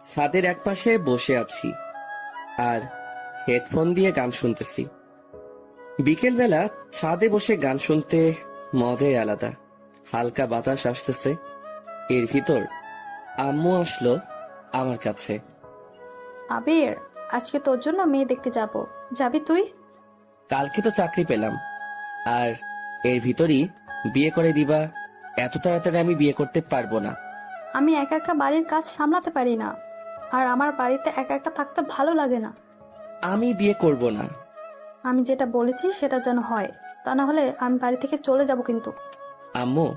ছাদের একপাশে বসে আছি আর হেডফোন দিয়ে গান শুনতেছি। বিকেলবেলা ছাদে বসে গান শুনতে মজাই আলাদা। হালকা বাতাস আসতেছে, এর ভিতর আম্মু আসলো আমার কাছে। আবির, আজকে তোর জন্য মেয়ে দেখতে যাব, যাবি তুই? কালকে তো চাকরি পেলাম, আর এর ভিতরই বিয়ে করে দিবা? এত তাড়াতাড়ি আমি বিয়ে করতে পারবো না। আমি একা একা বাড়ির কাজ সামলাতে পারি না, আর আমার বাড়িতে একা একা থাকতে ভালো লাগে না। আমি বিয়ে করব না। আমি যেটা বলেছি সেটা যেন হয়, তা না হলে আমি বাড়ি থেকে চলে যাব কিন্তু। আম্মু,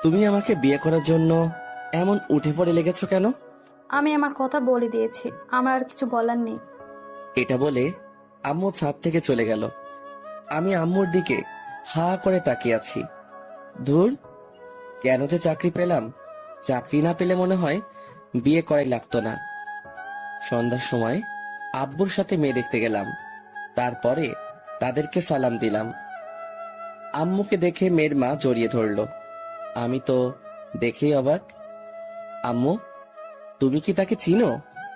তুমি আমাকে বিয়ে করার জন্য এমন উঠে পড়ে লেগেছো কেন? আমি আমার কথা বলে দিয়েছি, আমার আর কিছু বলার নেই। এটা বলে আম্মু ছাদ থেকে চলে গেল। আমি আম্মুর দিকে হা করে তাকিয়ে আছি। ধুর, কেন যে চাকরি পেলাম? চাকরি না পেলে মনে হয় বিয়ে করাই লাগতো না। সন্ধ্যার সময় আব্বুর সাথে মেয়ে দেখতে গেলাম। তারপরে তাদেরকে সালাম দিলাম। আম্মুকে দেখে মেয়ের মা জড়িয়ে ধরলো। আমি তো দেখেই অবাক। আম্মু, তুমি কি তাকে চিনো?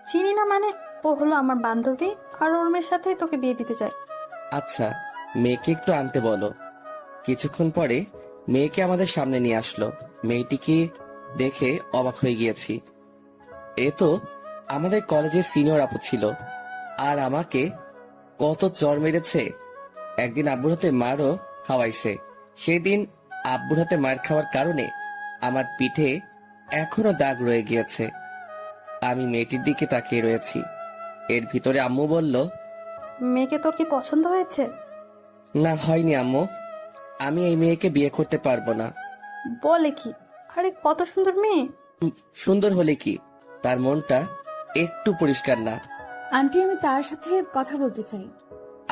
চিনি না মানে? ও হলো আমার বান্ধবী, আর ওর মেয়ের সাথেই তোকে বিয়ে দিতে চাই। আচ্ছা, মেয়েকে একটু আনতে বলো। কিছুক্ষণ পরে মেয়েকে আমাদের সামনে নিয়ে আসলো। মেয়েটিকে দেখে অবাক হয়ে গিয়েছি। এ তো আমাদের কলেজের সিনিয়র আপু ছিল, আর আমাকে কত চড় মেরেছে। একদিন আব্বুর হাতে মারও খাওয়াইছে। সেদিন আব্বুর হাতে মার খাওয়ার কারণে আমার পিঠে এখনো দাগ রয়ে গিয়েছে। আমি মেয়েটির দিকে তাকিয়ে রয়েছি। এর ভিতরে আম্মু বলল, মেয়েকে তোর কি পছন্দ হয়েছে? না, হয়নি আম্মু। আমি এই মেয়েকে বিয়ে করতে পারবো না। বলে কি? আরে কত সুন্দর মেয়ে! সুন্দর হলে কি, তার মনটা একটু পরিষ্কার না। আন্টি, আমি তার সাথে কথা বলতে চাই।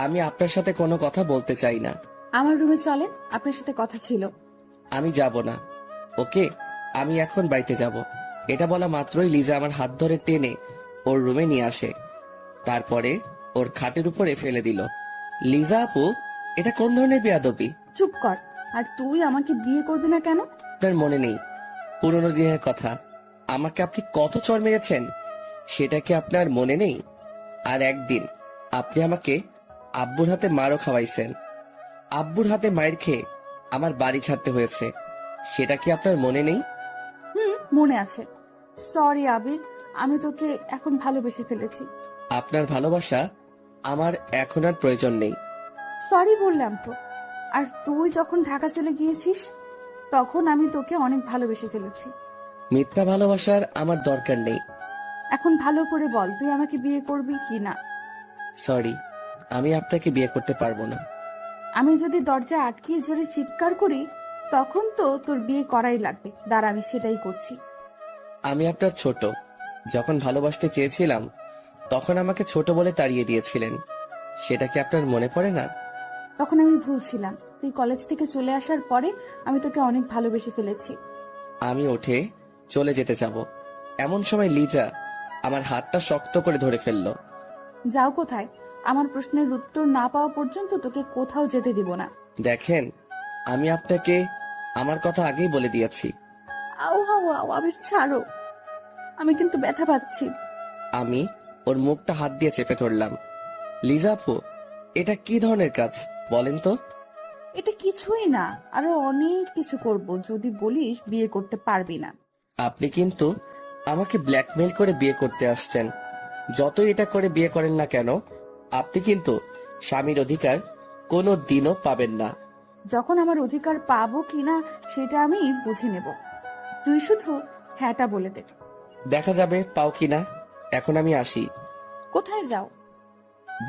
আমি আপনার সাথে কোনো কথা বলতে চাই না। আমার রুমে চলেন, আপনার সাথে কথা ছিল। আমি যাব না। ওকে, আমি এখন বাড়িতে যাব। এটা বলা মাত্রই লিজা আমার হাত ধরে টেনে ওর রুমে নিয়ে আসে। তারপরে ওর খাটের উপরে ফেলে দিল। লিজা আপু, এটা কোন ধরনের বেয়াদবি? চুপ কর। আর তুই আমাকে বিয়ে করবি না কেন? আপনার মনে নেই পুরোনো দিনের কথা? আমাকে আপনি কত চড় মেরেছেন, সেটা কি আপনার মনে নেই? আর একদিন আপনি আমাকে আব্বুর হাতে মারও খাওয়াইছেন। আব্বুর হাতে মায়ের খেয়ে আমার বাড়ি ছাড়তে হয়েছে, সেটা কি আপনার মনে নেই? মনে আছে। সরি আবির, আমি তোকে এখন ভালোবেসে ফেলেছি। আপনার ভালোবাসা আমার এখন আর প্রয়োজন নেই। সরি বললাম তো। আর তুই যখন ঢাকা চলে গিয়েছিস, তখন আমি তোকে অনেক ভালোবেসে ফেলেছি। মিথ্যা ভালোবাসার আমার দরকার নেই। এখন ভালো করে বল, তুই আমাকে বিয়ে করবি কি না? সরি, আমি আপনাকে বিয়ে করতে পারবো না। আমি যদি দরজা আটকিয়ে জোরে চিৎকার করি, তখন তো তোর বিয়ে করাই লাগবে। দাঁড়া, আমি সেটাই করছি। আমি আপনার ছোট। যখন ভালোবাসতে চেয়েছিলাম তখন আমাকে ছোট বলে তাড়িয়ে দিয়েছিলেন, সেটা কি আপনার মনে পড়ে না? তখন আমি ভুল ছিলাম। তুই কলেজ থেকে চলে আসার পরে আমি তোকে অনেক ভালোবেসে ফেলেছি। আমি উঠে চলে যেতে যাব, এমন সময় লিজা আমার হাতটা শক্ত করে ধরে ফেললো। যাও কোথায়? আমার প্রশ্নের উত্তর না পাওয়া পর্যন্ত তোকে কোথাও যেতে দিব না। দেখেন, আমি আপনাকে আমার কথা আগেই বলে দিয়েছি। আও হাও আও, আবির ছাড়ো, আমি কিন্তু ব্যথা পাচ্ছি। আমি ওর মুখটা হাত দিয়ে চেপে ধরলাম। লিজা আপু, এটা কি ধরনের কাজ বলেন তো? এটা কিছুই না, আরো অনেক কিছু করব যদি বলিস বিয়ে করতে পারবি না। আপনি কিন্তু আমাকে ব্ল্যাকমেল করে বিয়ে করতে আসছেন। যতই এটা করে বিয়ে করেন না কেন, আপনি কিন্তু স্বামীর অধিকার কোনো দিনও পাবেন না। যখন আমার অধিকার পাবো কিনা সেটা আমি বুঝে নেব। তুই শুধু হ্যাঁটা বলে দে। দেখা যাবে পাও কিনা। এখন আমি আসি। কোথায় যাও?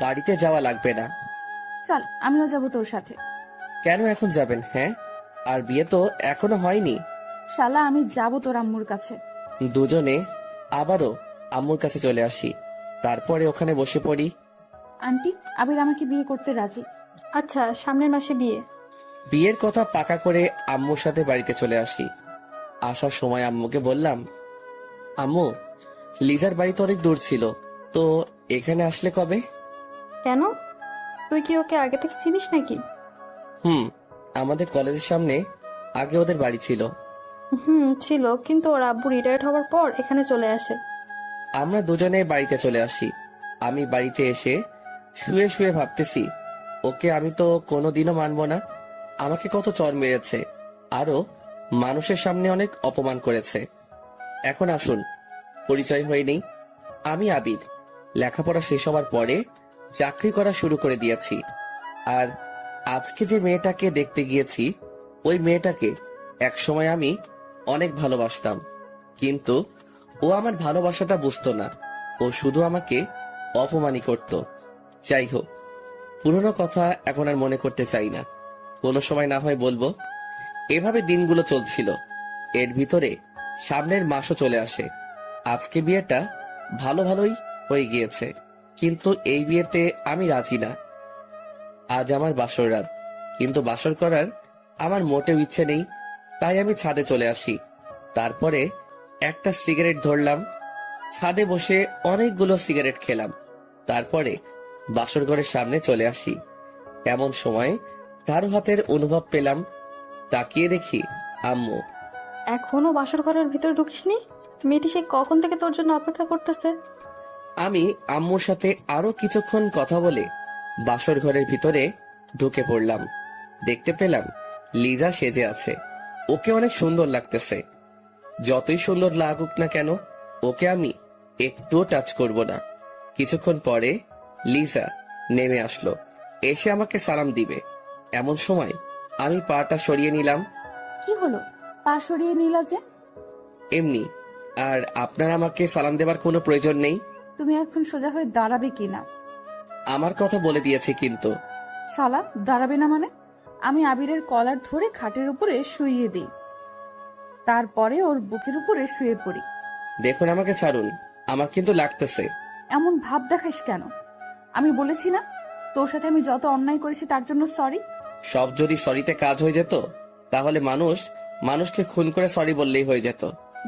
বাড়িতে যাওয়া লাগবে না। চল, আমিও যাব তোর সাথে। কেন এখন যাবেন? হ্যাঁ, আর বিয়ে তো এখনো হয়নি। শালা, আমি যাব তোর আম্মুর কাছে। দুজনে আবারও আম্মুর কাছে চলে আসি। তারপরে ওখানে বসে পড়ি। আন্টি, আবির আমাকে বিয়ে করতে রাজি। আচ্ছা, সামনের মাসে বিয়ে। বিয়ের কথা পাকা করে আম্মুর সাথে বাড়িতে চলে আসি। আসার সময় আম্মুকে বললাম, আম্মু, লিজার বাড়ি তো অনেক দূর ছিল, তো এখানে আসলে কবে? কেন? তুই কি ওকে আগে থেকে চিনিস নাকি? হুম, আমাদের কলেজের সামনে আগে ওদের বাড়ি ছিল। ছিল, কিন্তু ওর আব্বু রিটায়ার্ড হওয়ার পর এখানে চলে আসে। আমরা দুজনে বাড়িতে চলে আসি। আমি বাড়িতে এসে শুয়ে শুয়ে ভাবতেছি, ওকে আমি তো কোনোদিনও মানবো না। আমাকে কত চর মেরেছে, আরো মানুষের সামনে অনেক অপমান করেছে। এখন আসুন পরিচয় হয়ে নেই। আমি আবির। লেখাপড়া শেষ হওয়ার পরে চাকরি করা শুরু করে দিয়েছি। আর আজকে যে মেয়েটাকে দেখতে গিয়েছি, ওই মেয়েটাকে একসময় আমি অনেক ভালোবাসতাম, কিন্তু ও আমার ভালোবাসাটা বুঝতো না। ও শুধু আমাকে অপমানই করত। যাই হোক, পুরনো কথা এখন আর মনে করতে চাই না, কোনো সময় না হয় বলবো। এভাবে দিনগুলো চলছিল। এর ভিতরে সামনের মাসও চলে আসে। আজকে বিয়েটা ভালো ভালোই হয়ে গিয়েছে, কিন্তু এই বিয়েতে আমি রাজি না। আজ আমার বাসর রাত, কিন্তু বাসর করার আমার মোটেও ইচ্ছে নেই। তাই আমি ছাদে চলে আসি। তারপরে একটা সিগারেট ধরলাম, ছাদে বসে অনেকগুলো সিগারেট খেলাম। তারপরে বাসর ঘরের সামনে চলে আসি। এমন সময় কারো হাতের অনুভব পেলাম। তাকিয়ে দেখি আম্মু। এখনো বাসর ঘরের ভিতরে ঢুকিসনি? মেয়েটি সে কখন থেকে তোর জন্য অপেক্ষা করতেছে। আমি আম্মুর সাথে আরো কিছুক্ষণ কথা বলে বাসর ঘরের ভিতরে ঢুকে পড়লাম। দেখতে পেলাম লিজা সেজে আছে। ওকে অনেক সুন্দর লাগতেছে। যতই সুন্দর লাগুক না কেন, ওকে আমি একটুও টাচ করব না। কিছুক্ষণ পরে লিজা নেমে আসলো, এসে আমাকে সালাম দিবে। এমন সময় আমি পাটা সরিয়ে নিলাম। কি হলো, পা সরিয়ে নিলা যে? এমনি। আর আপনার আমাকে সালাম দেবার কোনো প্রয়োজন নেই। তুমি এখন সোজা হয়ে দাঁড়াবে কিনা? আমার কথা বলে দিয়েছে কিন্তু। শালা, দাঁড়াবে না মানে? আমি আবিরের কলার ধরে খাটের উপরে শুইয়ে দিই, তারপরে ওর বুকের উপরে শুয়ে পড়ি। দেখুন আমাকে ছাড়ুন, আমার কিন্তু লাগতেছে। এমন ভাব দেখাস কেন? আমি বলেছি না তোর সাথে আমি যত অন্যায় করেছি তার জন্য সরি? সব যদি সরিতে কাজ হয়ে যেত, তাহলে মানুষকে খুন করে সরি বললেই হয়ে যেত।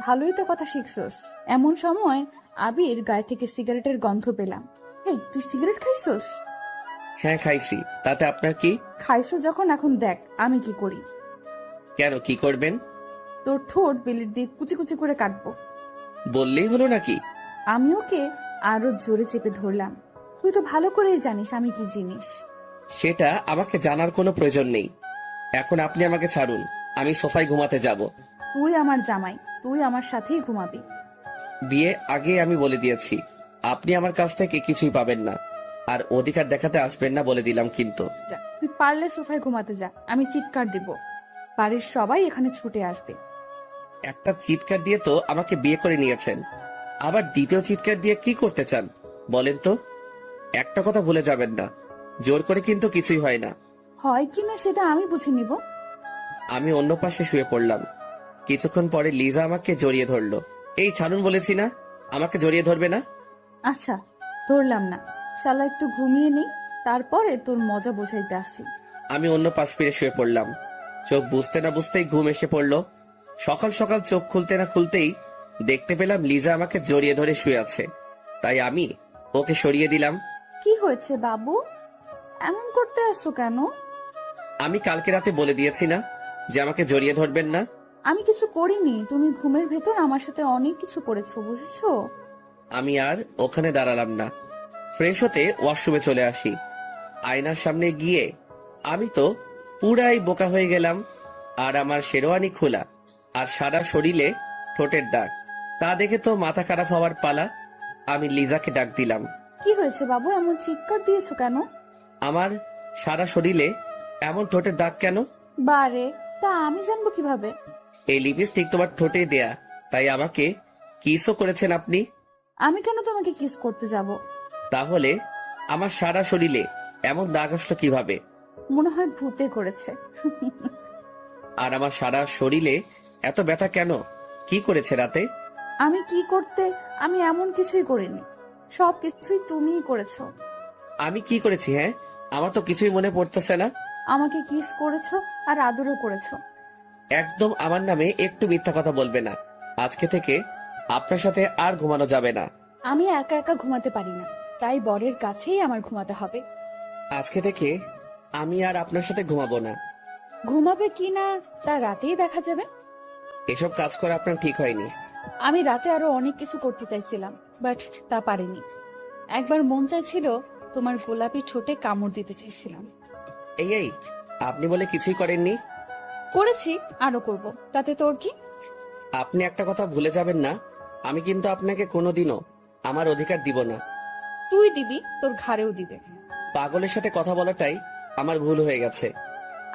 ভালোই তো কথা শিখছস। এমন সময় আবির গায়ে থেকে সিগারেটের গন্ধ পেলাম। এই, তুই সিগারেট খাইছস? হ্যাঁ খাইছি, তাতে আপনার কি? খাইছো যখন এখন দেখ আমি কি করি। কেন, কি করবেন? তোর ঠোঁট বেলির দিয়ে কুচি কুচি করে কাটবো। বললেই হলো নাকি? আমি ওকে আরো জোরে চেপে ধরলাম। তুই তো ভালো করেই জানিস আমি কি জিনিস। সেটা আমাকে জানার কোনো প্রয়োজন নেই। এখন আপনি আমাকে ছাড়ুন, আমি সোফায় ঘুমাতে যাব। তুই আমার জামাই, তুই আমার সাথেই ঘুমাবি। বিয়ে আগে আমি বলে দিয়েছি, আপনি আমার কাছ থেকে কিছুই পাবেন না। আর অধিকার দেখাতে আসবেন না বলে দিলাম কিন্তু। যা, তুই পারলে সোফায় ঘুমাতে যা, আমি চিৎকার দিব। বাড়ির সবাই এখানে ছুটে আসবে। একটা চিৎকার দিয়ে তো আমাকে বিয়ে করে নিয়েছেন, আবার দ্বিতীয় চিৎকার দিয়ে কি করতে চান বলেন তো? একটা কথা ভুলে যাবেন না, জোর করে কিন্তু কিছুই হয় না। হয় কিনা সেটা আমি বুঝে নিব। আমি অন্য পাশে শুয়ে পড়লাম। কিছুক্ষণ পরে লিজা আমাকে জড়িয়ে ধরলো। এই ছাড়ুন বলেছি না, আমাকে জড়িয়ে ধরবে না। আচ্ছা, ধরলাম না। শালা একটু ঘুমিয়ে নি, তারপরে তোর মজা বোঝাইতে আসছি। আমি অন্য পাশ ফিরে শুয়ে পড়লাম। চোখ বুঝতে না বুঝতেই ঘুম এসে পড়লো। সকাল সকাল চোখ খুলতে না খুলতেই দেখতে পেলাম লিজা আমাকে জড়িয়ে ধরে শুয়ে আছে। তাই আমি ওকে সরিয়ে দিলাম। কি হয়েছে বাবু, এমন করতে আসছো কেন? আমি কালকে রাতে বলে দিয়েছি না যে আমাকে জড়িয়ে ধরবেন না। আমি কিছু করিনি, তুমি ঘুমের ভেতর আমার সাথে অনেক কিছু করেছো, বুঝেছো? আমি আর ওখানে দাঁড়ালাম না, ফ্রেশ হতে ওয়াশরুমে চলে আসি। আয়নার সামনে গিয়ে আমি তো পুরাই বোকা হয়ে গেলাম। আর আমার শেরওয়ানি খোলা, আর সারা শরীরে ঠোঁটের দাগ। তা দেখে তো মাথা খারাপ হওয়ার পালা। আমি লিজাকে ডাক দিলাম। কি হয়েছে বাবু, এমন চিৎকার দিয়েছো কেন? আমার সারা শরীরে এমন ঠোঁটের দাগ কেন? বারে, তা আমি জানবো কিভাবে? এই লিপস্টিক তোমার ঠোঁটে দেয়া, তাই আমাকে কিসও করেছেন আপনি। আমি কেন তোমাকে কিস করতে যাব? তাহলে আমার সারা শরীরে এমন দাগ আসলো কিভাবে? মনে হয় ভূতে করেছে। আর আমার সারা শরীরে এত ব্যথা কেন? কি করেছে রাতে? আমি কি করতে, আমি এমন কিছুই করিনি, সব কিছুই তুমিই করেছো। আমি কি করেছি? হ্যাঁ, আমার তো কিছুই মনে পড়তেছে না। আমাকে কিস করেছো আর আদরও করেছো। একদম আমার নামে একটু মিথ্যা কথা বলবে না। আজকে থেকে আপনার সাথে আর ঘুমানো যাবে না। আমি একা একা ঘুমাতে পারি না, তাই বরের কাছেই আমার ঘুমাতে হবে। আজকে থেকে আমি আর আপনার সাথে ঘুমাবো না। ঘুমাবে কি না তা রাতেই দেখা যাবে। এসব কাজ করা আপনার ঠিক হয়নি। আমি রাতে আরো অনেক কিছু করতে চাইছিলাম, বাট তা পারিনি। একবার মন চাইছিল তোমার গোলাপি ঠোঁটে কামড় দিতে চাইছিলাম। এই আপনি বলে কিছুই করেননি। করেছি, আরো করব, তাতে তোর কি? আপনি একটা কথা ভুলে যাবেন না, আমি কিন্তু আপনাকে কোনোদিনও আমার অধিকার দিব না। তুই দিবি, তোর ঘাড়েও দিবে। পাগলের সাথে কথা বলাটাই আমার ভুল হয়ে গেছে।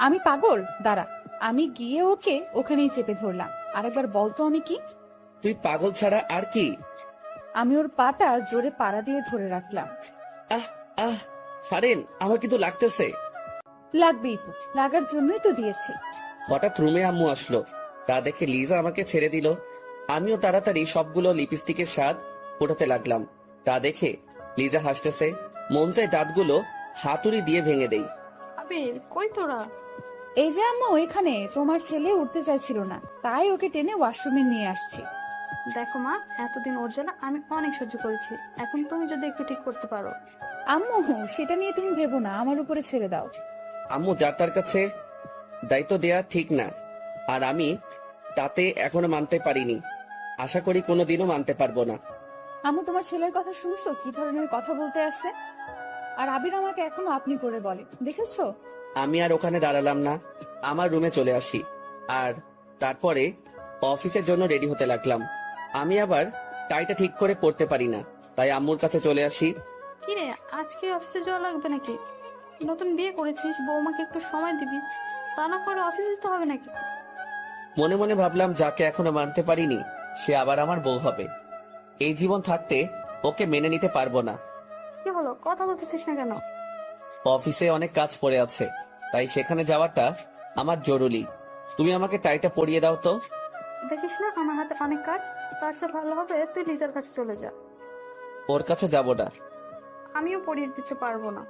আমি পাগল? দাঁড়া, আমি গিয়ে ওকে ওখানেই চেপে ধরলাম। আরেকবার বলতো আমি কি? তুই পাগল ছাড়া আর কি? আমি ওর পাটা জোরে পাড়া দিয়ে ধরে রাখলাম। আহ আহ ছাড়েন, আমার কিন্তু লাগতেছে। লাগবেই তো, লাগার জন্যই তো দিয়েছি। হঠাৎ রুমে আম্মু আসলো, তা দেখে লিজা আমাকে ছেড়ে দিল। আমিও তাড়াতাড়ি সবগুলো লিপস্টিকের স্বাদ ফোটাতে লাগলাম। তা দেখে লিজা হাসতেছে। মন চায় দাঁতগুলো হাতুড়ি দিয়ে ভেঙে দেই। আবির, কই তোরা? এই যে আম্মু, এখানে তোমার ছেলে উঠতে চাইছিল না, তাই ওকে টেনে ওয়াশরুমে নিয়ে আসছি। দেখো মা, এতদিন ওর জন্য আমি অনেক সহ্য করেছি, এখন তুমি যদি একটু ঠিক করতে পারো। আম্মু, সেটা নিয়ে তুমি ভেবো না, আমার উপরে ছেড়ে দাও। আম্মু যার তার কাছে দায়িত্ব দেয়া ঠিক না, আর আমি তাতে এখনো মানতে পারিনি। আশা করি কোনোদিনও মানতে পারবো না। আম্মু, তোমার ছেলের কথা শুনছো কি ধরনের কথা বলতে আছে? আর আবির আমাকে এখনো আপনি করে বলে, দেখেছো? আমি আর ওখানে দাঁড়ালাম না, আমার রুমে চলে আসি। আর তারপরে অফিসের জন্য রেডি হতে লাগলাম। আমি আবার টাইটা ঠিক করে পড়তে পারি না, তাই আম্মুর কাছে চলে আসি। কি রে, আজকে অফিসে যাওয়া লাগবে নাকি? নতুন বিয়ে করেছিস, বৌমাকে একটু সময় দিবি, তা না করে অফিসে যেতে হবে নাকি? মনে মনে ভাবলাম, যাকে এখনো মানতে পারিনি সে আবার আমার বউ হবে। এই জীবন থাকতে ওকে মেনে নিতে পারবো না। কি হলো, কথা বলতেছিস না কেন? অফিসে অনেক কাজ পড়ে আছে, তাই সেখানে যাওয়াটা আমার জরুরি। তুমি আমাকে টাইটা পরিয়ে দাও তো। দেখিস না আমার হাতে অনেক কাজ, তার চেয়ে ভালো হবে তুই লিজার কাছে চলে যা। ওর কাছে যাবো না। আমিও পরিয়ে দিতে পারবো না।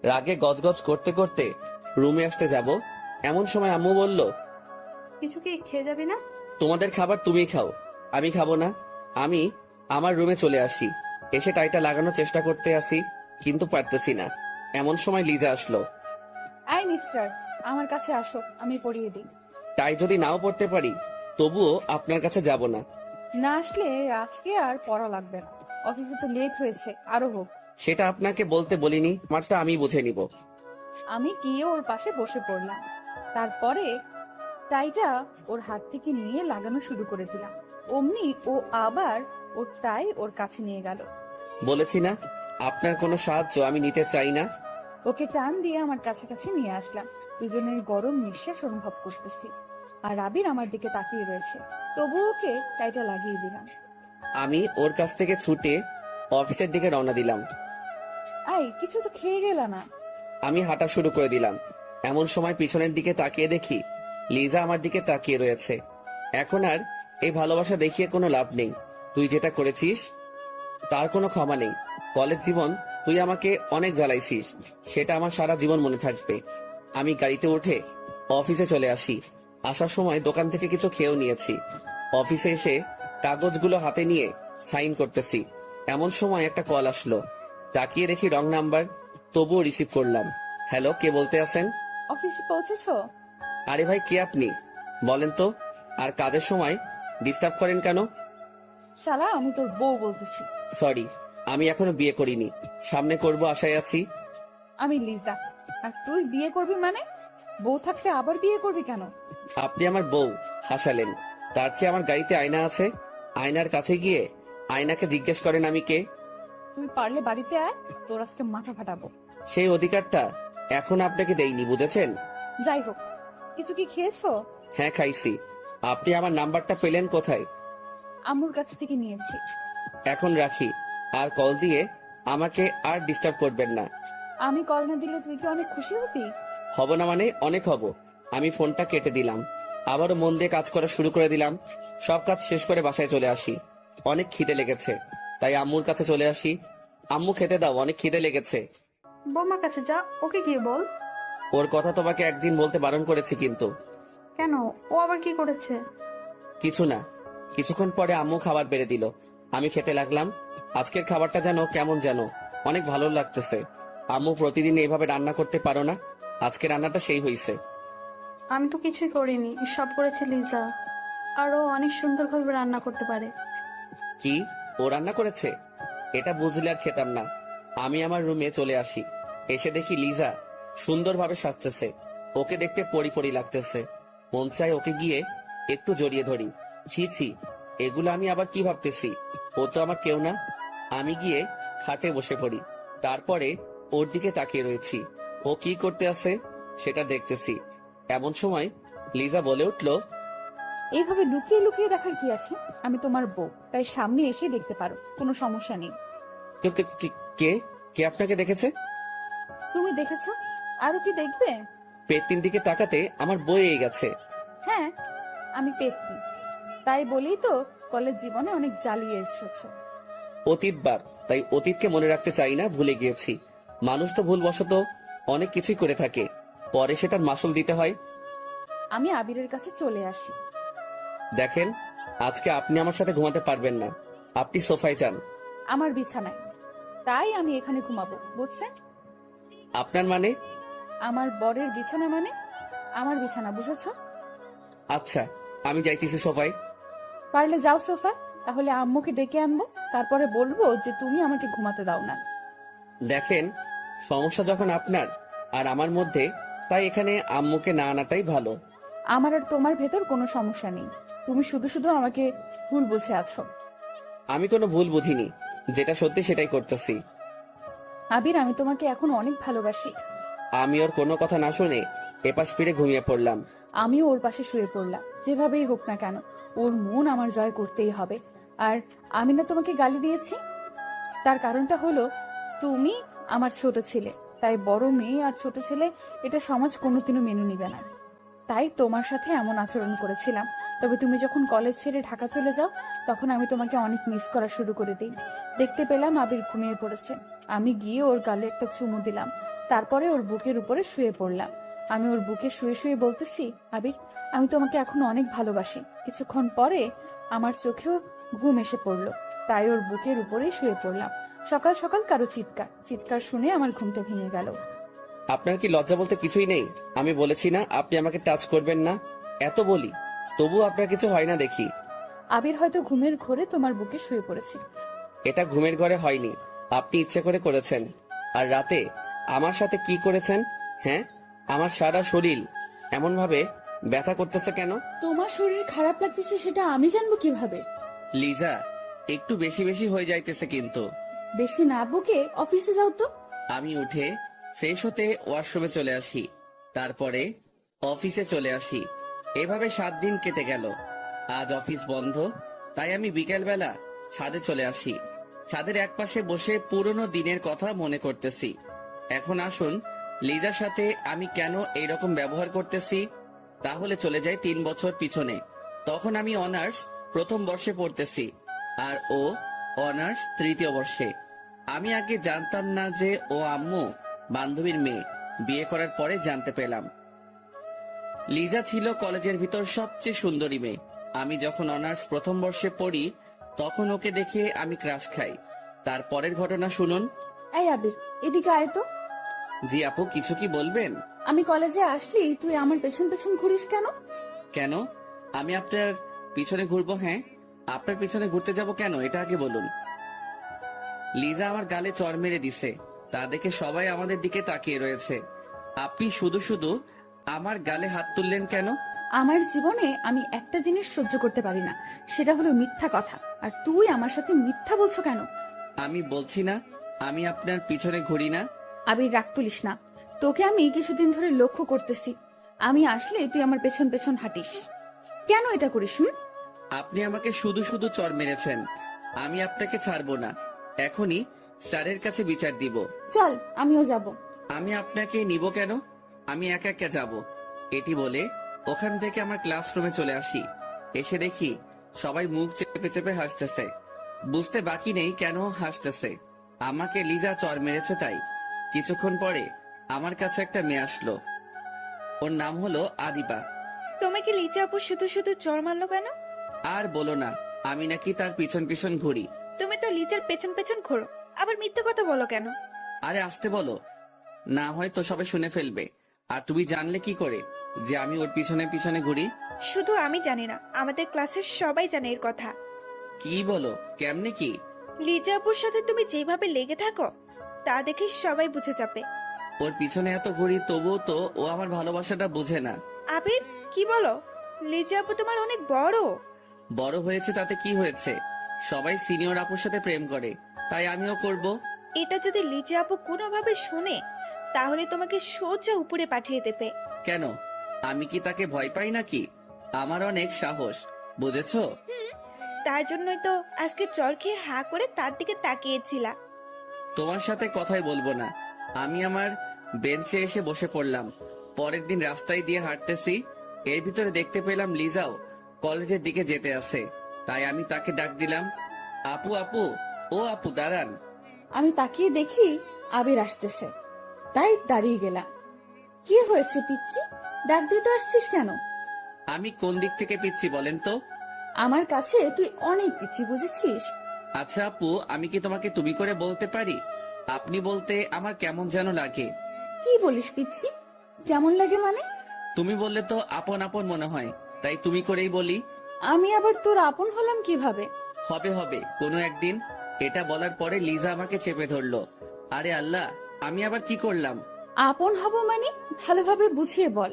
রাগে গজগজ করতে করতে রুমে আসতে যাব, এমন সময় আম্মু বলল, কিছু কি খেয়ে যাবি না? তোমাদের খাবার তুমি খাও, আমি খাবো না। আমি আমার রুমে চলে আসি। এসে টাইটা লাগানোর চেষ্টা করতে আসি, কিন্তু পারতেছি না। এমন সময় লিজা আসলো। আই মিস্টার, আমার কাছে আসো, আমি পরিয়ে দিই। টাই যদি নাও পড়তে পারি, তবুও আপনার কাছে যাব না। না আসলে আজকে আর পড়া লাগবে না, অফিসে তো লেট হয়েছে, আরো হোক। সেটা আপনাকে বলতে বলিনি, আমারটা আমি বুঝে নিব। আমি গিয়ে ওর পাশে বসে পড়লাম। তারপরে টাইটা ওর হাত থেকে নিয়ে লাগানো শুরু করে দিলাম। অমনি ও আবার ওর টাই ওর কাছে নিয়ে গেল। বলেছি না, আপনার কোনো সাহায্য আমি নিতে চাই না। ওকে টান দিয়ে আমার কাছাকাছি নিয়ে আসলাম। দুজনের গরম নিঃশ্বাস অনুভব করতেছি, আর আবির আমার দিকে তাকিয়ে রয়েছে। তবু ওকে টাইটা লাগিয়ে দিলাম। আমি ওর কাছ থেকে ছুটে অফিসের দিকে রওনা দিলাম। আই, কিছু তো খেয়ে গেল না? আমি হাঁটা শুরু করে দিলাম। এমন সময় পিছনের দিকে তাকিয়ে দেখি লিজা আমার দিকে তাকিয়ে রয়েছে। এখন আর এই ভালোবাসা দেখিয়ে কোনো লাভ নেই। তুই যেটা করেছিস তার কোনো ক্ষমা নেই। কলেজ জীবন তুই আমাকে অনেক জ্বালাইছিস, সেটা আমার সারা জীবন মনে থাকবে। আমি গাড়িতে উঠে অফিসে চলে আসি। আসার সময় দোকান থেকে কিছু খেয়েও নিয়েছি। অফিসে এসে কাগজগুলো হাতে নিয়ে সাইন করতেছি, এমন সময় একটা কল আসলো। তাকিয়ে দেখি রং নাম্বার, তবুও রিসিভ করলাম। হ্যালো, কে বলতে আছেন? অফিসে পৌঁছেছো? আরে ভাই, কে আপনি বলেন তো? আর কাজের সময় ডিস্টার্ব করেন কেন? শালা, আমি তোর বউ বলতেছি। সরি, আমি এখনো বিয়ে করিনি, সামনে করব আশায় আছি। আমি লিজা। আর তুই বিয়ে করবি মানে? বউ থাকতে আবার বিয়ে করবি কেন? আপনি আমার বউ হাসালেন, তার চেয়ে আমার গাড়িতে আয়না আছে, আয়নার কাছে গিয়ে আয়নাকে জিজ্ঞেস করেন আমি কে। তুই পারলে বাড়িতে আয়, তোর আজকে মাথা ফাটাবো। সেই অধিকারটা এখন আপনাকে দেইনি, বুঝেছেন? যাই হোক, কিছু কি খেয়েছো? হ্যাঁ, খাইছি। আপনি আমার নাম্বারটা পেলেন কোথায়? আম্মুর কাছ থেকে নিয়েছি। এখন রাখি, আর কল দিয়ে আমাকে আর ডিস্টার্ব করবেন না। আমি কল না দিলে তুই কি অনেক খুশি হবি? হব না মানে অনেক হব। আমি ফোনটা কেটে দিলাম, আবারও মন দিয়ে কাজ করা শুরু করে দিলাম। সব কাজ শেষ করে বাসায় চলে আসি। অনেক খিদে লেগেছে, তাই আম্মুর কাছে চলে আসি। আম্মু, খেতে দাও, অনেক খিদে লেগেছে। বৌমার কাছে যা, ওকে গিয়ে বল। ওর কথা তোমাকে একদিন বলতে বারণ করেছি কিন্তু। কেন, ও আবার কি করেছে? কিছু না। কিছুক্ষণ পরে আম্মু খাবার বেড়ে দিল, আমি খেতে লাগলাম। আজকের খাবারটা যেন কেমন যেন অনেক ভালো লাগতেছে। আম্মু, প্রতিদিন এইভাবে রান্না করতে পারো না? আজকে রান্নাটা সেই হয়েছে। আমি তো কিছুই করিনি, সব করেছে লিজা। আরো অনেক সুন্দরভাবে রান্না করতে পারে। কি, ও রান্না করেছে? এটা বুঝলে আর খেতাম না। আমি আমার রুমে চলে আসি। এসে দেখি লিজা সুন্দরভাবে সাজতেছে। ওকে দেখতে পরি পরি লাগতেছে। মন চায় ওকে গিয়ে একটু জড়িয়ে ধরি। ছি ছি, এগুলো আমি আবার কি ভাবতেছি? ও তো আমার কেউ না। আমি গিয়ে খাটে বসে পড়ি। তারপরে ওর দিকে তাকিয়ে রয়েছি। ও কি করতে আছে সেটা দেখতেছি। এমন সময় লিজা বলে উঠলো, এইভাবে লুকিয়ে লুকিয়ে দেখার কি আছে? আমি তোমার বউ, তাই সামনে এসে দেখতে পারো, কোনো সমস্যা নেই। কে কে- কে- কে কে আপনাকে দেখেছে? তুমি দেখেছো, আরো কি দেখবে? পেটটির দিকে তাকাতে আমার বয়ে গেছে। হ্যাঁ, আমি পেতনি, তাই বলেই তো কলেজ জীবনে অনেক জ্বালিয়ে এসেছো। অতীতবার, তাই অতীতকে মনে রাখতে চাই না, ভুলে গিয়েছি। মানুষ তো ভুলবশত অনেক কিছুই করে থাকে, পরে সেটার মাসুল দিতে হয়। আমি আবিরের কাছে চলে আসি। দেখেন, আজকে আপনি আমার সাথে ঘুমাতে পারবেন না। আপনি সোফায় যান। আমার বিছানায়, তাই আমি এখানে ঘুমাবো, বুঝছেন? আপনার মানে? আমার বরের বিছানা মানে আমার বিছানা, বুঝেছো? আচ্ছা, আমি যাইতেছি সোফায়। পারলে যাও সোফা, তাহলে আম্মুকে ডেকে আনবো, তারপরে বলবো যে তুমি আমাকে ঘুমাতে দাও না। দেখেন, সমস্যা যখন আপনার আর আমার মধ্যে, তাই এখানে আম্মুকে না আনাটাই ভালো। আমার আর তোমার ভেতর কোনো সমস্যা নেই, তুমি শুধু শুধু আমাকে ভুল বুঝে আছো। আমি কোনো ভুল বুঝিনি, যেটা সত্যি সেটাই করতেছি। আবির, আমি তোমাকে এখন অনেক ভালোবাসি। আমি ওর কোনো কথা না শুনে এপাশ ফিরে ঘুমিয়ে পড়লাম। আমিও ওর পাশে শুয়ে পড়লাম। যেভাবেই হোক না কেন, ওর মন আমার জয় করতেই হবে। আর আমি না তোমাকে গালি দিয়েছি, তার কারণটা হলো তুমি আমার ছোট ছেলে, তাই বড় মেয়ে আর ছোট ছেলে এটা সমাজ কোনোদিনও মেনে নিবে না। তাই তোমার সাথে এমন আচরণ করেছিলাম। তবে তুমি যখন কলেজ ছেড়ে ঢাকা চলে যাও, তখন আমি তোমাকে অনেক মিস করা শুরু করে দিই। দেখতে পেলাম আবির ঘুমিয়ে পড়েছে। আমি গিয়ে ওর গালে একটা চুমু দিলাম, তারপরে ওর বুকের উপরে শুয়ে পড়লাম। আমি ওর বুকে শুয়ে শুয়ে বলতেছি, আবির, আমি তোমাকে এখন অনেক ভালোবাসি। কিছুক্ষণ পরে আমার চোখেও ঘুম এসে পড়লো, তাই ওর বুকের উপরেই শুয়ে পড়লাম। সকাল সকাল কারো চিৎকার চিৎকার শুনে আমার ঘুমটা ভেঙে গেল। আপনার কি লজ্জা বলতে কিছুই নেই? আমি বলেছি না আপনি আমাকে টাচ করবেন না, এত বলি, তবু আপনার কিছু হয় না দেখি। আবির হয়তো ঘুমের ঘোরে তোমার বুকে শুয়ে পড়েছে। এটা ঘুমের ঘরে হয়নি, আপনি ইচ্ছে করে করেছেন। আর রাতে আমার সাথে কি করেছেন? হ্যাঁ, আমার সারা শরীর এমন ভাবে ব্যথা করতেছে কেন? তোমার শরীর খারাপ লাগতেছে সেটা আমি জানবো কিভাবে? লিজা, একটু বেশি বেশি হয়ে যাইতেছে কিন্তু। বেশি না বুকে অফিসে যাও তো। আমি উঠে ফ্রেশ হতে ওয়াশরুমে চলে আসি, তারপরে অফিসে চলে আসি। এভাবে 7 দিন কেটে গেল। আজ অফিস বন্ধ, তাই আমি বিকেল বেলা ছাদে চলে আসি। ছাদের একপাশে বসে পুরনো দিনের কথা মনে করতেছি। এখন আসুন, লিজার সাথে আমি কেন এইরকম ব্যবহার করতেছি। তাহলে চলে যাই 3 বছর পিছনে। তখন আমি অনার্স প্রথম বর্ষে পড়তেছি, আর ও অনার্স তৃতীয় বর্ষে। আমি আগে জানতাম না যে ও আম্মু বান্ধবীর মেয়ে। বিয়ে করার পরে জানতে পেলাম। লিজা ছিল কলেজের ভিতর সবচেয়ে সুন্দরী মেয়ে। আমি যখন অনার্স প্রথম বর্ষে পড়ি, তখন ওকে দেখে আমি ক্রাশ খাই। তারপরের ঘটনা শুনুন। এই আবির, এদিকে আয় তো। জি আপু, কিছু কি বলবেন? আমি কলেজে আসলি তুই আমার পেছন পেছন ঘুরিস কেন? কেন আমি আপনার পিছনে ঘুরবো? হ্যাঁ, আপনার পিছনে ঘুরতে যাব কেন, এটা আগে বলুন। লিজা আমার গালে চড় মেরে দিছে, তা দেখে সবাই আমাদের দিকে তাকিয়ে রয়েছে। আপনি শুধু শুধু আমার গালে হাত তুললেন কেন? আমার জীবনে আমি একটা জিনিস সহ্য করতে পারি না, সেটা হলো মিথ্যা কথা। আর তুই আমার সাথে মিথ্যা বলছো কেন? আমি বলছি না আমি আপনার পিছনে ঘুরি না। আবির, রাগ তুলিস না। তোকে আমি কিছুদিন ধরে লক্ষ্য করতেছি, আমি আসলে তুই আমার পেছন পেছন হাঁটিস। কেন এটা করিস? আপনি আমাকে শুধু শুধু চড় মেরেছেন, আমি আপনাকে ছাড়বো না। এখনই স্যারের কাছে বিচার দিব। চল, আমিও যাব। আমি আপনাকে নিব কেন, আমি একা একা যাব। এটি বলে ওখান থেকে আমার ক্লাসরুমে চলে আসি। এসে দেখি সবাই মুখ চেপে চেপে হাসতেছে। বুঝতে বাকি নেই কেন হাসতেছে। আমাকে লিজা চড় মেরেছে তাই। কিছুক্ষণ পরে আমার কাছে একটা মেয়ে আসলো। ওর নাম হলো আদিবা। তোমাকে লিচা আপু শুধু শুধু চড় মারলো কেন? আর বলো না, আমি নাকি তার পিছন পিছন ঘুরি। তুমি তো লিচার পেছন পেছন ঘোরো, আবার মিথ্যে কথা বলো কেন? আরে আসতে বলো, না হয় তো সবাই শুনে ফেলবে। আর তুমি জানলে কি করে? যে আমি ওর পিছনে পিছনে ঘুরি? শুধু আমি জানি না, আমাদের ক্লাসের সবাই জানে এর কথা। কি বলো? কেমনে কি? লিজা আপুর সাথে তুমি যেভাবে লেগে থাকো তা দেখে সবাই বুঝে যাবে। ওর পিছনে এত ঘুরি তবুও তো ও আমার ভালোবাসাটা বোঝে না। আবির, কি বলো? লিজা আপু তোমার অনেক বড়। বড় হয়েছে তাতে কি হয়েছে? সবাই সিনিয়র আপুর সাথে প্রেম করে, তাই আমিও করব। এটা যদি লিজা আপু কোনোভাবে শুনে তাহলে তোমাকে সোজা উপরে পাঠিয়ে দেবে। কেন? আমি কি তাকে ভয় পাই নাকি? আমার অনেক সাহস, বুঝেছো? তার জন্যই তো আজকে চর খেয়ে হা করে তার দিকে তাকিয়েছিলা। তোমার সাথে কথাই বলবো না। আমি আমার বেঞ্চে এসে বসে পড়লাম। পরের দিন রাস্তায় দিয়ে হাঁটতেছি, এর ভিতরে দেখতে পেলাম লিজাও কলেজের দিকে যেতে আছে। তাই আমি তাকে ডাক দিলাম, আপু আপু, ও আপু দাঁড়ান। আমি তাকিয়ে দেখি আবির আসতেছে, তাই দাঁড়িয়ে গেলাম। কি হয়েছে পিচ্চি, ডাক দিতে আসছিস কেন? আমি কোন দিক থেকে পিচ্ছি বলেন তো? আমার কাছে তুই অনেক পিচ্চি, বুঝেছিস? আচ্ছা আপু, আমি কি তোমাকে তুমি করে বলতে পারি? আপনি বলতে আমার কেমন যেন লাগে। কি বলিস পিচ্চি? কেমন লাগে মানে? তুমি বললে তো আপন আপন মনে হয়, তাই তুমি করেই বলি। আমি আবার তোর আপন হলাম কিভাবে? হবে হবে কোনো একদিন। এটা বলার পরে লিজা আমাকে চেপে ধরলো। আরে আল্লাহ, আমি আবার কি করলাম? আপন হব মানে ভালোভাবে বুঝিয়ে বল।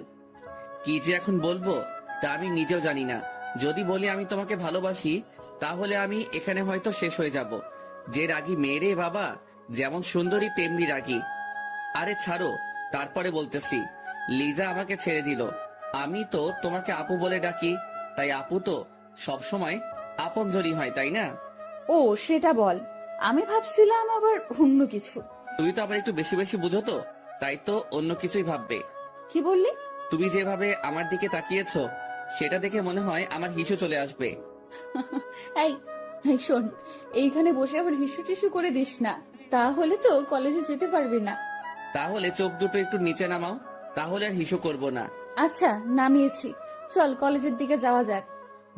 কি যে এখন বলবো তা আমি নিজেও জানি না। যদি বলি আমি তোমাকে ভালোবাসি, তাহলে আমি এখানে হয়তো শেষ হয়ে যাব। যে রাগী মেয়েরে বাবা, যেমন সুন্দরী তেমনি রাগী। আরে ছাড়ো, তারপরে বলতেছি। লিজা আমাকে ছেড়ে দিল। আমি তো তোমাকে আপু বলে ডাকি, তাই আপু তো সবসময় আপনজনই হয়, তাই না? ও সেটা বল, আমি ভাবছিলাম আবার অন্য কিছু। তুমি তো আবার একটু বেশি বেশি বুঝো তো, তাই তো অন্য কিছুই ভাববে। কি বললি? তুমি যেভাবে আমার দিকে তাকিয়েছো, সেটা দেখে মনে হয় আমার হিসু চলে আসবে। এই এই শোন, এইখানে বসে আবার হিসু টিসু করে দিস না, তাহলে তো কলেজে যেতে পারবি না। তাহলে চোখ দুটো একটু নিচে নামাও, তাহলে আর হিসু করব না। আচ্ছা নামিয়েছি, চল কলেজের দিকে যাওয়া যাক।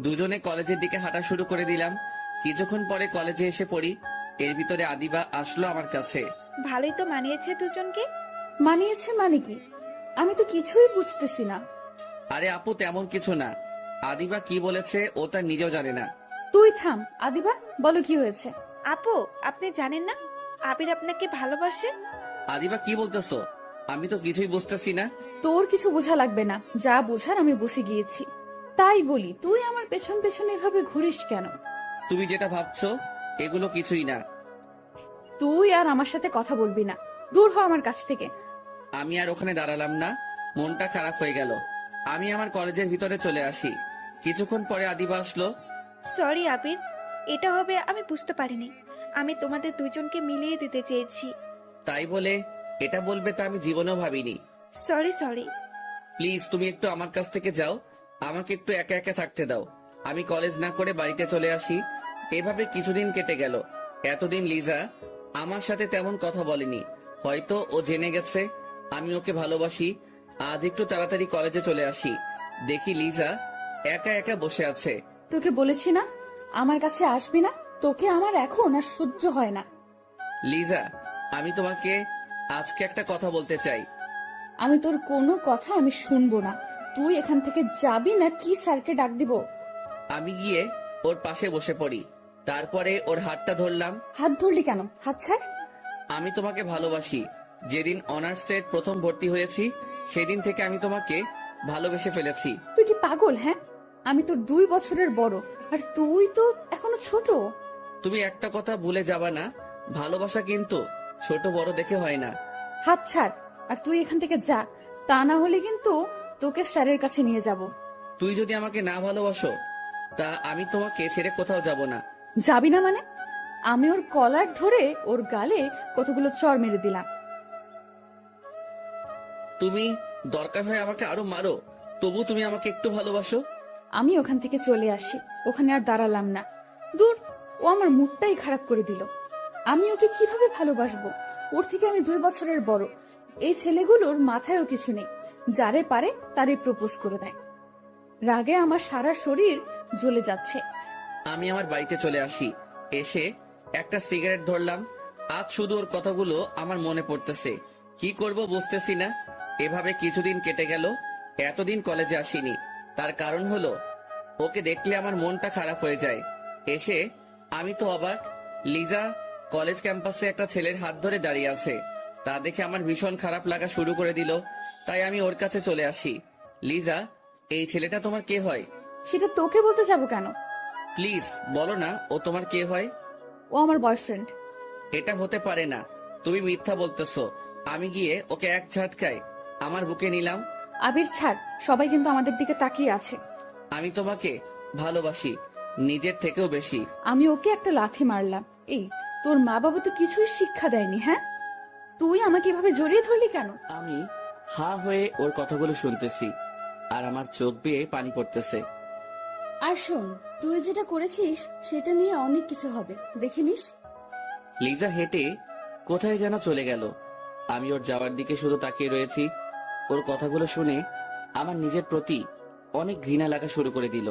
দুজনে কলেজের দিকে হাঁটা শুরু করে দিলাম। কিছুক্ষণ পরে কলেজে এসে পড়ি। এর ভিতরে আদিবা আসলো আমার কাছে। ভালোই তো মানিয়েছে দুজনকে। মানিয়েছে মানে কি? আমি তো কিছুই বুঝতেছি না। আরে আপু, তেমন কিছু না। আদিবা কি বলেছে ও তার নিজেও জানে না। তুই থাম আদিবা, বলো কি হয়েছে? আপু, আপনি জানেন না আবির আপনাকে ভালোবাসে? আদিবা কি বলতেছো? আমি তো কিছুই বুঝতেছি না। তোর কিছু বোঝা লাগবে না, যা বোঝার আমি বুঝে গিয়েছি। তাই বলি, তুই আমার পেছন পেছন এভাবে ঘুরিস কেন? তুমি যেটা ভাবছো এগুলো কিছুই না। তুই আর আমার সাথে কথা বলবি না, দূর হ আমার কাছ থেকে। আমি আর ওখানে দাঁড়ালাম না, মনটা খারাপ হয়ে গেল। আমি আমার কলেজের ভিতরে চলে আসি। কিছুক্ষণ পরে আদিবা আসলো। সরি আবির, এটা হবে আমি বুঝতে পারিনি। আমি তোমাদের দুজনকে মিলিয়ে দিতে চেয়েছি। তাই বলে এটা বলবে তা আমি জীবনেও ভাবিনি। Sorry sorry. প্লিজ তুমি একটু আমার কাছ থেকে যাও, আমাকে একটু একা একা থাকতে দাও। আমি কলেজ না করে বাড়িতে চলে আসি। এভাবে কিছুদিন কেটে গেল। এতদিন লিজা আমার সাথে তেমন কথা বলেনি, হয়তো ও জেনে গেছে আমি ওকে ভালোবাসি। আজ একটু তাড়াতাড়ি কলেজে চলে আসি, দেখি লিজা একা একা বসে আছে। তোকে বলেছি না আমার কাছে আসবি না, তোকে আমার এখন আর সহ্য হয় না। লিজা, আমি তোমাকে আজকে একটা কথা বলতে চাই। আমি তোর কোনো কথা আমি শুনবো না। তুই এখান থেকে যাবি না কি স্যারকে ডাক দিব? আমি গিয়ে ওর পাশে বসে পড়ি, তারপরে ওর হাতটা ধরলাম। হাত ধরলি কেন? হাত ছাড়। আমি তোমাকে ভালোবাসি। যেদিন অনার্সের প্রথম ভর্তি হয়েছি সেদিন থেকে আমি তোমাকে ভালোবেসে ফেলেছি। তুই কি পাগল? হ্যাঁ, আমি তোর 2 বছরের বড়, আর তুই তো এখনো ছোট। তুমি একটা কথা ভুলে যাবা না, ভালোবাসা কিন্তু ছোট বড় দেখে হয় না। হাত ছাড়, আর তুই এখান থেকে যা, তা না হলে কিন্তু তোকে স্যারের কাছে নিয়ে যাব। তুই যদি আমাকে না ভালোবাসো, তা আমি তোমাকে ছেড়ে কোথাও যাব না। যাবি না মানে? আমি ওর কলার ধরে ওর গালে কতগুলো চড় মেরে দিলাম। তুমি দরকার হয় আমাকে আরো মারো, তবু তুমি আমাকে একটু ভালোবাসো। আমি ওখান থেকে চলে আসি, ওখানে আর দাঁড়ালাম না। দূর, ও আমার মুডটাই খারাপ করে দিল। আমি ওকে কিভাবে ভালোবাসবো? ওর থেকে আমি 2 বছরের বড়। এই ছেলেগুলোর মাথায়ও কিছু নেই, যারে পারে তারে প্রপোজ করে দেয়। রাগে আমার সারা শরীর জ্বলে যাচ্ছে। আমি আমার বাড়িতে চলে আসি। এসে একটা সিগারেট ধরলাম। আজ শুধু ওর কথাগুলো আমার মনে পড়তেছে। কি করব বুঝতেছি না। এভাবে কিছুদিন কেটে গেল। এতদিন কলেজে আসিনি, তার কারণ হলো ওকে দেখলে আমার মনটা খারাপ হয়ে যায়। এসে আমি তো অবাক, লিজা কলেজ ক্যাম্পাসে একটা ছেলের হাত ধরে দাঁড়িয়ে আছে। তা দেখে আমার ভীষণ খারাপ লাগা শুরু করে দিল, তাই আমি ওর কাছে চলে আসি। লিজা, এই ছেলেটা তোমার কে হয়? সেটা তোকে বলতে যাবো কেন? প্লিজ বলো না ও তোমার কে হয়। ও আমার বয়ফ্রেন্ড। এটা হতে পারে না, তুমি মিথ্যা বলতেছো। আমি গিয়ে ওকে এক ঝাটকায় আমার বুকে নিলাম। আবির ছাড়, সবাই কিন্তু আমাদের দিকে তাকিয়ে আছে। আমি তোমাকে ভালোবাসি, নিজের থেকেও বেশি। আমি ওকে একটা লাথি মারলাম। এই, তোর মা বাবা তো কিছুই শিক্ষা দেয়নি, হ্যাঁ? তুই আমাকে এভাবে জড়িয়ে ধরলি কেন? আমি হা হয়ে ওর কথাগুলো শুনতেছি, আর আমার চোখ বেয়ে পানি পড়তেছে। আর শোন, তুই যেটা করেছিস সেটা নিয়ে অনেক কিছু হবে, দেখে নিস। লিজা হেঁটে কোথায় যেন চলে গেল। আমি ওর যাওয়ার দিকে শুধু তাকিয়ে রয়েছি। ওর কথাগুলো শুনে আমার নিজের প্রতি অনেক ঘৃণা লাগা শুরু করে দিল।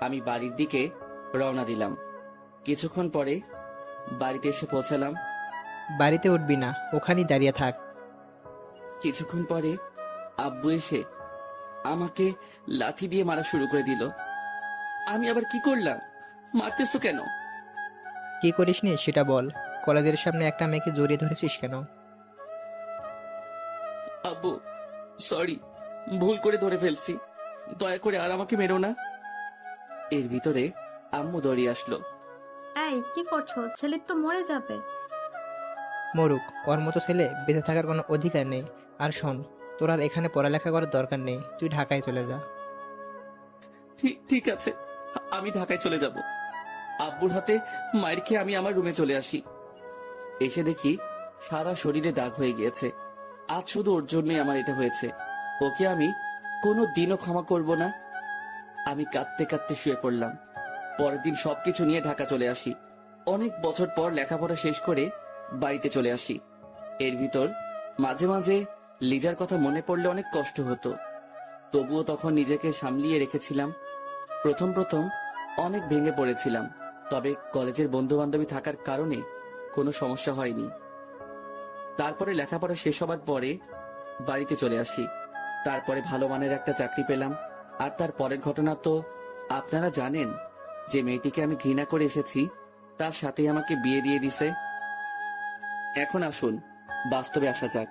আমি বাড়ির দিকে রওনা দিলাম। কিছুক্ষণ পরে বাড়িতে এসে পৌঁছালাম। বাড়িতে উঠবি না, ওখানেই দাঁড়িয়ে থাক। কিছুক্ষণ পরে আব্বু এসে আমাকে লাঠি দিয়ে মারা শুরু করে দিল। আমি আবার কি করলাম? মারতেছো কেন? কি করিসনি সেটা বল। কলেজের সামনে একটা মেয়েকে জড়িয়ে ধরেছিস কেন? আব্বু সরি, ভুল করে ধরে ফেলছি, দয়া করে আর আমাকে মেরো না। এর ভিতরে আম্মু দৌড়িয়ে আসলো। এই কি করছো? ছেলে তো মরে যাবে। মরুক, ওর মতো ছেলে বেঁচে থাকার কোনো অধিকার নেই। আর শোন, তোর আর এখানে পড়ালেখা করার দরকার নেই, তুই ঢাকায় চলে যা। ঠিক আছে, আমি ঢাকায় চলে যাব। আব্বুর হাতে মায়ের খেয়ে আমি আমার রুমে চলে আসি। এসে দেখি সারা শরীরে দাগ হয়ে গিয়েছে। আজ শুধু ওর জন্যই আমার এটা হয়েছে। ওকে আমি কোনো দিনও ক্ষমা করব না। আমি কাঁদতে কাঁদতে শুয়ে পড়লাম। পরের দিন সবকিছু নিয়ে ঢাকা চলে আসি। অনেক বছর পর লেখাপড়া শেষ করে বাড়িতে চলে আসি। এর ভিতর মাঝে মাঝে লিজার কথা মনে পড়লে অনেক কষ্ট হতো, তবুও তখন নিজেকে সামলিয়ে রেখেছিলাম। প্রথম প্রথম অনেক ভেঙে পড়েছিলাম, তবে কলেজের বন্ধু বান্ধবী থাকার কারণে কোনো সমস্যা হয়নি। তারপরে লেখাপড়া শেষ হবার পরে বাড়িতে চলে আসি। তারপরে ভালো মানের একটা চাকরি পেলাম। আর তার পরের ঘটনা তো আপনারা জানেন। যে মেয়েটিকে আমি ঘৃণা করে এসেছি তার সাথে আমাকে বিয়ে দিয়ে দিছে। এখন আসুন বাস্তবে আসা যাক।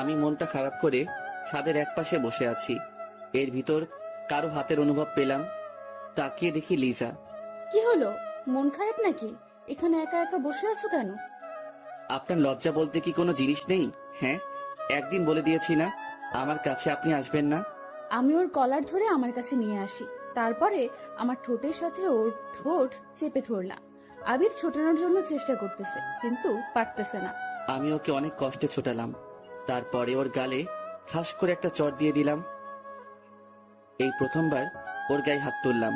আমি মনটা খারাপ করে ছাদের একপাশে বসে আছি। এর ভিতর কারো হাতের অনুভব পেলাম। তাকিয়ে দেখি লিজা। কি হলো, মন খারাপ নাকি? এখানে একা একা বসে আছো কেন? আপনার লজ্জা বলতে কি কোনো জিনিস নেই? হ্যাঁ, একদিন বলে দিয়েছি না আমার কাছে আপনি আসবেন না। আমি ওর কলার ধরে আমার কাছে নিয়ে আসি। তারপরে আমার ঠোঁটের সাথে ওর ঠোঁট চেপে ধরলাম। আবির ছোটানোর জন্য চেষ্টা করতেছে, কিন্তু পারতেছে না। আমি ওকে অনেক কষ্টে ছোটালাম। তারপরে ওর গালে ঠাস করে একটা চড় দিয়ে দিলাম। এই প্রথমবার ওর গায়ে হাত তুললাম।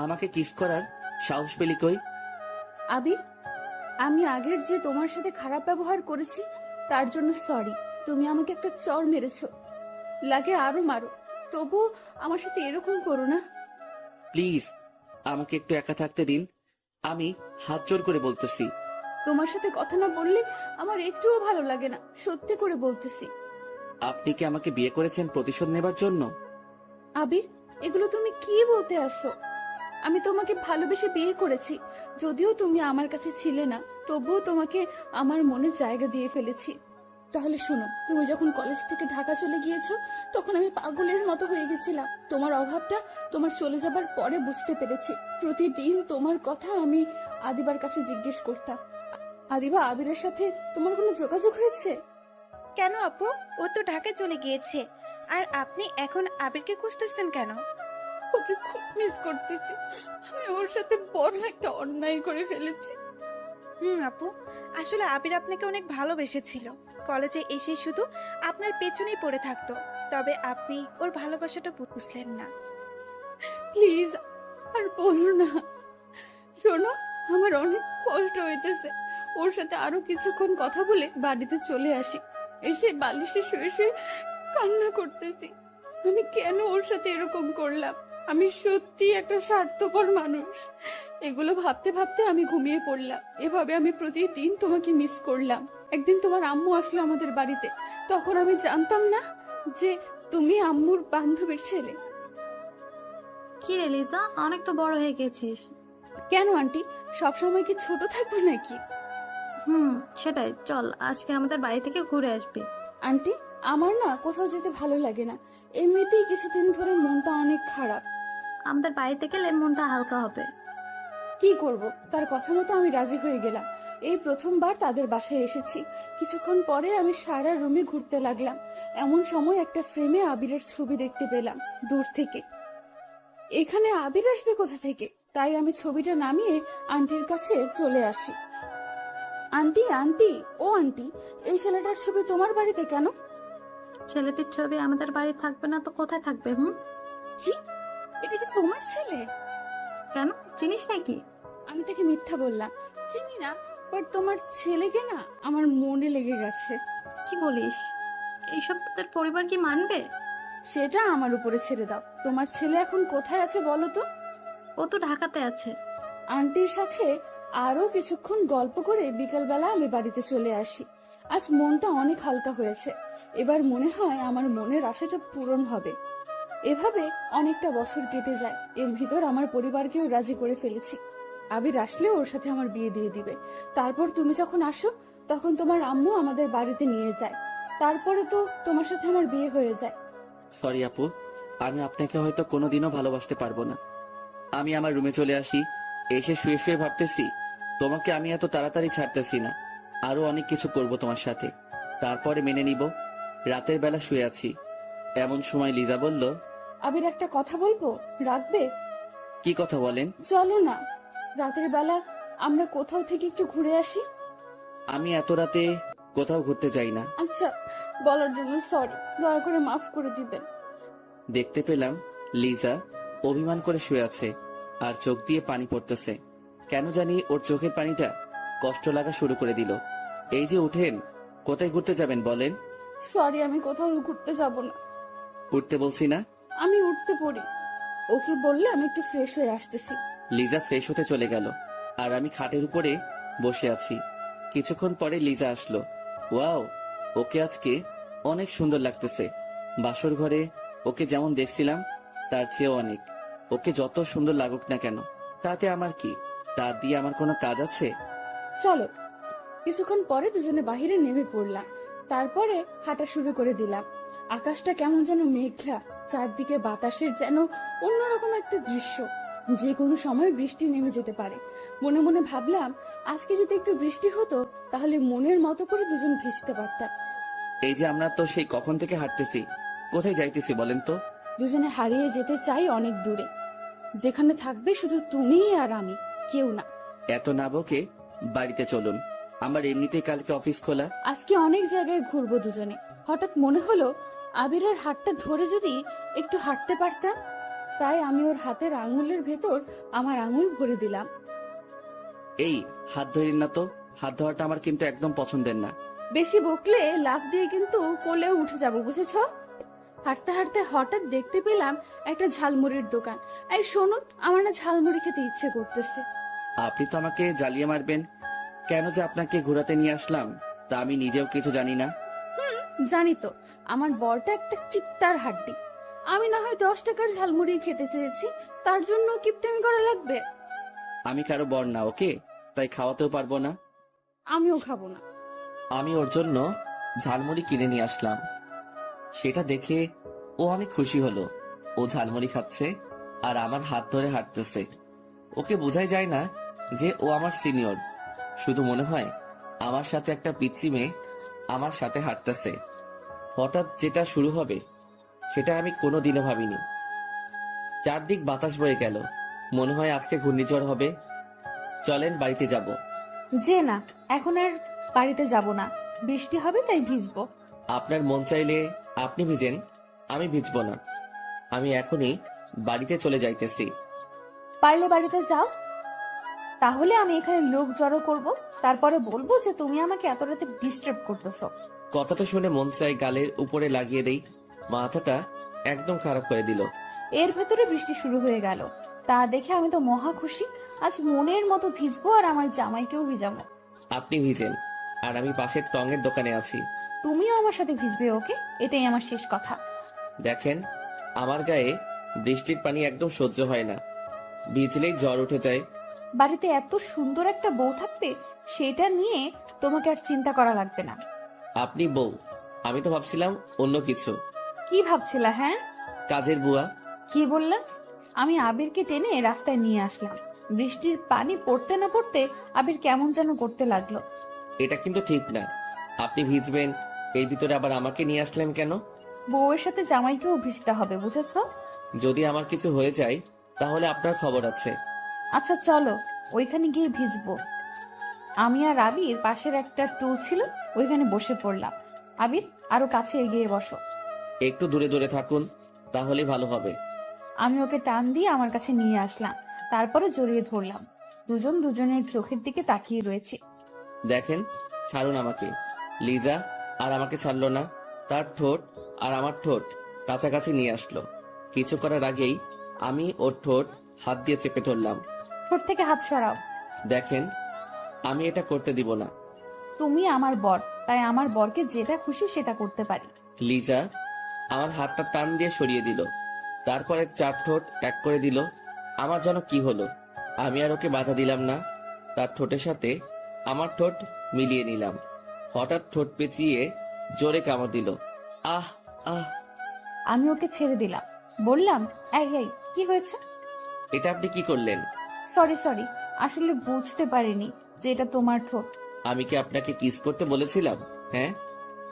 আমাকে কিস করার সাহস পেলি কই? আবির, আমি আগের যে তোমার সাথে খারাপ ব্যবহার করেছি তার জন্য সরি। তুমি আমাকে একটা চড় মেরেছো, লাগে আরো মারো, তবু আমার সাথে এরকম করো না। প্লিজ আমাকে একটু একা থাকতে দিন। আমি হাত জোর করে বলতেছি। তোমার সাথে কথা না বললে আমার একটুও ভালো লাগে না, সত্যি করে বলতেছি। আপনি কি আমাকে বিয়ে করেছেন প্রতিশোধ নেবার জন্য? আবির, এগুলো তুমি কি বলতে আসছো? আমি তোমাকে ভালোবেসে বিয়ে করেছি। যদিও তুমি আমার কাছে ছিলে না, তবুও তোমাকে আমার মনে জায়গা দিয়ে ফেলেছি। তাহলে শোনো, তুমি যখন কলেজ থেকে ঢাকা চলে গিয়েছো তখন আমি পাগলের মতো হয়ে গেছিলাম। তোমার অভাবটা তোমার চলে যাবার পরে বুঝতে পেরেছি। প্রতিদিন তোমার কথা আমি আদিবার কাছে জিজ্ঞেস করতাম। আদিবা, আবিরের সাথে তোমার কোনো যোগাযোগ হয়েছে? কেন আপু? ও তো ঢাকায় চলে গিয়েছে। আর আপনি এখন আবিরকে খুঁজতেছেন কেন? ওকে খুব মিস করতেছি। আমি ওর সাথে বড় একটা অন্যায় করে ফেলেছি। আপু, আসলে আবির আপনাকে অনেক ভালোবেসেছিল। কলেজে এসে শুধু আপনার পেছনেই পড়ে থাকতো, তবে আপনি ওর ভালোবাসাটা বুঝলেন না। প্লিজ আর বলো না। শোনো, আমার অনেক কষ্ট হইতেছে। ওর সাথে আরো কিছুক্ষণ কথা বলে বাড়িতে চলে আসি। এসে বালিশে শুয়ে শুয়ে কান্না করতেছি। আমি কেন ওর সাথে এরকম করলাম? আমি সত্যি একটা স্বার্থপর মানুষ। এগুলো ভাবতে ভাবতে আমি ঘুমিয়ে পড়লাম। এভাবে আমি প্রতিদিন তোমাকে মিস করলাম। একদিন তোমার আম্মু আসলো আমাদের বাড়িতে। তখন আমি জানতাম না যে তুমি আম্মুর বান্ধবীর ছেলে। কি রে লিজা, অনেক তো বড় হয়ে গেছিস। কেন আন্টি, সবসময় কি ছোট থাকবো নাকি? সেটাই, চল আজকে আমাদের বাড়ি থেকে ঘুরে আসবি। আন্টি, আমার না কোথাও যেতে ভালো লাগে না, এমনিতেই কিছুদিন ধরে মনটা অনেক খারাপ। আমাদের বাড়িতে গেলে মনটা হালকা হবে। কি করব, তার কথা মতো আমি রাজি হয়ে গেলাম। এই প্রথমবার তাদের বাসায় এসেছি। কিছুক্ষণ পরে আমি সারা রুমে ঘুরতে লাগলাম। এমন সময় একটা ফ্রেমে আবিরের ছবি দেখতে পেলাম দূর থেকে। এখানে আবির আসবে কোথা থেকে? তাই আমি ছবিটা নামিয়ে আন্টির কাছে চলে আসি। আন্টি, আন্টি, ও আন্টি, এই ছেলেটার ছবি তোমার বাড়িতে কেন? ছেলেটির ছবি আমাদের বাড়ি থাকবে না তো কোথায় থাকবে? কি, এটা কি তোমার ছেলে? কেন, চিনিস নাকি? আমি তাকে মিথ্যা বললাম, চিনি না, বাট তোমার ছেলেকে না আমার মনে লেগে গেছে। কি বলিস? এইসব তোদের পরিবার কি মানবে? সেটা আমার উপরে ছেড়ে দাও। তোমার ছেলে এখন কোথায় আছে বলো তো? ও তো ঢাকাতে আছে। আন্টির সাথে আরো কিছুক্ষণ গল্প করে বিকালবেলা আমি বাড়িতে চলে আসি। আজ মনটা অনেক হালকা হয়েছে। এবার মনে হয় আমার মনের আশাটা পূরণ হবে। এভাবে অনেকটা বছর কেটে যায়। এর ভিতর আমার পরিবারকেও রাজি করে ফেলেছি। আবির আসলে ওর সাথে আমার বিয়ে দিয়ে দিবে। তারপর তুমি যখন আসো তখন তোমার আম্মু আমাদের বাড়িতে নিয়ে যায়। তারপরে তো তোমার সাথে আমার বিয়ে হয়ে যায়। সরি আপু, আমি আপনাকে হয়তো কোনোদিনও ভালোবাসতে পারবো না। আমি আমার রুমে চলে আসি, এসে শুয়ে শুয়ে ভাবতেছি তোমাকে আমি এত তাড়াতাড়ি ছাড়তেছি না, আরো অনেক কিছু করব তোমার সাথে, তারপরে মেনে নিব। রাতের বেলা শুয়ে আছি, এমন সময় লিজা বলল, আবির, একটা কথা বলবো, রাখবে? কি কথা বলেন? চলো না, রাতের বেলা আমরা কোথাও থেকে একটু ঘুরে আসি। আমি এত রাতে কোথাও ঘুরতে যাই না। আচ্ছা, বলার জন্য সরি, দয়া করে মাফ করে দিবেন। দেখতে পেলাম লিজা অভিমান করে শুয়ে আছে আর চোখ দিয়ে পানি পড়তেছে। কেন জানি ওর চোখের পানিটা কষ্ট লাগা শুরু করে দিল। এই যে উঠেন, কোথায় ঘুরতে যাবেন বলেন? সরি, আমি কোথাও ঘুরতে যাব না। উঠতে বলছি না? আমি উঠতে পড়ি। ওকে বললে আমি একটু ফ্রেশ হয়ে আসতেছি। লিজা ফ্রেশ হতে চলে গেল আর আমি খাটের উপরে বসে আছি। কিছুক্ষণ পরে লিজা আসলো। ওয়াও, ওকে আজকে অনেক সুন্দর লাগতেছে। বাসর ঘরে ওকে যেমন দেখছিলাম তার চেয়েও অনেক। ওকে যত সুন্দর লাগুক না কেন, তাতে আমার কি? তা দিয়ে আমার কোনো কাজ আছে? চলো। কিছুক্ষণ পরে দুজনে বাহিরে নেমে পড়লাম। তারপরে হাঁটা শুরু করে দিলাম। আকাশটা কেমন যেন মেঘলা, চারদিকে বাতাসের যেন অন্যরকম একটা দৃশ্য। যে কোনো সময় বৃষ্টি নেমে যেতে পারে। মনে মনে ভাবলাম, আজকে যদি একটু বৃষ্টি হতো তাহলে মনের মতো করে দুজন ভিজতে পারতাম। এই যে আমরা তো সেই কখন থেকে হাঁটতেছি, কোথায় যাইতেছি বলেন তো? দুজনে হারিয়ে যেতে চাই অনেক দূরে, যেখানে থাকবে শুধু তুমি আর আমি, কেউ না। এত না বকে বাড়িতে চলুন, আমার এমনিতেই কালকে অফিস খোলা। আজকে অনেক জায়গায় ঘুরবো দুজনে। হঠাৎ মনে হলো আবিরের হাতটা ধরে যদি একটু হাঁটতে পারতাম। তাই আমি ওর হাতের আঙুলের ভেতর আমার আঙুল ভরে দিলাম। এই হাত ধরেন না তো, হাত ধরাটা আমার কিন্তু একদম পছন্দের না। বেশি বকলে লাফ দিয়ে কিন্তু কোলেও উঠে যাবো, বুঝেছো? হাঁটতে হাঁটতে হঠাৎ দেখতে পেলাম একটা ঝালমুড়ির দোকান। এই শোনো, আমার না ঝালমুড়ি খেতে ইচ্ছে করতেছে। আপনি তো আমাকে জ্বালিয়ে মারবেন। কেন যে আপনাকে ঘোরাতে নিয়ে আসলাম তা আমি নিজেও কিছু জানি না। জানি তো, আমার বরটা একটা কিপ্টার হাড্ডি। আমি না হয় 10 টাকার ঝালমুড়ি খেতে চেয়েছি, তার জন্য কিপটেমি করা লাগবে? আমি কারো বর না, ওকে? তাই খাওয়াতেও পারবো না। আমিও খাবো না। আমি ওর জন্য ঝালমুড়ি কিনে নিয়ে আসলাম। সেটা দেখে ও অনেক খুশি হলো। ও ঝালমুড়ি খাচ্ছে আর আমার হাত ধরে হাঁটতেছে। ওকে বোঝাই যায় না যে ও আমার সিনিয়র, শুধু মনে হয় আমার সাথে একটা পিচ্চি মেয়ে আমার সাথে হাঁটতেছে। হঠাৎ যেটা শুরু হবে সেটা আমি কোনোদিনও ভাবিনি। চারদিক বাতাস বয়ে গেল, মনে হয় আজকে ঘূর্ণিঝড় হবে। চলেন বাড়িতে যাব। যে না, এখন আর বাড়িতে যাব না, বৃষ্টি হবে তাই ভিজবো। আপনার মন চাইলে আপনি ভিজেন, আমি ভিজবো না। আমি এখনই বাড়িতে চলে যাইতেছি। পারলে বাড়িতে যাও, তাহলে আমি এখানে লোক জড়ো করব, তারপরে বলবো যে তুমি আমাকে এত রাতে ডিস্টার্ব করতেছো। কথাটা শুনে মন চাই গালের উপরে লাগিয়ে দেই। মাথাটা একদম খারাপ করে দিল। এর ভেতরে বৃষ্টি শুরু হয়ে গেল। তা দেখে আমি তো মহা খুশি। আজ মনের মতো ভিজবো আর আমার জামাইকেও ভিজাবো। আপনি ভিজেন আর আমি পাশের টঙের দোকানে আছি। তুমিও আমার সাথে ভিজবে, ওকে? এটাই আমার শেষ কথা। দেখেন, আমার গায়ে বৃষ্টির পানি একদম সহ্য হয় না, ভিজলেই জ্বর উঠে যায়। বাড়িতে এত সুন্দর একটা বউ থাকতে সেটা নিয়ে তোমাকে আর চিন্তা করা লাগবে না। আপনি বউ, আমি তো ভাবছিলাম অন্য কিছু। কি ভাবছিলা? হ্যাঁ, কাজের বুয়া। কি বললা? আমি আবিরকে টেনে রাস্তায় নিয়ে আসলাম। বৃষ্টির পানি পড়তে না পড়তে আবির কেমন যেন করতে লাগলো। এটা কিন্তু ঠিক না, আপনি ভিজবেন, এর ভিতরে আবার আমাকে নিয়ে আসলেন কেন? বউয়ের সাথে জামাইকেও ভিজতে হবে, বুঝেছো? যদি আমার কিছু হয়ে যায় তাহলে আপনার খবর আছে। আচ্ছা চলো, ওইখানে গিয়ে ভিজবো। আমি আর আবির পাশের একটা টুল ছিল, ওইখানে বসে পড়লাম। আবির, আরো কাছে এগিয়ে বসো। একটু দূরে দূরে থাকুন, তাহলে ভালো হবে। আমি ওকে টান দিয়ে আমার কাছে নিয়ে আসলাম, তারপরে জড়িয়ে ধরলাম। দুজন দুজনের চোখের দিকে তাকিয়ে রয়েছে। দেখেন, ছাড়ুন আমাকে। লিজা আর আমাকে ছাড়লো না, তার ঠোঁট আর আমার ঠোঁট কাছাকাছি নিয়ে আসলো। কিছু করার আগেই আমি ওর ঠোঁট হাত দিয়ে চেপে ধরলাম। ঠোঁট থেকে হাত সরাও। দেখেন, আমি এটা করতে দিব না। তুমি আমার বর, তাই আমার বরকে যেটা খুশি সেটা করতে পারি। লিজা আমার হাতটা টান দিয়ে সরিয়ে দিল, তারপরে চার ঠোঁট এক করে দিল। আমার যেন কি হলো, আমি আর ওকে বাধা দিলাম না, তার ঠোঁটের সাথে আমার ঠোঁট মিলিয়ে নিলাম। হঠাৎ ঠোঁট পেঁচিয়ে জোরে কামড় দিল। আহ আহ! আমি ওকে ছেড়ে দিলাম, বললাম, এই এই, কি হয়েছে? এটা আপনি কি করলেন? সরি সরি, আসলে বুঝতে পারিনি যে এটা তোমার ঠোঁট। আমি কি আপনাকে কিস করতে বলেছিলাম? হ্যাঁ,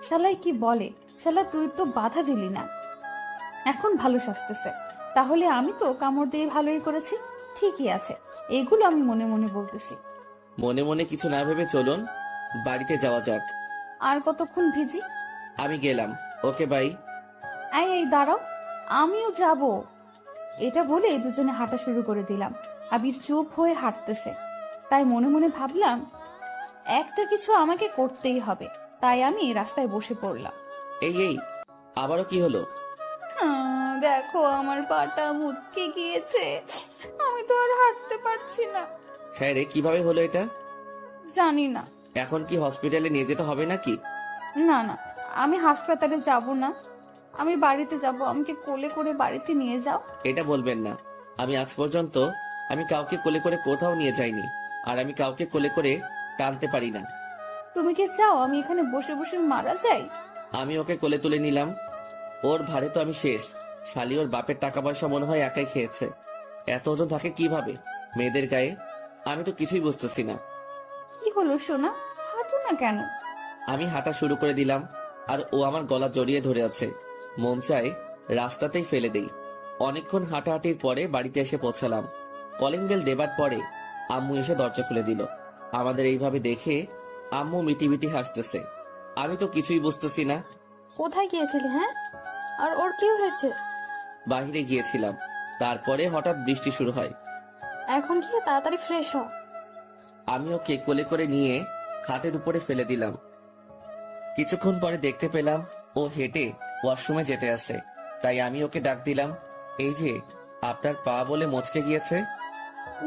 শালাই কি বলে, শালা তুই তো বাধা দিলি না, এখন ভালো সাজতেছে। তাহলে আমি তো কামড় দিয়ে ভালোই করেছি। ঠিকই আছে, এগুলো আমি মনে মনে বলতেছি। মনে মনে কিছু না ভেবে চলুন, বাড়িতে যাওয়া যাক। আর কতক্ষণ ভিজি? আমি গেলাম, ওকে বাই। এই এই দাঁড়াও, আমিও যাব। এটা বলে দুজনে হাঁটা শুরু করে দিলাম। আবির চুপ হয়ে হাঁটতেছে, তাই মনে মনে ভাবলাম একটা কিছু আমাকে করতেই হবে। তাই আমি রাস্তায় বসে পড়লাম। এই এই, আবারও কি হলো? দেখো, আমার পাটা মুচকে গিয়েছে, আমি তো আর হাঁটতে পারছি না। হ্যাঁ রে, কিভাবে হলো এটা? জানি না। এখন কি হসপিটালে নিয়ে যেতে হবে নাকি? না না, আমি হাসপাতালে যাব না, আমি বাড়িতে যাব। আমাকে কোলে করে বাড়িতে নিয়ে যাও। এটা বলবেন না, আমি আজ পর্যন্ত আমি কাউকে কোলে করে কোথাও নিয়ে যাইনি, আর আমি কাউকে কোলে করে টানতে পারি না। তুমি কি চাও আমি এখানে বসে বসে মারা যাই? আমি ওকে কোলে তুলে নিলাম, ওর ভারে তো আমি শেষ। শালি ওর বাপের টাকা পয়সা মনে হয় একাই খেয়েছে, এত ওজন থাকে কিভাবে মেয়েদের গায়ে? আমি তো কিছুই বুঝতেছি না। কি হলো সোনা, হাঁটো না কেন? আমি হাঁটা শুরু করে দিলাম, আর ও আমার গলা জড়িয়ে ধরে আছে। মন চায় রাস্তাতেই ফেলে দেই। অনেকক্ষণ হাঁটাহাঁটির পরে বাড়িতে এসে পৌঁছালাম। কলিং বেল দেবার পরে আম্মু এসে দরজা খুলে দিল। আমাদের এইভাবে দেখে আম্মু মিটি মিটি হাসতেছে। আমি তো কিছুই বুঝতেছি না। কোথায় গিয়েছিলি? হ্যাঁ, আর ওর কি হয়েছে? বাইরে গিয়েছিলাম, তারপরে হঠাৎ বৃষ্টি শুরু হয়। এখন গিয়ে তাড়াতাড়ি ফ্রেশ হ। আমি ওকে কোলে করে নিয়ে খাটের উপরে ফেলে দিলাম। কিছুক্ষণ পরে দেখতে পেলাম ও হেঁটে ওয়াশরুমে যেতে আসে, তাই আমি ওকে ডাক দিলাম, এই যে আপনার পা বলে মচকে গিয়েছে।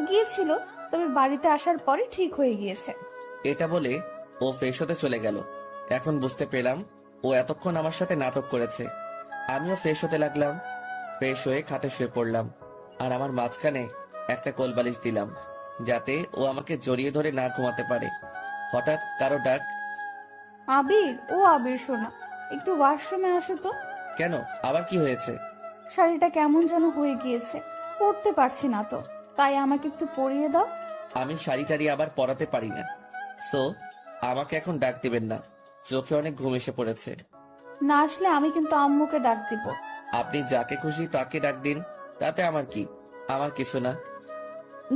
গিয়েছিল, তবে বাড়িতে আসার পরে ঠিক হয়ে গিয়েছে। এটা বলে ও ফ্রেশ হতে চলে গেল। এখন বুঝতে পেলাম ও এতক্ষণ আমার সাথে নাটক করেছে। আমিও ফ্রেশ হতে লাগলাম। ফ্রেশ হয়ে খাটে শুয়ে পড়লাম, আর আমার মাঝখানে একটা কোলবালিশ দিলাম, যাতে ও আমাকে জড়িয়ে ধরে না ঘুমাতে পারে। হঠাৎ কারো ডাক। আবির, ও আবির সোনা, একটু ওয়াশরুমে আসো তো। কেন, আবার কি হয়েছে? শাড়িটা কেমন যেন হয়ে গিয়েছে, পরতে পারছি না তো, তাই আমাকে একটু পরিয়ে দাও। আমি শাড়ি টাড়ি আবার পরাতে পারি না, সো আমাকে এখন ডাক দিবেন না। চোখে অনেক ঘুম এসে পড়েছে। না আসলে আমি কিন্তু আম্মুকে ডাক দিব। আপনি যাকে খুশি তাকে ডাক দিন, তাতে আমার কি? আমার কিছু না।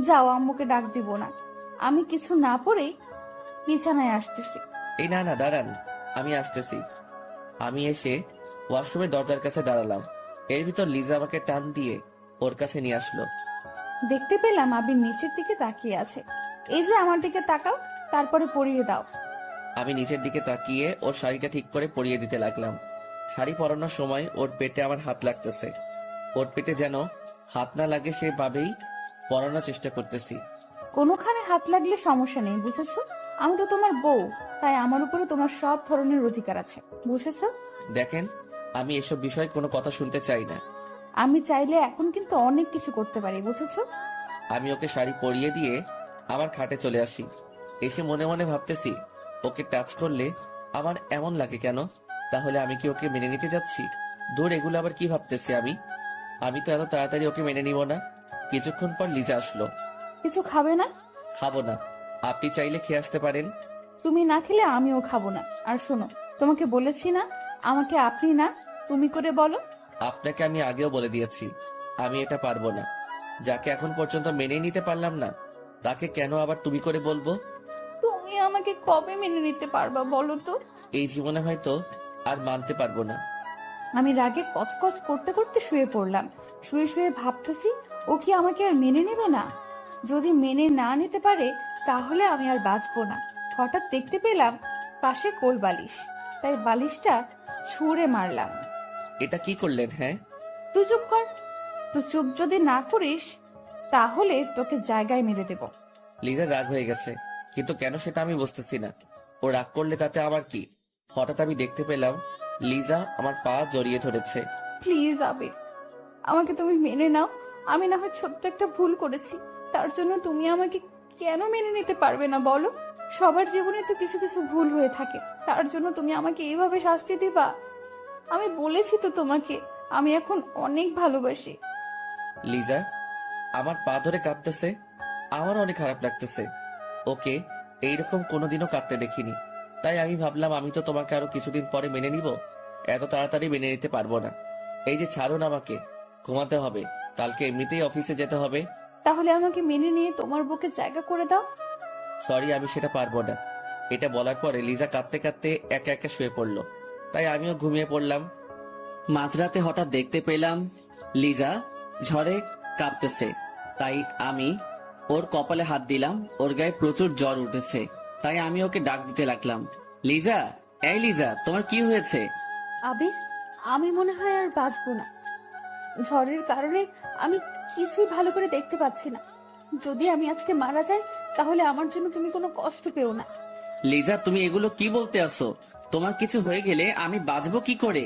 যাও, আম্মুকে ডাক দিব না। আমি কিছু না পরেই বিছানায় আসতেছি। এই না না, দাঁড়ান, আমি আসতেছি। আমি এসে ওয়াশরুমের দরজার কাছে দাঁড়ালাম। এর ভিতর লিজা আমাকে টান দিয়ে ওর কাছে নিয়ে আসলো। দেখতে পেলাম আবির নিচের দিকে তাকিয়ে আছে। এই যে আমার দিকে তাকাও, তারপরে পরিয়ে দাও। আমি নিচের দিকে তাকিয়ে ওর শাড়িটা ঠিক করে পরিয়ে দিতে লাগলাম। শাড়ি পরানোর সময় ওর পেটে আমার হাত লাগতেছে। ওর পেটে যেন হাত না লাগে সেভাবেই পরানোর চেষ্টা করতেছি। কোনোখানে হাত লাগলে সমস্যা নেই, বুঝেছো? আমি তো তোমার বউ, তাই আমার উপরে তোমার সব ধরনের অধিকার আছে, বুঝেছো? দেখেন, আমি এসব বিষয়ে কোনো কথা শুনতে চাই না। আমি চাইলে এখন কিন্তু অনেক কিছু করতে পারি, বুঝেছো? আমি ওকে শাড়ি পরিয়ে দিয়ে আমার খাটে চলে আসি। এসে মনে মনে ভাবতেছি, ওকে টাচ করলে আমার এমন লাগে কেন? তাহলে আমি কি ওকে মেনে নিতে যাচ্ছি? দূর, এগুলো আবার কি ভাবতেছি আমি? আমি তো এত তাড়াতাড়ি ওকে মেনে নিব না। কিছুক্ষণ পর লিজা আসলো। কিছু খাবে না? খাবো না। আপনি চাইলে খেয়ে আসতে পারেন। তুমি না খেলে আমিও খাবো না। আর শোনো, তোমাকে বলেছি না আমাকে আপনি না তুমি করে বলো। আপনাকে আমি আগেও বলে দিয়েছি, আমি এটা পারবো না। যাকে এখন পর্যন্ত মেনে নিতে পারলাম না, তাকে কেন আবার তুমি করে বলবো? তুমি আমাকে কবে মেনে নিতে পারবা বলো তো? এই জীবনে হয়তো আর মানতে পারবো না। আমি রাগে কচকচ করতে করতে শুয়ে পড়লাম। শুয়ে শুয়ে ভাবতেছি, ও কি আমাকে আর মেনে নেবে না? যদি মেনে না নিতে পারে তাহলে আমি আর বাঁচবো না। হঠাৎ দেখতে পেলাম পাশে কোল বালিশ, তাই বালিশটা ছুঁড়ে মারলাম। এটা কি করলেন? হ্যাঁ, তুই চুপ কর। তুই চুপ যদি না করিস তাহলে তোকে জায়গায় মেরে দেব। লিজা রাগ হয়ে গেছে, কিন্তু কেন সেটা আমি বুঝতেছি না। ও রাগ করলে তাতে আমার কি? হঠাৎ আমি দেখতে পেলাম লিজা আমার পা জড়িয়ে ধরেছে। প্লিজ আবির, আমাকে তুমি মেনে নাও। আমি না হয় ছোট্ট একটা ভুল করেছি, তার জন্য তুমি আমাকে কেন মেনে নিতে পারবে না বলো? সবার জীবনে তো কিছু কিছু ভুল হয়ে থাকে, তার জন্য তুমি আমাকে এইভাবে শাস্তি দিবা? আমি বলেছি তো তোমাকে আমি এখন অনেক ভালোবাসি। লিজা আমার পা ধরে কাঁদতেছে, আমার অনেক খারাপ লাগতেছে। ওকে এইরকম কোনোদিনও কাঁদতে দেখিনি। তাই আমি ভাবলাম আমি তো তোমাকে আরো কিছুদিন পরে মেনে নিব, এত তাড়াতাড়ি মেনে নিতে পারবো না। এই যে ছাড়ুন, আমাকে ঘুমাতে হবে, কালকে এমনিতেই অফিসে যেতে হবে। তাহলে আমাকে মেনে নিয়ে তোমার বুকে জায়গা করে দাও। সরি, আমি সেটা পারবো না। এটা বলার পরে লিজা কাঁদতে কাঁদতে একা একা শুয়ে পড়লো। তাই আমিও ঘুমিয়ে পড়লাম। মাঝরাতে হঠাৎ দেখতে পেলাম লিজা ঝড়ে কাঁপতেছে। তাই আমি ওর কপালে হাত দিলাম। ওর গায়ে প্রচুর জ্বর উঠেছে। তাই আমি ওকে ডাক দিতে লাগলাম, লিজা, এই লিজা, তোমার কি হয়েছে? আবির, আমি মনে হয় আর বাঁচবো না। ঝড়ের কারণে আমি কিছুই ভালো করে দেখতে পাচ্ছি না। যদি আমি আজকে মারা যাই তাহলে আমার জন্য তুমি কোনো কষ্ট পেও না। লিজা, তুমি এগুলো কি বলতে আসো? তোমার কিছু হয়ে গেলে আমি বাঁচবো কি করে?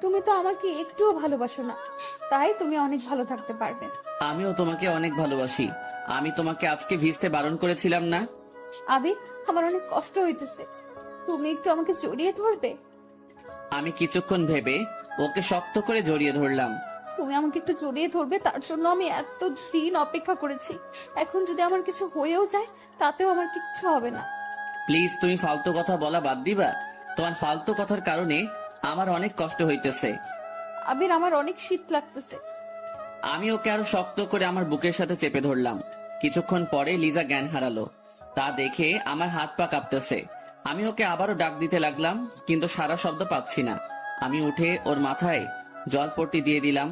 তুমি তো আমাকে একটুও ভালোবাসো না, তাই তুমি অনেক ভালো থাকতে পারবে। আমিও তোমাকে অনেক ভালোবাসি। আমি তোমাকে আজকে ভিজতে বারণ করেছিলাম না? আবির, আমার অনেক কষ্ট হইতেছে, তুমি একটু আমাকে জড়িয়ে ধরবে? আমি কিছুক্ষণ ভেবে ওকে শক্ত করে জড়িয়ে ধরলাম। তুমি আমাকে একটু জড়িয়ে ধরবে, তার জন্য আমি এত দিন অপেক্ষা করেছি। এখন যদি আমার কিছু হয়েও যায় তাতেও আমার কিচ্ছু হবে না। প্লিজ, তুমি ফালতু কথা বলা বাদ দিবা? তোমার ফালতু কথার কারণে আমার অনেক কষ্ট হইতেছে। আবির, আমার অনেক শীত লাগতেছে। আমি ওকে আরো শক্ত করে আমার বুকের সাথে চেপে ধরলাম। কিছুক্ষণ পরে লিজা জ্ঞান হারালো। তা দেখে আমার হাত পা কাঁপতেছে। আমি ওকে আবারও ডাক দিতে লাগলাম, কিন্তু সারা শব্দ পাচ্ছি না। আমি উঠে ওর মাথায় জলপট্টি দিয়ে দিলাম।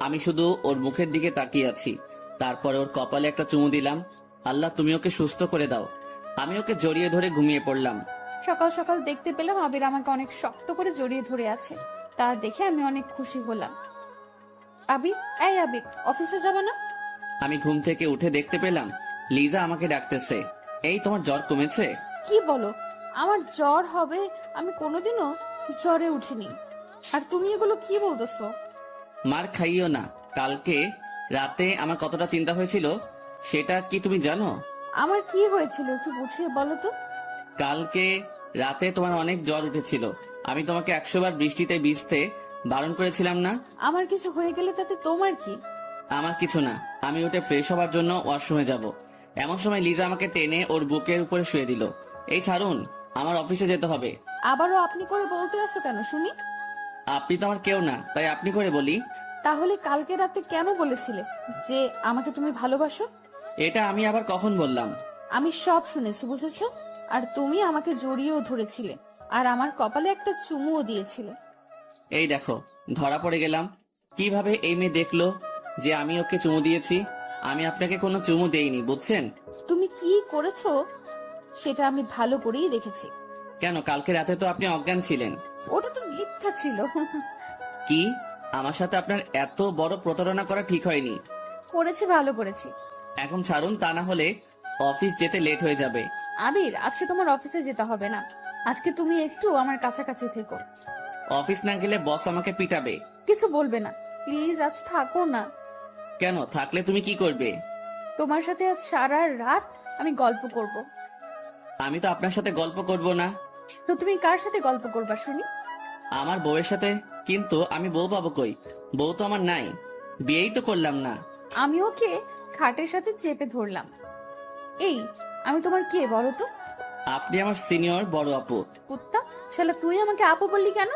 আমি শুধু ওর মুখের দিকে তাকিয়ে আছি। তারপরে ওর কপালে একটা চুমু দিলাম। আল্লাহ, তুমি ওকে সুস্থ করে দাও। আমি ওকে জড়িয়ে ধরে ঘুমিয়ে পড়লাম। সকাল সকাল দেখতে পেলাম আবির আমাকে অনেক শক্ত করে জড়িয়ে ধরে আছে। তা দেখে আমি অনেক খুশি হলাম। আবির, এই আবির, অফিসে যাবে না? আমি ঘুম থেকে উঠে দেখতে পেলাম লিজা আমাকে ডাকতেছে। এই, তোমার জ্বর কমেছে? কি বলো? আমার জ্বর হবে? আমি কোনোদিনও জ্বরে উঠিনি। আর তুমি এগুলো কি বলতেছো? মার খাইও না। কালকে রাতে আমার কতটা চিন্তা হয়েছিল সেটা কি তুমি জানো? আমার কি হয়েছিল একটু বুঝিয়ে বলো তো। কালকে রাতে তোমার অনেক জ্বর উঠেছিল। আমি তোমাকে 100 বার বৃষ্টিতে ভিজতে বারণ করেছিলাম না? আমার কিছু হয়ে গেলে তাতে তোমার কি? আমার কিছু না। আমি উঠে ফ্রেশ হবার জন্য ওয়াশরুমে যাব। এমন সময় লিজা আমাকে টেনে ওর বুকের উপরে শুয়ে দিল। এই ছাড়ুন, আমার অফিসে যেতে হবে। আবারও আপনি করে বলতে আসো কেন শুনি? আপনি তো আমার কেউ না, তাই আপনি করে বলি। তাহলে কালকে রাতে কেন বলেছিলে যে আমাকে তুমি ভালোবাসো? এটা আমি আবার কখন বললাম? আমি সব শুনেছি, বুঝেছো? আর তুমি আমাকে জড়িয়েও ধরেছিলে, আর আমার কপালে একটা চুমুও দিয়েছিলে। এই দেখো, ধরা পড়ে গেলাম। কিভাবে এই মেয়ে দেখলো যে আমি ওকে চুমু দিয়েছি? আমি আপনাকে কোনো চুমু দেইনি, বুঝছেন? তুমি কি করেছো সেটা আমি ভালো করেই দেখেছি। কেন, কালকে রাতে তো আপনি অজ্ঞান ছিলেন। ওটা তো মিথ্যা ছিল। কি? আমার সাথে আপনার এত বড় প্রতারণা করা ঠিক হয়নি। করেছি, ভালো করেছি। এখন ছাড়ুন, তা না হলে অফিস যেতে লেট হয়ে যাবে। আবির, আজকে তোমার অফিসে যেতে হবে না। আজকে তুমি একটু আমার কাছাকাছি থেকো। অফিস না গেলে বস আমাকে পিটাবে। কিছু বলবে না প্লিজ, আজ থাকো না। কেন? থাকলে তুমি কি করবে? তোমার সাথে আজ সারা রাত আমি গল্প করব। আমি তো আপনার সাথে গল্প করব না। তো তুমি কার সাথে গল্প করবা শুনি? আমার বউয়ের সাথে। কিন্তু আমি বউ পাবো কই? বউ তো আমার নাই, বিয়েই তো করলাম না। আমি ওকে খাটের সাথে চেপে ধরলাম। এই, আমি তোমার কে বলো তো? আপনি আমার সিনিয়র বড় আপু। কুত্তা শালা, তুই আমাকে আপু বললি কেন?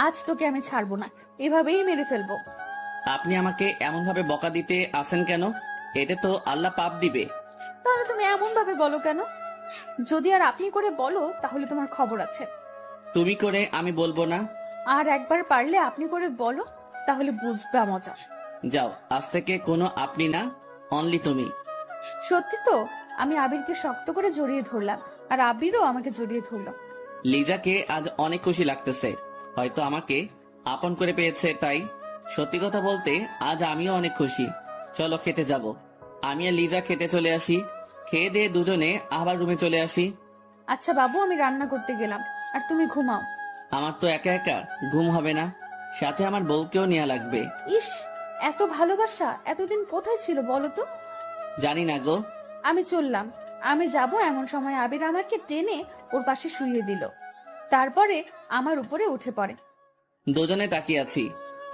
আজ তোকে আমি ছাড়বো না, এভাবেই মেরে ফেলবো। আপনি আমাকে এমন ভাবে বকা দিতে আসেন কেন? এতে তো আল্লাহ পাপ দিবে। তাহলে তুমি এমন ভাবে বলো কেন? যদি আর আপনি করে বলো তাহলে তোমার খবর আছে। তুমি করে আমি বলবো না। আর একবার পারলে আপনি করে বলো, তাহলে বুঝবা মজা। যাও, আজ থেকে কোনো আপনি না, অনলি তুমি। সত্যি তো? আমি আবিরকে শক্ত করে জড়িয়ে ধরলাম, আর আবিরও আমাকে জড়িয়ে ধরলো। লিজাকে আজ অনেক খুশি লাগতেছে, হয়তো আমাকে আপন করে পেয়েছে তাই। সত্যি কথা বলতে আজ আমিও অনেক খুশি। চলো খেতে যাব। আমি আর লিজা খেতে চলে আসি। খেয়ে দিয়ে দুজনে আবার রুমে চলে আসি। আচ্ছা বাবু, আমি রান্না করতে গেলাম, আর তুমি ঘুমাও। আমার তো একা একা ঘুম হবে না, সাথে আমার বউকেও নেওয়া লাগবে। ইস, এত ভালোবাসা এতদিন কোথায় ছিল বলো তো? জানি না গো। আমি চললাম। আমি যাব এমন সময় আবির আমাকে টেনে ওর পাশে শুইয়ে দিল, তারপরে আমার উপরে উঠে পড়ে। দুজনে তাকিয়ে আছি।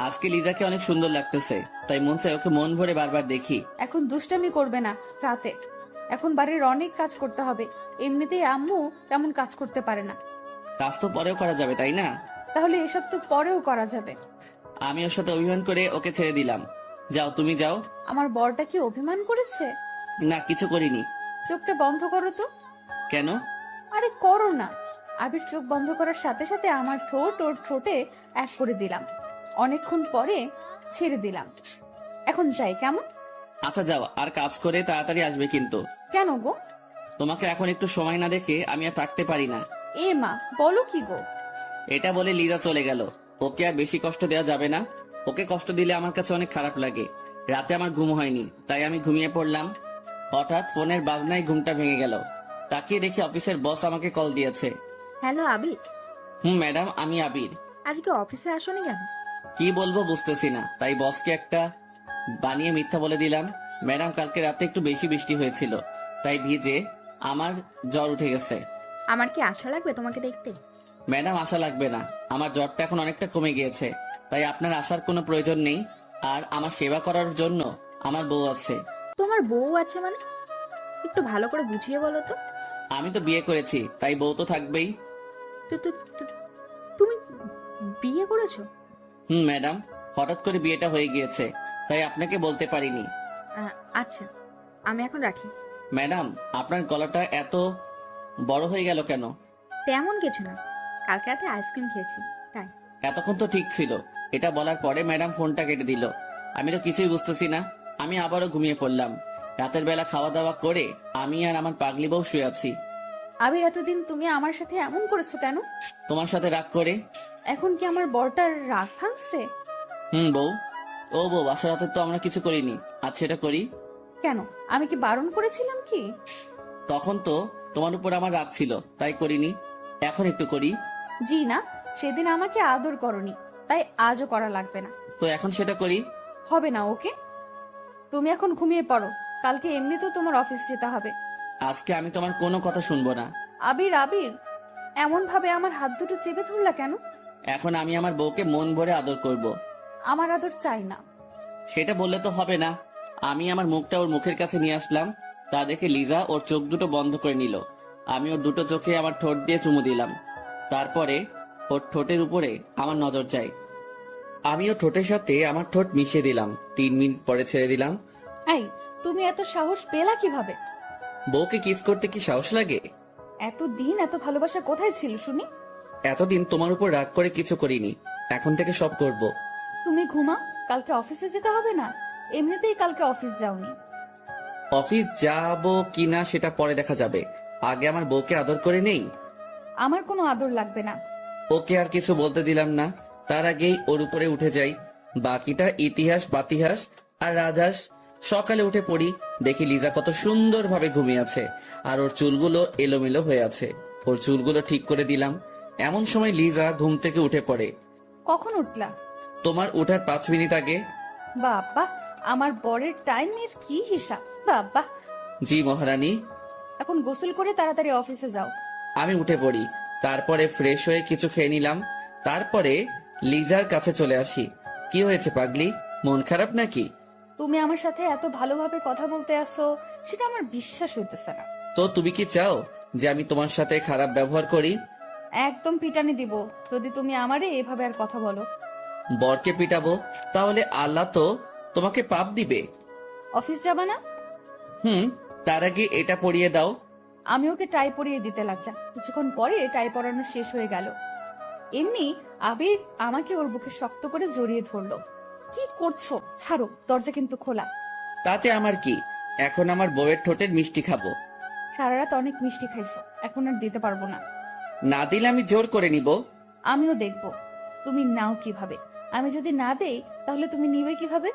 আজকে লিজাকে অনেক সুন্দর লাগতেছে, তাই মন চায় ওকে মন ভরে বারবার দেখি। এখন দুষ্টামি করবে না রাতে, এখন বাড়ির অনেক কাজ করতে হবে। এমনিতেই আম্মু তেমন কাজ করতে পারে না। কাজ তো পরেও করা যাবে, তাই না? তাহলে এসব তো পরেও করা যাবে। আমি ওর সাথে অভিমান করে ওকে ছেড়ে দিলাম। যাও, তুমি যাও। আমার বরটা কি অভিমান করেছে? না, কিছু করিনি। চোখটা বন্ধ করো তো। কেন? আরে করো না। আবির চোখ বন্ধ করার সাথে সাথে আমার ঠোঁট ওর ঠোঁটে এক করে দিলাম। অনেকক্ষণ পরে ছেড়ে দিলাম। এখন যাই কেমন? আচ্ছা যাও, আর কাজ করে তাড়াতাড়ি আসবে কিন্তু। কেন গো? তোমাকে এখন একটু সময় না দেখে আমি আর থাকতে পারি না। এ মা, বলো কি গো? এটা বলে লিজা চলে গেল। ওকে আর বেশি কষ্ট দেওয়া যাবে না। ওকে কষ্ট দিলে আমার কাছে অনেক খারাপ লাগে। রাতে আমার ঘুম হয়নি, তাই আমি ঘুমিয়ে পড়লাম। হঠাৎ ফোনের বাজনায় ঘুমটা ভেঙে গেল। তাকিয়ে দেখি অফিসের বস আমাকে কল দিয়েছে। হ্যালো আবির, ম্যাডাম, আমি আবির। আজকে অফিসে আসোনি কেন? কি বলবো বুঝতেছি না, তাই বসকে একটা বানিয়ে মিথ্যা বলে দিলাম। ম্যাডাম, কালকে রাতে একটু বেশি বৃষ্টি হয়েছিল, তাই ভিজে আমার জ্বর উঠে গেছে। আমার কি আশা লাগবে তোমাকে দেখতে? ম্যাডাম, আশা লাগবে না, আমার জ্বরটা এখন অনেকটা কমে গিয়েছে, তাই আপনার আসার কোনো প্রয়োজন নেই। আর আমার সেবা করার জন্য আমার বউ আছে। তোমার বউ আছে মানে? একটু ভালো করে বুঝিয়ে বলো তো। আমি তো বিয়ে করেছি, তাই বউ তো থাকবেই। তুমি বিয়ে করেছো? ম্যাডাম, হঠাৎ করে বিয়েটা হয়ে গিয়েছে, তাই আপনাকে বলতে পারিনি। আচ্ছা, আমি এখন রাখি। ম্যাডাম, আপনার গলাটা এত বড় হয়ে গেল কেন? তেমন কিছু না, কালকে রাতে আইসক্রিম খেয়েছি তাই। এতক্ষণ তো ঠিক ছিল। এটা বলার পরে ম্যাডাম ফোনটা কেটে দিল। আমি তো কিছুই বুঝতেছি না। আমি আবারও ঘুমিয়ে পড়লাম। রাতের বেলা খাওয়া দাওয়া করে আমি আর আমার পাগলি বউ শুয়ে আছি। আবির, এতদিন তুমি আমার সাথে এমন করেছো কেন? তোমার সাথে রাগ করে। এখন কি আমার বরটার রাগ ভাঙছে? বউ। ও বউ, আসার রাতে তো আমরা কিছু করিনি, আজ সেটা করি। কেন, আমি কি বারণ করেছিলাম কি? তখন তো তোমার উপর আমার রাগ ছিল, তাই করিনি। এখন একটু করি। জি না, সেদিন আমাকে আদর করনি, তাই আজও করা লাগবে না। তো এখন সেটা করি। হবে না, ওকে? তুমি এখন ঘুমিয়ে পড়ো, কালকে এমনিতেও তোমার অফিস যেতে হবে। আজকে আমি তোমার কোনো কথা শুনবো না। আবির, আবির, এমন ভাবে আমার হাত দুটো চেপে ধরলা কেন? এখন আমি আমার বউকে মন ভরে আদর করব। আমার আদর চাই না। সেটা বললে তো হবে না। আমি আমার মুখটা ওর মুখের কাছে নিয়ে আসলাম, তা দেখে লিজা ওর চোখ দুটো বন্ধ করে নিল। আমি ওর দুটো চোখে আমার ঠোঁট দিয়ে চুমু দিলাম। তারপরে ওর ঠোঁটের উপরে আমার নজর যায়। আমিও ঠোঁটের সাথে আমার ঠোঁট মিশিয়ে দিলাম। 3 মিনিট পরে ছেড়ে দিলাম। এই, তুমি এত সাহস পেলা কিভাবে? বউকে কিস করতে কি সাহস লাগে? এতদিন এত ভালোবাসা কোথায় ছিল শুনি? এতদিন তোমার উপর রাগ করে কিছু করিনি, এখন থেকে সব করব। তুমি ঘুমাও, কালকে অফিসে যেতে হবে না। এমনিতেই কালকে অফিস যাওনি। অফিস যাব কিনা সেটা পরে দেখা যাবে, আগে আমার বউকে আদর করে নেই। আমার কোনো আদর লাগবে না। ওকে আর কিছু বলতে দিলাম না, তার আগেই ওর উপরে উঠে যাই। বাকিটা ইতিহাস বাতিহাস আর রাজহাঁস। সকালে উঠে পড়ি, দেখি লিজা কত সুন্দরভাবে ঘুমিয়ে আছে, আর ওর চুলগুলো এলোমেলো হয়ে আছে। ওর চুলগুলো ঠিক করে দিলাম। এমন সময় লিজা ঘুম থেকে উঠে পড়ে। কখন উঠলা? তোমার ওঠার 5 মিনিট আগে। বাবা, আমার বরের টাইমের কি হিসাব! বাবা, জি মহারানী। এখন গোসল করে তাড়াতাড়ি অফিসে যাও। আমি উঠে পড়ি, তারপরে ফ্রেশ হয়ে কিছু খেয়ে নিলাম, তারপরে লিজার কাছে চলে আসি। কি হয়েছে পাগলি, মন খারাপ নাকি? তুমি আমার সাথে এত ভালোভাবে কথা বলতে আসো, সেটা আমার বিশ্বাস হইতেছে না। তো তুমি কি চাও যে আমি তোমার সাথে খারাপ ব্যবহার করি? একদম পিটানি দিব যদি তুমি আমারে এভাবে আর কথা বলো। বরকে পিটাবো? তাহলে আল্লাহ তো তোমাকে পাপ দিবে। অফিস যাবা না? তার আগে এটা পরিয়ে দাও। আমি ওকে টাই পরিয়ে দিতে লাগলাম, কিছুক্ষণ পরে টাই পরানো শেষ হয়ে গেল। এমনি আবির আমাকে ওর বুকে শক্ত করে জড়িয়ে ধরলো। কি করছো? ছাড়ো, দরজা কিন্তু খোলা। তাতে আমার কি, এখন আমার বউয়ের ঠোঁটের মিষ্টি খাবো। সারা রাত অনেক মিষ্টি খাইছো, এখন আর দিতে পারবো না। না দিলে আমি জোর করে নিব। আমিও দেখবো তুমি নাও কিভাবে। আমি যদি না দেই তাহলে তুমি নিবে কিভাবে?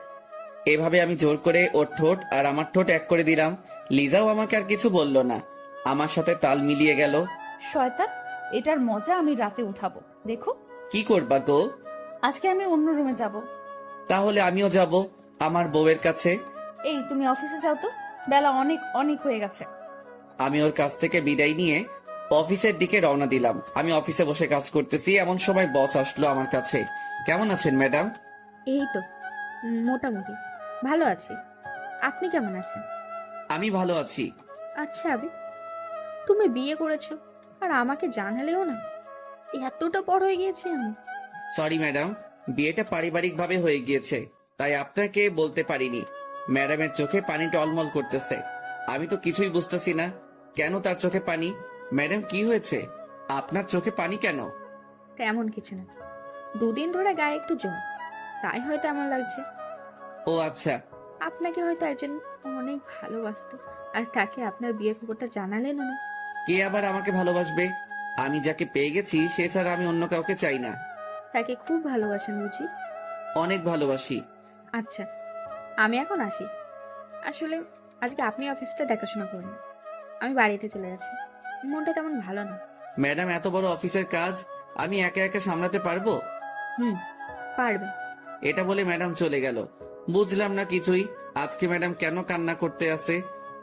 এভাবে আমি জোর করে ওর ঠোঁট আর আমার ঠোঁট এক করে দিলাম। লিজাও আমাকে আর কিছু বলল না, আমার সাথে তাল মিলিয়ে গেল। শয়তান, এটার মজা আমি রাতে উঠাবো, দেখো। কি করবা গো? আজকে আমি অন্য রুমে যাব। তাহলে আমিও যাব আমার বউয়ের কাছে। এই তুমি অফিসে যাও তো, বেলা অনেক অনেক হয়ে গেছে। আমি ওর কাছ থেকে বিদায় নিয়ে অফিসের দিকে রওনা দিলাম। আমি অফিসে বসে কাজ করতেছি, এমন সময় বস আসলো আমার কাছে। কেমন আছেন ম্যাডাম? এই তো মোটামুটি ভালো আছি। আপনি কেমন আছেন? আমি ভালো আছি। আচ্ছা আবি, তুমি বিয়ে করেছো আর আমাকে জানালেও না? এতটা বড় হয়ে গিয়েছি আমি। সরি ম্যাডাম, বিয়েটা পারিবারিক ভাবে হয়ে গিয়েছে, তাই আপনাকে বলতে পারিনি। ম্যাডামের চোখে পানি টলমল করতেছে। আমি তো কিছুই বুঝতেছি না কেন তার চোখে পানি। ম্যাডাম কি হয়েছে, আপনার চোখে পানি কেন? তেমন কিছু না, দুদিন ধরে গায়ে একটু জ্বর, তাই হয়তো এমন লাগছে। ও আচ্ছা। আপনাকে হয়তো একজন অনেক ভালোবাসতো, আর তাকে আপনার বিয়ের খবরটা জানালেন না। কে আবার আমাকে ভালোবাসবে? আমি যাকে পেয়ে গেছি সে ছাড়া আমি অন্য কাউকে চাই না। তাকে খুব ভালোবাসেন বুঝি? অনেক ভালোবাসি। আচ্ছা, আমি এখন আসি। আসলে আজকে আপনি অফিসটা দেখাশোনা করুন, আমি বাড়িতে চলে গেছি। মনটা তেমন ভালো না। ম্যাডাম এত বড় অফিসের কাজ আমি একা একা সামলাতে পারবো? পারবে। এটা বলে ম্যাডাম চলে গেল। বুঝলাম না কিছুই, আজকে ম্যাডাম কেন কান্না করতে আসে।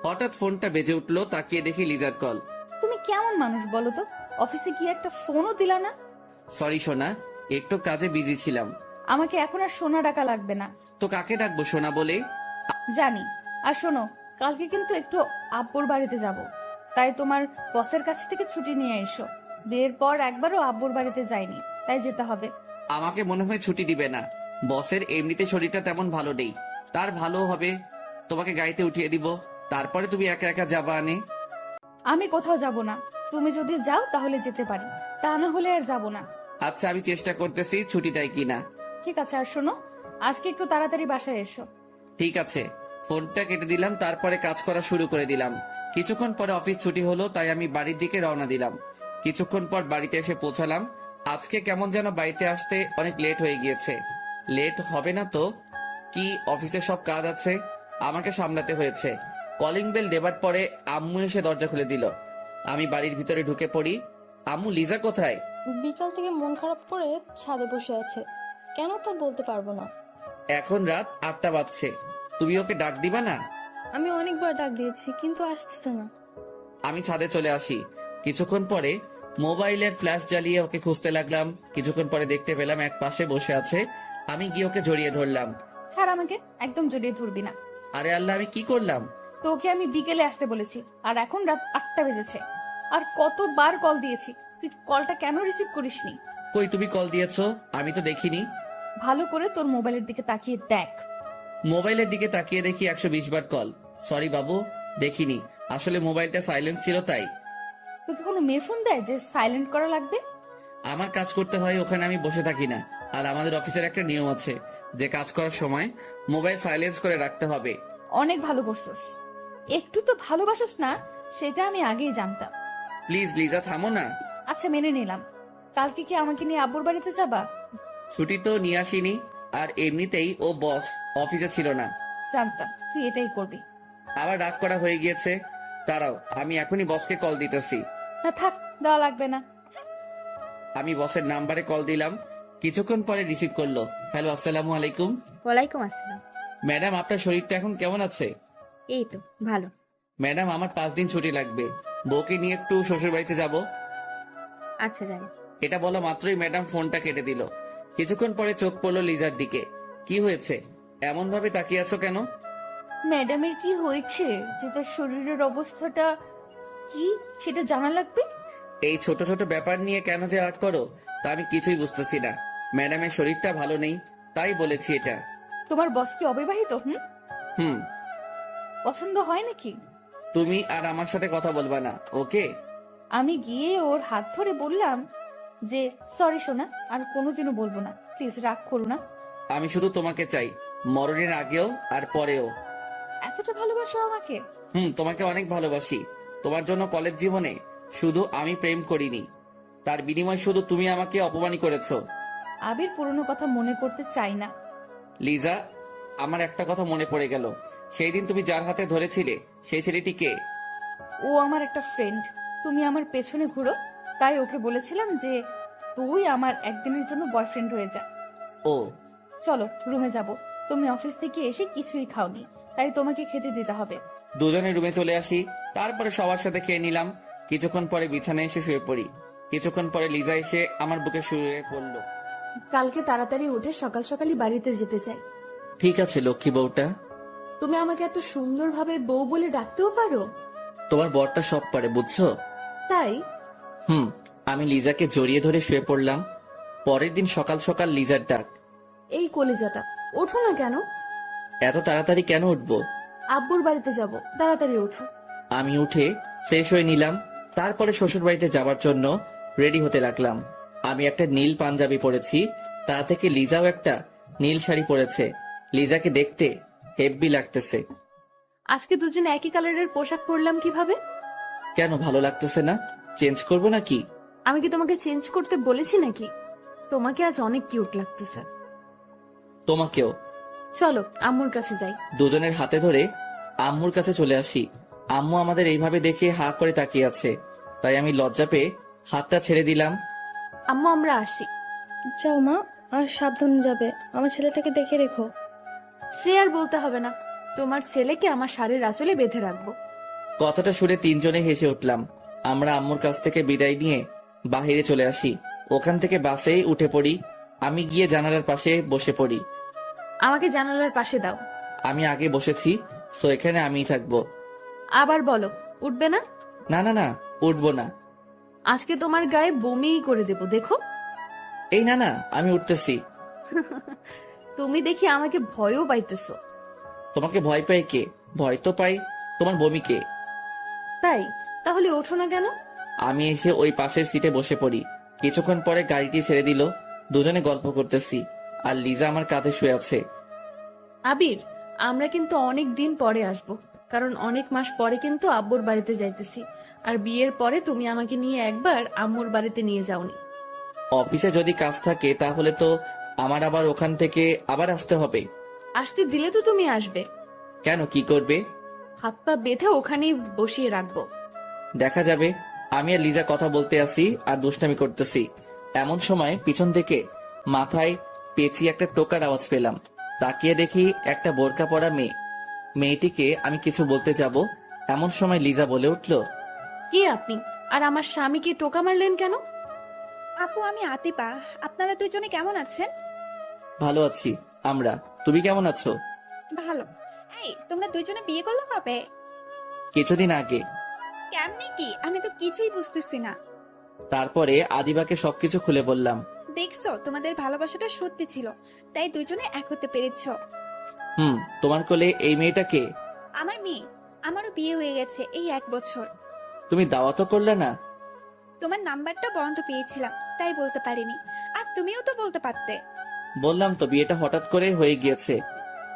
হঠাৎ ফোনটা বেজে উঠলো, তাকিয়ে দেখি লিজার কল। তুমি কেমন মানুষ বলো তো, অফিসে গিয়ে একটা ফোনও দিলা না? সরি সোনা, একটু কাজে বিজি ছিলাম। আমাকে এখন আর সোনা ডাকা লাগবে না। তো কাকে ডাকবো সোনা বলে? জানি। আর শোনো, কালকে কিন্তু একটু আব্বুর বাড়িতে যাব, তাই তোমার বসের কাছ থেকে ছুটি নিয়ে এসো। বিয়ের পর একবারও আব্বুর বাড়িতে যাইনি, তাই যেতে হবে। আমাকে মনে হয় ছুটি দিবে না। বসের এমনিতে শরীরটা তেমন ভালো নেই, তার ভালো হবে তোমাকে গাড়িতে উঠিয়ে দিব, তারপরে তুমি একা একা যাবা আনে। আমি কোথাও যাব না, তুমি যদি যাও তাহলে যেতে পারি, তা না হলে আর যাব না। আচ্ছা আমি চেষ্টা করতেছি ছুটি দেয় কিনা। ঠিক আছে, আর শোনো, আজকে একটু তাড়াতাড়ি বাসায় এসো। ঠিক আছে। ফোনটা কেটে দিলাম, তারপরে কাজ করা শুরু করে দিলাম। কিছুক্ষণ পরে অফিস ছুটি হলো, তাই আমি বাড়ির দিকে রওনা দিলাম। কিছুক্ষণ পর বাড়িতে এসে পৌঁছালাম। আজকে কেমন যেন বাড়িতে আসতে অনেক লেট হয়ে গিয়েছে। লেট হবে না তো কি, অফিসে সব কাজ আছে, আমাকে সামলাতে হয়েছে। কলিং বেল দেবার পরে আম্মু এসে দরজা খুলে দিল। আমি বাড়ির ভিতরে ঢুকে পড়ি। আম্মু, লিজা কোথায়? বিকাল থেকে মন খারাপ করে ছাদে বসে আছে, কেন তা বলতে পারবো না। এখন রাত 8টা বাজছে, তুমি ওকে ডাক দিবা না? আমি অনেকবার ডাক দিয়েছি কিন্তু আসতেছে না। আমি ছাদে চলে আসি। কিছুক্ষণ পরে মোবাইলের ফ্ল্যাশ জ্বালিয়ে ওকে খুঁজতে লাগলাম। কিছুক্ষণ পরে দেখতে পেলাম এক পাশে বসে আছে। আমি গিয়ে ওকে জড়িয়ে ধরলাম। ছাড় আমাকে, একদম জড়িয়ে ধরবি না। আরে আল্লাহ, আমি কি করলাম? তোকে আমি বিকেলে আসতে বলেছি, আর এখন রাত 8টা বেজেছে। আর কতবার কল দিয়েছি, তুই কলটা কেন রিসিভ করিসনি? কই, তুমি কল দিয়েছো? আমি তো দেখিনি। ভালো করে তোর মোবাইলের দিকে তাকিয়ে দেখ। মোবাইলের দিকে তাকিয়ে দেখি 120 বার কল। সরি বাবু, দেখিনি, আসলে মোবাইলটা সাইলেন্স ছিল তাই। তোকে কোনো মেয়ে ফোন দেয় যে সাইলেন্ট করা লাগবে? আমার কাজ করতে হয়, ওখানে আমি বসে থাকি না। আর আমাদের অফিসের একটা নিয়ম আছে যে কাজ করার সময় মোবাইল সাইলেন্স করে রাখতে হবে। অনেক ভালো করছস, একটু তো ভালোবাসস না, সেটা আমি আগেই জানতাম। প্লিজ লিজা, থামো না। আচ্ছা মেনে নিলাম, কালকে কি আমাকে নিয়ে আব্বুর বাড়িতে যাবা? ছুটি তো নিয়ে আসিনি, আর এমনিতেই ও বস অফিসে ছিল না। জানতাম তুই এটাই করবি। আবার ডাক করা হয়ে গিয়েছে, দাঁড়াও আমি এখনই বসকে কল দিতেছি। না থাক, দেওয়া লাগবে না। আমি বসের নাম্বারে কল দিলাম, কিছুক্ষণ পরে রিসিভ করলো। হ্যালো, আসসালামু আলাইকুম। ওয়ালাইকুম আসসালাম। ম্যাডাম, আপনার শরীরটা এখন কেমন আছে? এই তো ভালো। ম্যাডাম, আমার 5 দিন ছুটি লাগবে, বউকে নিয়ে একটু শ্বশুর বাড়িতে যাব। আচ্ছা যাই। এটা বলা মাত্রই ম্যাডাম ফোনটা কেটে দিল। কিছুক্ষণ পরে চোখ পড়লো লিজার দিকে। কি হয়েছে, এমন ভাবে তাকিয়ে আছো কেন? ম্যাডামের কি হয়েছে, যে তার শরীরের অবস্থাটা কি সেটা জানা লাগবে। এই ছোট ছোট ব্যাপার নিয়ে কেন যে আট করো তা আমি কিছুই বুঝতেছি না। ম্যাডামের শরীরটা ভালো নেই, তাই বলেছি এটা। তোমার বস কি অবিবাহিত? হুম। পছন্দ হয় নাকি? তুমি আর আমার সাথে কথা বলবা না, ওকে? আমি গিয়ে ওর হাত ধরে বললাম যে সরি সোনা, আর কোনোদিনও বলবো না, প্লিজ রাগ করো না। আমি শুধু তোমাকে চাই, মরণের আগেও আর পরেও। এতটা ভালোবাসো আমাকে? তোমাকে অনেক ভালোবাসি। তোমার জন্য কলেজ জীবনে শুধু আমি প্রেম করিনি, তার বিনিময় শুধু তুমি আমাকে অপমানই করেছো। আবির পুরনো কথা মনে করতে চাই না। লিজা, আমার একটা কথা মনে পড়ে গেল। সেই দিন তুমি যার হাতে ধরেছিলে সেই ছেলেটি কে? ও আমার একটা ফ্রেন্ড। তুমি আমার পেছনে ঘুরো, তাই ওকে বলেছিলাম যে তুই আমার একদিনের জন্য বয়ফ্রেন্ড হয়ে যা। ও, চলো রুমে যাব। তুমি অফিস থেকে এসে কিছুই খাওনি, তাই তোমাকে খেতে দিতে হবে। দুজনে রুমে চলে আসি, তারপরে সবার সাথে খেয়ে নিলাম। কিছুক্ষণ পরে বিছানায় এসে শুয়ে পড়ি। কিছুক্ষণ পরে লিজা এসে আমার বুকে শুয়ে পড়লো। কালকে তাড়াতাড়ি উঠে সকাল সকালই বাড়িতে যেতে চাই। ঠিক আছে লক্ষ্মী বউটা। তুমি আমাকে এত সুন্দরভাবে বউ বলে ডাকতেও পারো? তোমার বরটা সব পারে, বুঝছো? তাই? আমি লিজাকে জড়িয়ে ধরে শুয়ে পড়লাম। পরের দিন সকাল সকাল লিজার ডাক। এই কলিজাটা, ওঠো না কেন? এত তাড়াতাড়ি কেন উঠবো? আব্বুর বাড়িতে যাব, তাড়াতাড়ি ওঠো। আমি উঠে ফ্রেশ হয়ে নিলাম, তারপরে শ্বশুর বাড়িতে যাবার জন্য রেডি হতে লাগলাম। আমি একটা নীল পাঞ্জাবি পরেছি, তা থেকে লিজাও একটা নীল শাড়ি পরেছে। লিজাকে দেখতে হেব্বি লাগতেছে। আজকে দুজনে একই কালারের পোশাক পরলাম কিভাবে? কেন, ভালো লাগতেছে না? চেঞ্জ করবো নাকি? আমি কি তোমাকে চেঞ্জ করতে বলেছি নাকি? তোমাকে আজ অনেক কিউট লাগতেছে। তোমাকেও। চলো আম্মুর কাছে যাই। দুজনের হাতে ধরে আম্মুর কাছে চলে আসি। আম্মু আমাদের এইভাবে দেখে হা করে তাকিয়ে আছে, তাই আমি লজ্জা পেয়ে হাতটা ছেড়ে দিলাম। আম্মু আমরা আসি। যাও মা, আর সাবধানে যাবে, আমার ছেলেটাকে দেখে রেখো। সে আর বলতে হবে না, তোমার ছেলেকে আমার শাড়ির আঁচলে বেঁধে রাখবো। কথাটা শুনে তিনজনে হেসে উঠলাম। আমরা আম্মুর কাছ থেকে বিদায় নিয়ে বাহিরে চলে আসি। ওখান থেকে বাসেই উঠে পড়ি। আমি গিয়ে জানালার পাশে বসে পড়ি। আমাকে জানালার পাশে দাও। আমি আগে বসেছি, সো এখানে আমিই থাকবো। আবার বলো, উঠবে না? না না না, উঠবো না। আজকে তোমার গায়ে বমিই করে দেবো, দেখো। এই না না, আমি উঠতেছি। তুমি দেখি আমাকে ভয়ও পাইতেছো। তোমাকে ভয় পাই কে? ভয় তো পাই তোমার বমিকে। তাই? তাহলে ওঠো না কেন? আমি এসে ওই পাশের সিটে বসে পড়ি। কিছুক্ষণ পরে গাড়িটি ছেড়ে দিল। দুজনে গল্প করতেছি, আর লিজা আমার কাঁধে শুয়ে আছে। আবির, আমরা কিন্তু অনেক দিন পরে আসব, কারণ অনেক মাস পরে কিন্তু আব্বুর বাড়িতে যাইতেছি। আর বিয়ের পরে তুমি আমাকে নিয়ে একবার আম্মুর বাড়িতে নিয়ে যাওনি। অফিসে যদি কাজ থাকে তাহলে তো আমার আবার ওখান থেকে আবার আসতে হবে। আসতে দিলে তো তুমি আসবে। কেন, কি করবে? হাত পা বেঁধে ওখানেই বসিয়ে রাখবো। দেখা যাবে। আমি আর লিজা কথা বলতে আসি আর দুষ্টামি করতেছি। এমন সময় পিছন থেকে মাথায় পেঁচিয়ে একটা টোকার আওয়াজ পেলাম। তাকিয়ে দেখি একটা বোরকা পরা মেয়ে। মেয়েটিকে আমি কিছু বলতে যাব, এমন সময় লিজা বলে উঠল, কে আপনি? আর আমার স্বামীকে টোকা মারলেন কেন? আপু, আমি আতিপা। আপনারা দুজনে কেমন আছেন? ভালো আছি আমরা, তুমি কেমন আছো? ভালো। এই, তোমরা দুজনে বিয়ে করলো কবে? কিছুদিন আগে। কেমনে কি? আমি তো কিছুই বুঝতেছি না। তারপরে আদিবাকে সবকিছু খুলে বললাম। দেখছো, তোমাদের ভালোবাসাটা সত্যি ছিল, তাই দুজনে এক হতে পেরেছ। তোমার কোলে এই মেয়েটাকে? আমার মেয়ে। আমারও বিয়ে হয়ে গেছে এই 1 বছর। তুমি দাওয়াতও করলে না? তোমার নাম্বারটা বন্ধ পেয়েছিলাম, তাই বলতে পারিনি। আর তুমিও তো বলতে পারতে। বললাম তো, বিয়েটা হঠাৎ করে হয়ে গিয়েছে।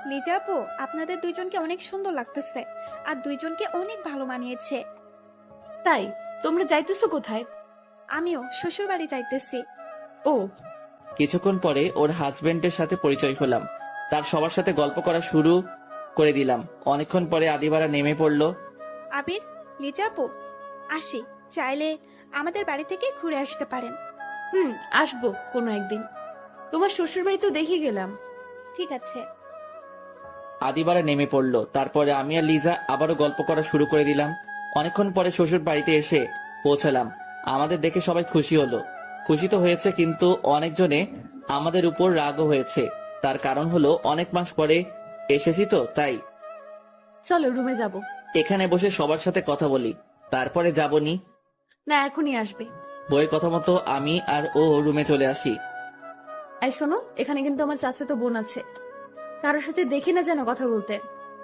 লিজা আপু, আপনাদের দুইজনকে অনেক সুন্দর লাগতেছে, আর দুইজনকে অনেক ভালো মানিয়েছে। তাই? তোমরা যাইতেছো কোথায়? আমিও শ্বশুর বাড়ি যাইতেছি। ও, কিছুক্ষণ পরে ওর হাজবেন্ডের সাথে পরিচয় হলাম। তার সবার সাথে গল্প করা শুরু করে দিলাম। অনেকক্ষণ পরে আদিবারা নেমে পড়লো। আবির, লিজা আপু, আসি। চাইলে আমাদের বাড়ি থেকে ঘুরে আসতে পারেন। আসবো কোনো একদিন। তোমার শ্বশুর বাড়িতেও দেখে গেলাম। ঠিক আছে। আদিবারা নেমে পড়লো। তারপরে আমি আর লিজা আবারও গল্প করা শুরু করে দিলাম। অনেকক্ষণ পরে শ্বশুর বাড়িতে এসে পৌঁছালাম। আমাদের দেখে সবাই খুশি হলো। খুশি তো হয়েছে, কিন্তু অনেকজনে আমাদের উপর রাগও হয়েছে। তার কারণ হলো অনেক মাস পরে এসেছি তো, তাই। চলো রুমে যাব। এখানে বসে সবার সাথে কথা বলি, তারপরে যাবনি। না, এখনই আসবে। বইয়ের কথা মতো আমি আর ও রুমে চলে আসি। এই শোনো, এখানে কিন্তু আমার চাচাতো বোন আছে, কারোর সাথে দেখি না যেন কথা বলতে।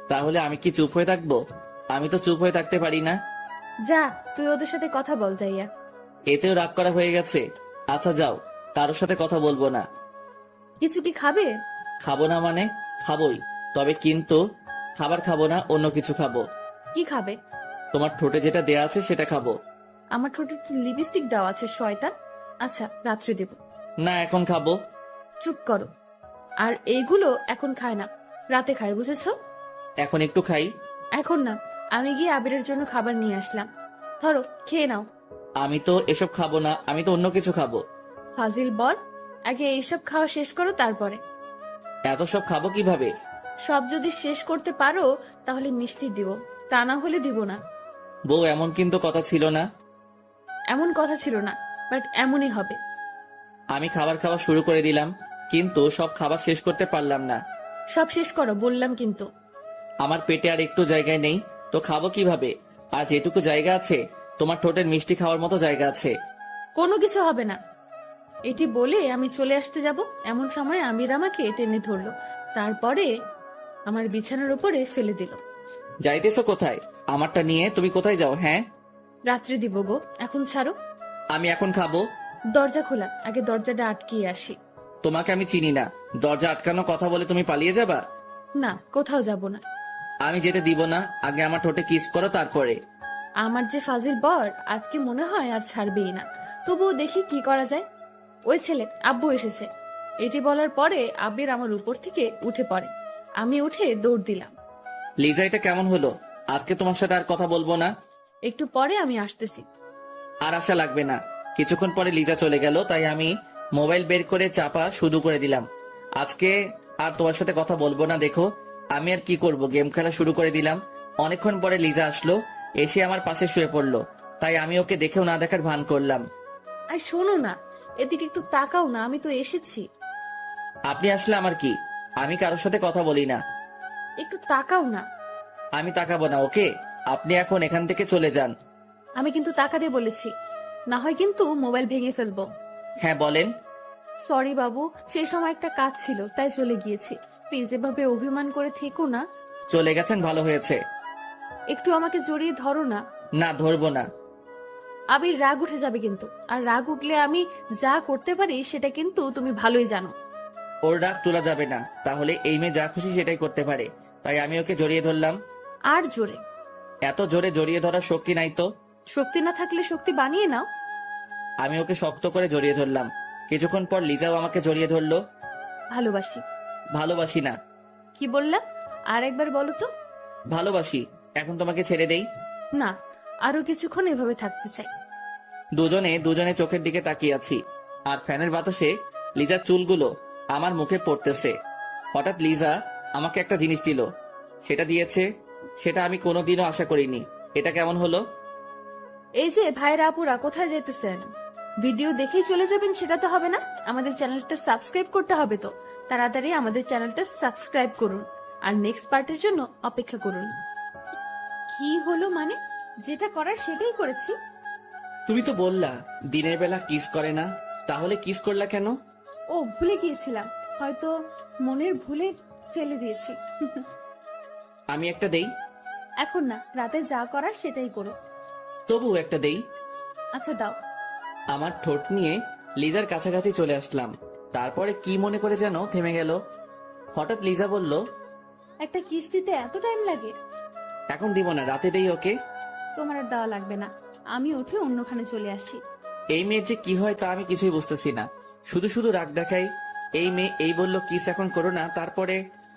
তাহলে আমি কি চুপ হয়ে থাকবো? আমি তো চুপ হয়ে থাকতে পারি না। যা, তুই ওদের সাথে কথা বল যাইয়া। এতেও রাগ করা হয়ে গেছে। আচ্ছা যাও, কারোর সাথে কথা বলবো না। কিছু কি খাবে? খাবো না মানে খাবোই, তবে কিন্তু খাবার খাবো না, অন্য কিছু খাবো। কি খাবে? তোমার ঠোঁটে যেটা দেয়া আছে সেটা খাবো। আমার ঠোঁটে লিপস্টিক দেওয়া আছে শয়তান। আচ্ছা, রাত্রে দেব। না, এখন খাবো। চুপ করো। আর এইগুলো এখন খায় না, রাতে খায়, বুঝেছো? এখন একটু খাই। এখন না, আমি গিয়ে আবিরের জন্য খাবার নিয়ে আসলাম। ধরো, খেয়ে নাও। আমি তো এসব খাবো না, আমি তো অন্য কিছু খাবো। ফাজিল বল, আগে এইসব খাওয়া শেষ করো তারপরে। এত সব খাবো কিভাবে? সব যদি শেষ করতে পারো তাহলে মিষ্টি দিব, তা না হলে দিব না। বউ, এমন কিন্তু কথা ছিল না। এমন কথা ছিল না, বাট এমনই হবে। আমি খাবার খাওয়া শুরু করে দিলাম, কিন্তু সব খাবার শেষ করতে পারলাম না। সব শেষ করো বললাম কিন্তু। আমার পেটে আর একটু জায়গায় নেই, তো খাবো কিভাবে? আর যেটুকু জায়গা আছে, তোমার ঠোঁটের মিষ্টি খাওয়ার মতো জায়গা আছে। কোনো কিছু হবে না। এটি বলে আমি চলে আসতে যাব, এমন সময় আমির আমাকে টেনে ধরলো, তারপরে আমার বিছানার উপরে ফেলে দিল। যাইতেছো কোথায়? আমারটা নিয়ে তুমি কোথায় যাও? হ্যাঁ, রাত্রে দিব গো, এখন ছাড়ো। আমি এখন খাবো। দরজা খোলা, আগে দরজাটা আটকিয়ে আসি। তোমাকে আমি চিনি না, দরজা আটকানো কথা বলে তুমি পালিয়ে যাবা? না, কোথাও যাব না। আমি যেতে দিব না, আগে আমার ঠোঁটে কিস করো, তারপরে। আমার যে ফাজিল বর, আজকে মনে হয় আর ছাড়বেই না। তবুও দেখি কি করা যায়। ওই ছেলে, আব্বু এসেছে। এটি বলার পরে আবির আমার উপর থেকে উঠে পড়ে। আমি উঠে দৌড় দিলাম। লিজা, এটা কেমন হলো? আজকে তোমার সাথে আর কথা বলবো না। একটু পরে আমি আসতেছি। আর আশা লাগবে না। কিছুক্ষণ পরে লিজা চলে গেল, তাই আমি মোবাইল বের করে চাপা শুরু করে দিলাম। আজকে আর তোমার সাথে কথা বলবো না। দেখো, আমি আর কি করব, গেম খেলা শুরু করে দিলাম। অনেকক্ষণ পরে লিজা আসলো, এসে আমার পাশে শুয়ে পড়লো, তাই আমি ওকে দেখেও না দেখার ভান করলাম। আর শোনো না, এদিকে একটু তাকাও না, আমি তো এসেছি। আপনি আসলে আমার কি? আমি কারোর সাথে কথা বলি না। একটু তাকাও না। আমি তাকাবো না, ওকে? আপনি এখন এখান থেকে চলে যান। আমি কিন্তু তাকাতে বলেছি, না হয় কিন্তু মোবাইল ভেঙে ফেলবো। হ্যাঁ, বলেন। সরি বাবু, সেই সময় একটা কাজ ছিল তাই চলে গিয়েছি। প্লিজ এভাবে অভিমান করে থেকো না। চলে গেছেন, ভালো হয়েছে। একটু আমাকে জড়িয়ে ধরো না। না, ধরবো না। আবির রাগ উঠে যাবে কিন্তু, আর রাগ উঠলে আমি যা করতে পারি সেটা কিন্তু তুমি ভালোই জানো। ওর রাগ তোলা যাবে না, তাহলে এই মেয়ে যা খুশি সেটাই করতে পারে। তাই আমি ওকে জড়িয়ে ধরলাম। আর জোরে। এত জোরে জড়িয়ে ধরার শক্তি নাই তো। শক্তি না থাকলে শক্তি বানিয়ে নাও। আমি ওকে শক্ত করে জড়িয়ে ধরলাম। কিছুক্ষণ পর লিজাও আমাকে জড়িয়ে ধরলো। ভালোবাসি। ভালোবাসি না। কি বললা? আর একবার বলো তো। ভালোবাসি। এখন তোমাকে ছেড়ে দেই? না, আরো কিছুক্ষণ এভাবে থাকতে চাই। দুজনে দুজনে চোখের দিকে তাকিয়ে আছি, আর ফ্যানের বাতাসে লিজার চুলগুলো আমার মুখে পড়তেছে। হঠাৎ লিজা আমাকে একটা জিনিস দিল। সেটা দিয়েছে, সেটা আমি কোনোদিনও আশা করিনি। এটা কেমন হলো? এই যে ভাইরা আপুরা, কোথায় যেতেছেন? ভিডিও দেখেই চলে যাবেন সেটা তো হবে না, আমাদের চ্যানেলটা সাবস্ক্রাইব করতে হবে। তো তাড়াতাড়ি আমাদের চ্যানেলটা সাবস্ক্রাইব করুন, আর নেক্সট পার্টের জন্য অপেক্ষা করুন। কি হলো মানে? যেটা করার সেটাই করেছি। তুমি তো বললা দিনের বেলা কিস করে না, তাহলে কিস করলা কেন? ও, ভুলে গিয়েছিলাম, হয়তো মনের ভুলে ফেলে দিয়েছি। আমি একটা দেই? এখন না, রাতে যা করার সেটাই করো। তবু একটা দেই। আচ্ছা দাও। আমার ঠোঁট নিয়ে লিজার কাছাকাছি চলে আসলাম। তারপরে কি মনে করে যেন থেমে গেল। হঠাৎ লিজা বলল, একটা কিস দিতে এত টাইম লাগে? এখন দিব না, রাতে দেই ওকে। তোমার আর দেওয়া লাগবে না, আমি উঠে অন্যখানে চলে আসি। এই মেয়ের যে কি হয় তা আমি কিছুই বুঝতেছি না। শুধু শুধু রাগ দেখাই। এই মেয়ে এই বলল কিস এখন করো না, তারপরে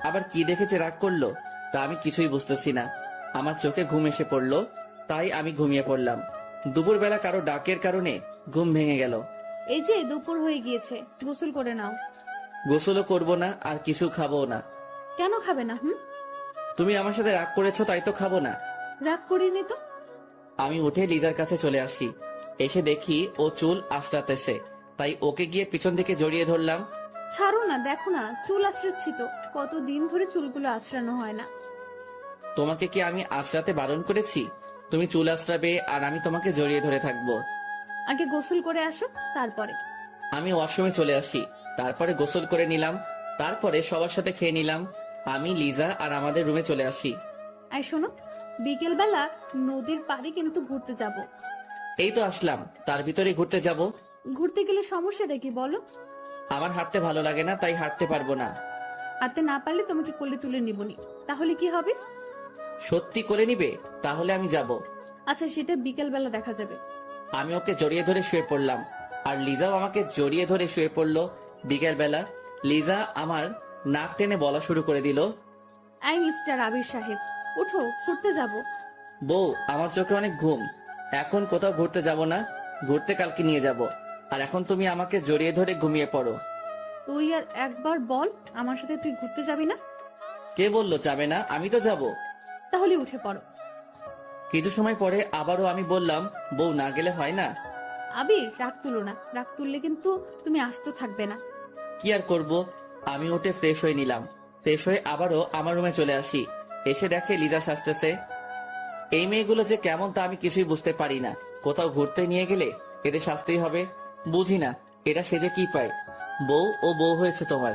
আবার কি দেখেছে রাগ করলো, তা আমি কিছুই বুঝতেছি না। আমার চোখে ঘুম এসে পড়লো, তাই আমি ঘুমিয়ে পড়লাম। দুপুরবেলা কারো ডাকের কারণে ঘুম ভেঙে গেল। এই যে দুপুর হয়ে গিয়েছে, গোসল করে নাও। গোসলও করবো না আর কিছু খাবো না। কেন খাবে না? তুমি আমার সাথে রাগ করেছো তাই তো খাবো না। রাগ করিনি তো। আমি উঠে লিজার কাছে চলে আসি। এসে দেখি ও চুল আঁচড়াতেছে, তাই ওকে গিয়ে পিছন থেকে জড়িয়ে ধরলাম। ছাড়ো না, দেখো না চুল আঁচড়াচ্ছি তো, কতদিন ধরে চুলগুলো আঁচড়ানো হয় না। তোমাকে কি আমি আঁচড়াতে বারণ করেছি? তুমি চুল আঁচড়াবে আর আমি তোমাকে জড়িয়ে ধরে থাকবো। আগে গোসল করে আসো, তারপরে। আমি ওয়াশরুমে চলে আসি, তারপরে গোসল করে নিলাম, তারপরে সবার সাথে খেয়ে নিলাম। আমি, লিজা আর আমাদের রুমে চলে আসি। আর শোনো, বিকেল বেলা নদীর পাড়ে কিন্তু ঘুরতে যাব। এই তো আসলাম, তার ভিতরে ঘুরতে যাব। ঘুরতে গেলে সমস্যাটা কি বলো? আমার হাঁটতে ভালো লাগে না, তাই হাঁটতে পারবো না। হাঁটতে না পারলে তোমাকে কোলে তুলে নিবনি, তাহলে কি হবে? সত্যি করে নিবে? তাহলে আমি যাব। আচ্ছা, সেটা বিকেল বেলা দেখা যাবে। আমি ওকে জড়িয়ে ধরে শুয়ে পড়লাম, আর লিজাও আমাকে জড়িয়ে ধরে শুয়ে পড়লো। বিকেল বেলা লিজা আমার নাক টেনে বলা শুরু করে দিল, আই মিস্টার আবির সাহেব, উঠো, ঘুরতে যাব। বউ, আমার চোখে অনেক ঘুম, এখন কোথাও ঘুরতে যাব না, ঘুরতে কালকে নিয়ে যাব। আর এখন তুমি আমাকে জড়িয়ে ধরে ঘুমিয়ে পড়ো। তুই আর একবার বল, আমার সাথে তুই ঘুরতে যাবি না? কে বললো যাবে না? আমি তো যাব। তাহলে উঠে পড়ো। কিছু সময় পরে আবারও আমি বললাম, বউ, না গেলে হয় না? আবির, রাগ তুলো না, রাগ তুললে কিন্তু তুমি আস্ত থাকবে না। কি আর করব, আমি উঠে ফ্রেশ হয়ে নিলাম। ফ্রেশ হয়ে আবারও আমার রুমে চলে আসি। এসে দেখে লিজা সাজতেছে। এই মেয়েগুলো যে কেমন তা আমি কিছুই বুঝতে পারি না। কোথাও ঘুরতে নিয়ে গেলে এদের সাজতেই হবে, বুঝি না এরা সেজে কি পায়। বউ, ও বউ হয়েছে তোমার।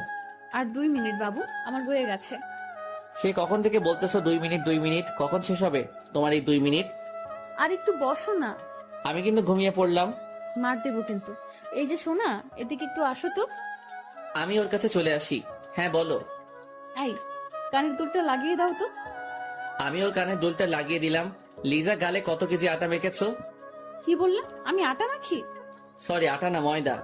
আর 2 মিনিট বাবু, আমার হয়ে গেছে। সে কখন থেকে বলতেছো 2 মিনিট 2 মিনিট, কখন শেষ হবে তোমার এই 2 মিনিট? আর একটু বসো না। আমি কিন্তু ঘুমিয়ে পড়লাম। মার দেবো কিন্তু। এই যে সোনা, এদিকে একটু আসো তো। আমি ওর কাছে চলে আসি। হ্যাঁ বলো। এই, কানের দুলটা লাগিয়ে দাও তো। আমি ওর কানে দুলটা লাগিয়ে দিলাম। লিজা, গালে কত কেজি আটা মেখেছো? কি বললে? আমি আটা মাখি? সরি, আটা না, ময়দা।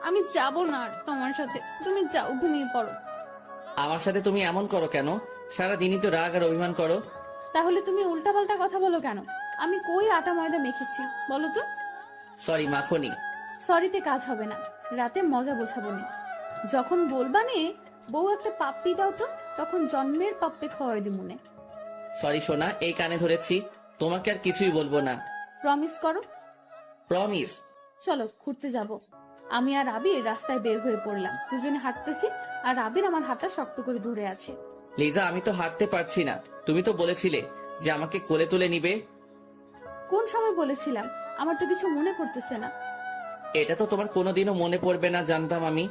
আমি যাব না আর তোমার সাথে, তুমি যাও, ঘুমিয়ে পড়ো। আমার সাথে তুমি এমন করো কেন? সারাদিনই তো রাগ আর অভিমান করো। তাহলে তুমি উল্টাপাল্টা কথা বলো কেন? আমি কই আটা ময়দা মেখেছি বলো তো? সরি, মাখনি। সরিতে কাজ হবে না, রাতে মজা বোঝাবো না। যখন বলবা নে বউ একটা পাপ্পি দাও তো, তখন জন্মের পাপ্পে খাওয়াই দিমুনে। সরি সোনা, এই কানে ধরেছি, তোমাকে আর কিছুই বলবো না। প্রমিস করো। প্রমিস। চলো ঘুরতে যাব। আমি আর আবির রাস্তায় বের হয়ে পড়লাম, দুজনে হাঁটতেছি, আর আবির আমার হাতটা শক্ত করে ধরে আছে। লিজা, আমি তো হাঁটতে পারছি না। তুমি তো বলেছিলে যে আমাকে কোলে তুলে নিবে। কোন সময় বলেছিলাম? আমার তো কিছু মনে পড়তেছে না। এটা তো তোমার কোনোদিনও মনে পড়বে না জানতাম আমি।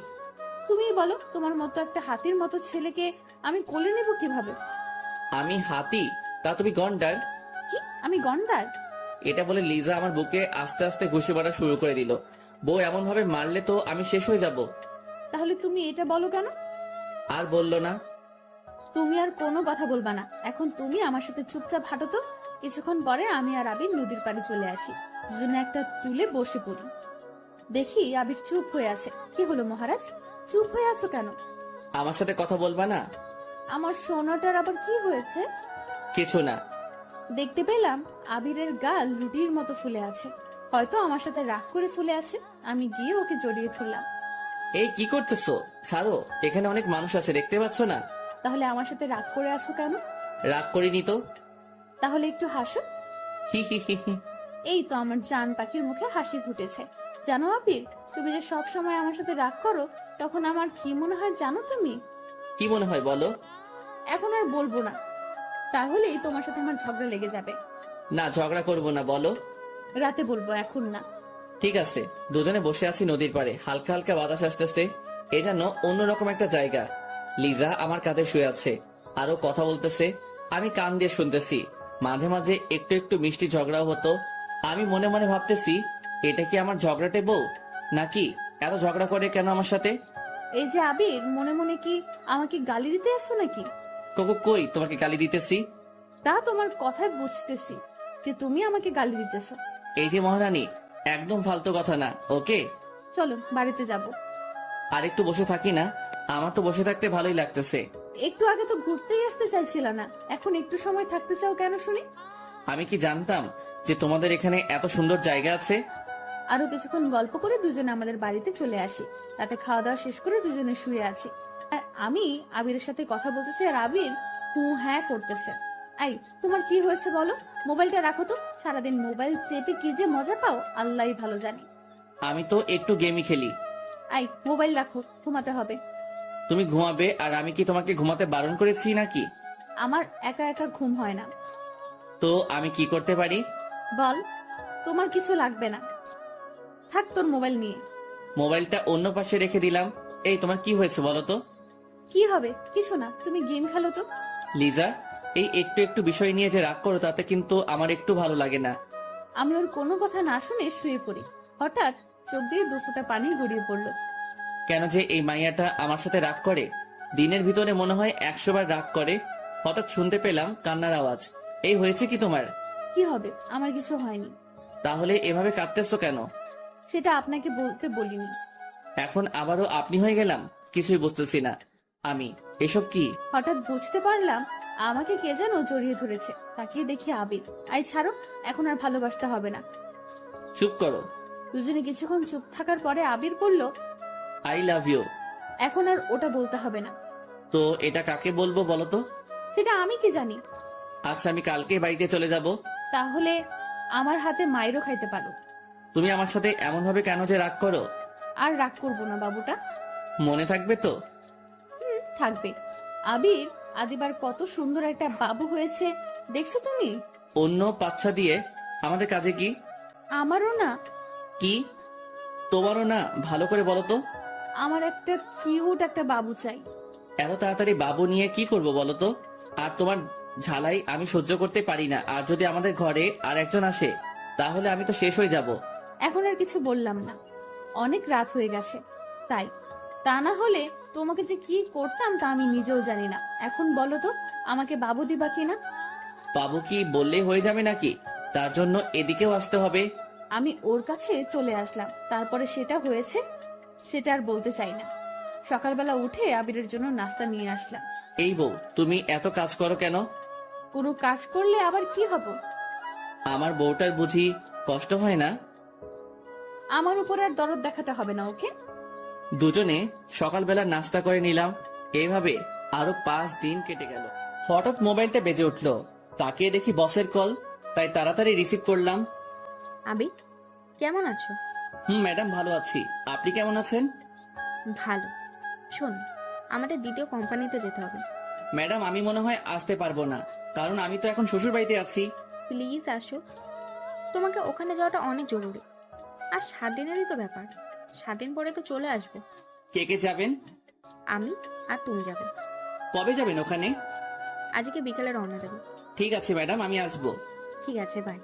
তুমিই বলো, তোমার মতো একটা হাতির মতো ছেলেকে আমি কোলে নেব কিভাবে? আমি হাতি? তা তুমি গন্ডার। কি, আমি গন্ডার? এটা বলে লিজা আমার বুকে আস্তে আস্তে ঘুষি মারা শুরু করে দিল। বউ, এমন ভাবে মারলে তো আমি শেষ হয়ে যাব। তাহলে তুমি এটা বলো কেন? আর বললো না। তুমি আর কোনো কথা বলবা না, এখন তুমি আমার সাথে চুপচাপ হাঁটো তো। কিছুক্ষণ পরে আমি আর আবির নদীর পাড়ে চলে আসি, দুজনে একটা টুলে বসে পড়ি। দেখি আবির চুপ হয়ে আছে। কি হলো মহারাজ, চুপ হয়ে আছো কেন? আমার সাথে কথা বলবা না? আমার সোনাটার আবার কি হয়েছে? কিছু না। দেখতে পেলাম আবিরের গাল রুটির মতো ফুলে আছে, হয়তো আমার সাথে রাগ করে ফুলে আছে। আমি গিয়ে ওকে জড়িয়ে ধরলাম। এই কি করতেছো? ছাড়ো, এখানে অনেক মানুষ আছে, দেখতে পাচ্ছ না? তাহলে আমার সাথে রাগ করে আছো কেন? রাগ করিনি তো। তাহলে একটু হাসো। হি হি হি হি। এই তো আমার জান পাখির মুখে হাসি ফুটেছে। জানো আবির, তুমি যে সব সময় আমার সাথে রাগ করো, তখন আমার কি মনে হয় জানো তুমি? কি মনে হয় বলো? এখন আর বলবো না, তাহলেই তোমার সাথে আমার ঝগড়া লেগে যাবে। না, ঝগড়া করবো না, বলো। রাতে বলবো, এখন না। ঠিক আছে। দুজনে বসে আছি নদীর পাড়ে, হালকা হালকা বাতাস আসতেছে। এ যেন অন্যরকম একটা জায়গা। লিজা আমার কাঁধে শুয়ে আছে, আরো কথা বলতেছে, আমি কান দিয়ে শুনতেছি। মাঝে মাঝে একটু একটু মিষ্টি ঝগড়াও হতো। আমি মনে মনে ভাবতেছি, এটা কি আমার ঝগড়াটে বউ, নাকি এত ঝগড়া করে কেন আমার সাথে? এই যে আবির, মনে মনে কি আমাকে গালি দিতে আসছো নাকি? কোকো, কই তোমাকে গালি দিতেছি? তা তোমার কথায় বুঝতেছি যে তুমি আমাকে গালি দিতেছো। এই যে মহারানী, একদম ফালতু কথা না, ওকে? চলো বাড়িতে যাব। আর একটু বসে থাকি না? আমার তো বসে থাকতে ভালোই লাগতেছে। একটু আগে তো ঘুরতেই আসতে চাইছিল না, এখন একটু সময় থাকতে চাও কেন শুনি? আমি কি জানতাম যে তোমাদের এখানে এত সুন্দর জায়গা আছে? আরো কিছুক্ষণ গল্প করে দুজনে আমাদের বাড়িতে চলে আসি। রাতে খাওয়া দাওয়া শেষ করে দুজনে শুয়ে আছি, আর আমি আবিরের সাথে কথা বলতেছি আর আবির হু হ্যাঁ করতেছে। এই তোমার কি হয়েছে বলো, মোবাইলটা রাখো তো। সারাদিন মোবাইল চেপে কি যে মজা পাও আল্লাহই ভালো জানে। আমি তো একটু গেমই খেলি। এই মোবাইল রাখো, ঘুমাতে হবে। তুমি ঘুমাবে আর আমি কি তোমাকে ঘুমাতে বারণ করেছি নাকি? আমার একা একা ঘুম হয় না। তো আমি কি করতে পারি? বল, তোমার কিছু লাগবে না, থাক তোর মোবাইল নিয়ে। মোবাইলটা অন্য পাশে রেখে দিলাম। এই তোমার কি হয়েছে বলো তো? কি হবে? কিছু না, তুমি গেম খেলো তো। লিজা, এই একটু একটু বিষয় নিয়ে যে রাগ করো তাতে কিন্তু আমার একটু ভালো লাগে না। আমি ওর কোনো কথা না শুনে শুয়ে পড়ি। হঠাৎ চোখ দিয়ে দুফোঁটা পানি গড়িয়ে পড়লো। কেন যে এই মাইয়াটা আমার সাথে রাগ করে? দিনের ভিতরে মনে হয় 100 বার রাগ করে। হঠাৎ শুনতে পেলাম কান্নার আওয়াজ। এই হয়েছে কি তোমার? কি হবে? আমার কিছু হয়নি। তাহলে এভাবে কাঁদতেছো কেন? সেটা আপনাকে বলতে বলিনি। এখন আবারও আপনি হয়ে গেলাম, কিছুই বুঝতেছি না আমি। এসব কি? হঠাৎ বুঝতে পারলাম আমাকে কে যেন জড়িয়ে ধরেছে। তাকিয়ে দেখি আবির। আই ছাড়ো, এখন আর ভালোবাসতে হবে না। চুপ করো। দুজনে কিছুক্ষণ চুপ থাকার পরে আবির বলল, আই লাভ ইউ। এখন আর ওটা বলতে হবে না। তো এটা কাকে বলবো বলো তো? সেটা আমি কি জানি। আচ্ছা, আমি কালকে বাড়িতে চলে যাব। তাহলে আমার হাতে মাইরও খাইতে পারো। তুমি আমার সাথে এমন ভাবে কেন যে রাগ করো? আর রাগ করবো না বাবুটা। মনে থাকবে তো? থাকবে। আবির আদিবার কত সুন্দর একটা বাবু হয়েছে দেখছো তুমি? অন্য বাচ্চা দিয়ে আমাদের কাজে কি? আমারও না। কি তোমারও না? ভালো করে বলো তো। আমার একটা কিউট একটা বাবু চাই। এত তাড়াতাড়ি বাবু নিয়ে কি করব বলো তো? আর তোমার ঝালাই আমি সহ্য করতে পারি না। আর যদি আমাদের ঘরে আর একজন আসে তাহলে আমি তো শেষ হয়ে যাব। এখন আর কিছু বললাম না, অনেক রাত হয়ে গেছে তাই। তা না হলে তোমাকে যে কি করতাম তা আমি নিজেও জানি না। এখন বলো তো, আমাকে বাবু দিবা কিনা? বাবু কি বললেই হয়ে যাবে নাকি? তার জন্য এদিকেও আসতে হবে। আমি ওর কাছে চলে আসলাম, তারপরে সেটা হয়েছে সেটা আর বলতে চাই না। সকালবেলা উঠে আবিরের জন্য নাস্তা নিয়ে আসলাম। এই বউ, তুমি এত কাজ করো কেন? কোনো কাজ করলে আবার কি হব? আমার বউটার বুঝি কষ্ট হয় না? আমার উপর আর দরদ দেখাতে হবে না ওকে। দুজনে সকালবেলা নাস্তা করে নিলাম। এইভাবে আরো 5 দিন কেটে গেল। হঠাৎ মোবাইলটা বেজে উঠলো। তাকিয়ে দেখি বসের কল, তাই তাড়াতাড়ি রিসিভ করলাম। আবি, কেমন আছো? ম্যাডাম, ভালো আছি। আপনি কেমন আছেন? ভালো। শোন, আমাদের দ্বিতীয় কোম্পানিতে যেতে হবে। ম্যাডাম, আমি মনে হয় আসতে পারবো না, কারণ আমি তো এখন শ্বশুর বাড়িতে আছি। প্লিজ আসো, তোমাকে ওখানে যাওয়াটা অনেক জরুরি। আর 7 দিনেরই তো ব্যাপার, 7 দিন পরে তো চলে আসবো। কে কে যাবেন? আমি আর তুমি যাবে। কবে যাবেন ওখানে? আজকে বিকেলে রওনা দেবো। ঠিক আছে ম্যাডাম, আমি আসবো। ঠিক আছে, বাই।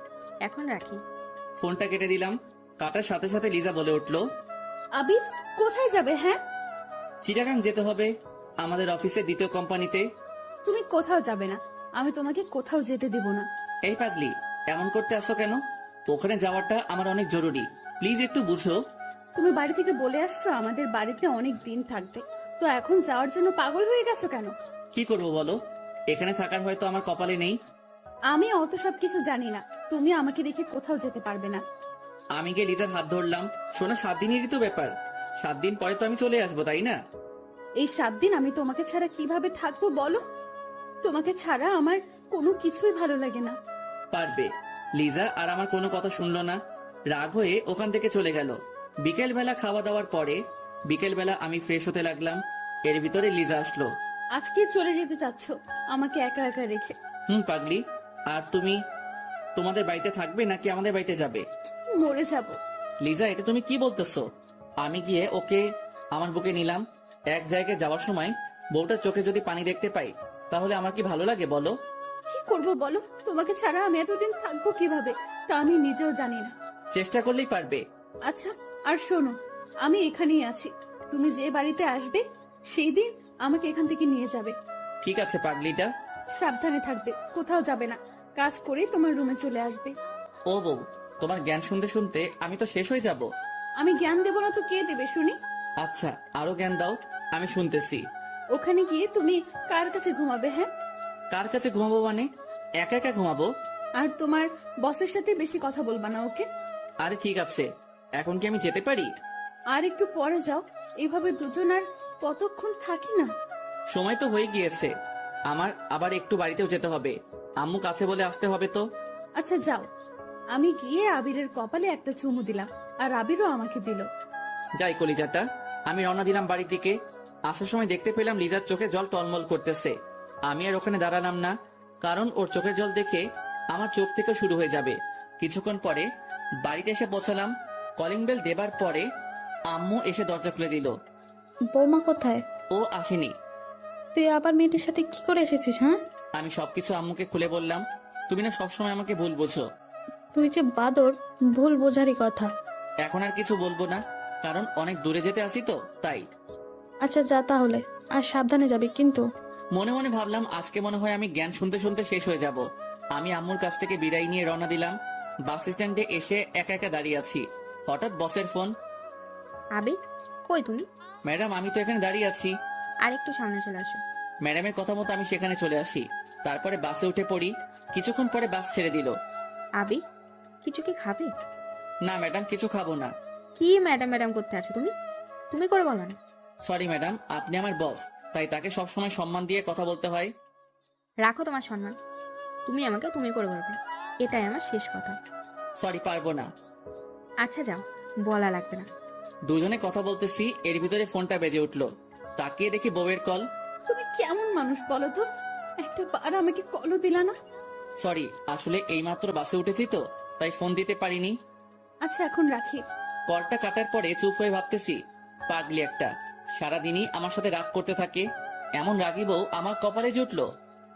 এখন রাখি। ফোনটা কেটে দিলাম। কাটার সাথে সাথে লিজা বলে উঠলো, আবির কোথায় যাবে? হ্যাঁ, চিটাগাং যেতে হবে, আমাদের অফিসের দ্বিতীয় কোম্পানিতে। তুমি কোথাও যাবে না, আমি তোমাকে কোথাও যেতে দেব না। এই পাগলি, এমন করতে আসছো কেন? ওখানে যাওয়াটা আমার অনেক জরুরি, প্লিজ একটু বুঝো। তুমি বাড়ি থেকে বলে আসছো আমাদের বাড়িতে অনেক দিন থাকবে, তো এখন যাওয়ার জন্য পাগল হয়ে গেছো কেন? কি করবো বলো? এখানে থাকার হয়তো আমার কপালে নেই। আমি অত সব কিছু জানি না, তুমি আমাকে রেখে কোথাও যেতে পারবে না। আমি গিয়ে লিজার হাত ধরলাম। শোনা, 7 দিনেরই তো ব্যাপার। 7 দিন পরে তো আমি চলে আসবো, তাই না? এই 7 দিন আমি তোমাকে ছাড়া কিভাবে থাকবো বলো? তোমাকে ছাড়া আমার কোনো কিছুই ভালো লাগে না। পারবে। লিজা আর আমার কোনো কথা শুনলো না, রাগ হয়ে ওখান থেকে চলে গেল। বিকেল বেলা খাওয়া দাওয়ার পরে বিকেলবেলা আমি ফ্রেশ হতে লাগলাম। এর ভিতরে লিজা আসলো। আজকে চলে যেতে চাচ্ছ আমাকে একা একা রেখে? পাগলি, আর তুমি তোমাদের বাড়িতে থাকবে নাকি আমাদের বাড়িতে যাবে? মরে যাব। লিজা, এটা তুমি কি বলতেছো? আমি গিয়ে ওকে আমার বুকে নিলাম। এক জায়গায় যাওয়ার সময় বউটার চোখে যদি পানি দেখতে পাই তাহলে আমার কি ভালো লাগে বলো? কি করব বলো? তোমাকে ছাড়া আমি এতদিন থাকবো কিভাবে তা আমি নিজেও জানি না। চেষ্টা করলেই পারবে। আচ্ছা, আর শোনো, আমি এখানেই আছি। তুমি যে বাড়িতে আসবে সেই দিন আমাকে এখান থেকে নিয়ে যাবে। ঠিক আছে পাগলিটা। সাবধানে থাকবে, কোথাও যাবে না। কাজ করে তোমার রুমে চলে আসবে। ও বউ, তোমার জ্ঞান শুনতে শুনতে আমি তো শেষ হয়ে যাব। আমি জ্ঞান দেবো না তো কে দেবে শুনি? আচ্ছা, আরো জ্ঞান দাও, আমি শুনতেছি। ওখানে গিয়ে তুমি কার কাছে ঘুমাবে? হ্যাঁ, কার কাছে ঘুমাবো মানে? একা একা ঘুমাবো। আর তোমার বসের সাথে বেশি কথা বলবা না, ওকে? আরে ঠিক আছে, এখন কি আমি যেতে পারি? আর একটু পরে যাও, এভাবে দুজন আর কতক্ষণ থাকি না। সময় তো হয়ে গিয়েছে, আমার আবার একটু বাড়িতেও যেতে হবে। আম্মু কাছে বলে আসতে হবে তো। আচ্ছা যাও। আমি গিয়ে আবিরের কপালে একটা চুমু দিলাম, আর আবিরও আমাকে দিল। যাই কলিজাটা। আমি রওনা দিলাম বাড়ির দিকে। আসার সময় দেখতে পেলাম লিজার চোখে জল টলমল করতেছে। আমি আর ওখানে দাঁড়ালাম না, কারণ ওর চোখের জল দেখে আমার চোখ থেকে শুরু হয়ে যাবে। কিছুক্ষণ পরে বাড়িতে এসে পৌঁছালাম। কলিং বেল দেবার পরে আম্মু এসে দরজা খুলে দিল। বৌমা কোথায়? ও আসেনি। তুই আবার মেয়েটির সাথে কি করে এসেছিস? হ্যাঁ, আমি সবকিছু আম্মুকে খুলে বললাম। তুমি না সবসময় আমাকে ভুল বোঝো। তুই যে বাদর, ভুল বোঝারই কথা। এখন আর কিছু বলবো না, কারণ অনেক দূরে যেতে আসি তো তাই। আচ্ছা যা তাহলে, আর সাবধানে যাবি কিন্তু। মনে মনে ভাবলাম আজকে মনে হয় আমি জ্ঞান শুনতে শুনতে শেষ হয়ে যাব। আমি আম্মুর কাছ থেকে বিদায় নিয়ে রওনা দিলাম। বাস স্ট্যান্ডে এসে একা একা দাঁড়িয়ে আছি। হঠাৎ বসের ফোন। আবির, কই তুমি? ম্যাডাম, আমি তো এখানে দাঁড়িয়ে আছি। আর একটু সামনে চলে আসো। ম্যাডামের কথা মতো আমি সেখানে চলে আসি। তারপরে বাসে উঠে পড়ি। কিছুক্ষণ পরে বাস ছেড়ে দিল। আবির, কিছু কি খাবে? না ম্যাডাম, কিছু খাবো না। কি ম্যাডাম ম্যাডাম করতে আছো তুমি? তুমি করে বলো না। সরি ম্যাডাম, আপনি আমার বস, তাই তাকে সবসময় সম্মান দিয়ে কথা বলতে হয়। রাখো তোমার সম্মান। তুমি আমাকে তুমি করে বলবে, এটাই আমার শেষ কথা। সরি, পারবো না। আচ্ছা যাও, বলা লাগবে না। দুজনে কথা বলতেছি, এর ভিতরে ফোনটা বেজে উঠলো। তাকিয়ে দেখি বউয়ের কল। তুমি কেমন মানুষ বলো তো, একটা বার আমাকে কলও দিলা না। সরি, আসলে এইমাত্র বাসে উঠেছি তো, তাই ফোন দিতে পারিনি। আচ্ছা এখন রাখি। কলটা কাটার পরে চুপ হয়ে ভাবতেছি, পাগলি একটা, সারাদিনই আমার সাথে রাগ করতে থাকে। এমন রাগী বউ আমার কপালে জুটলো।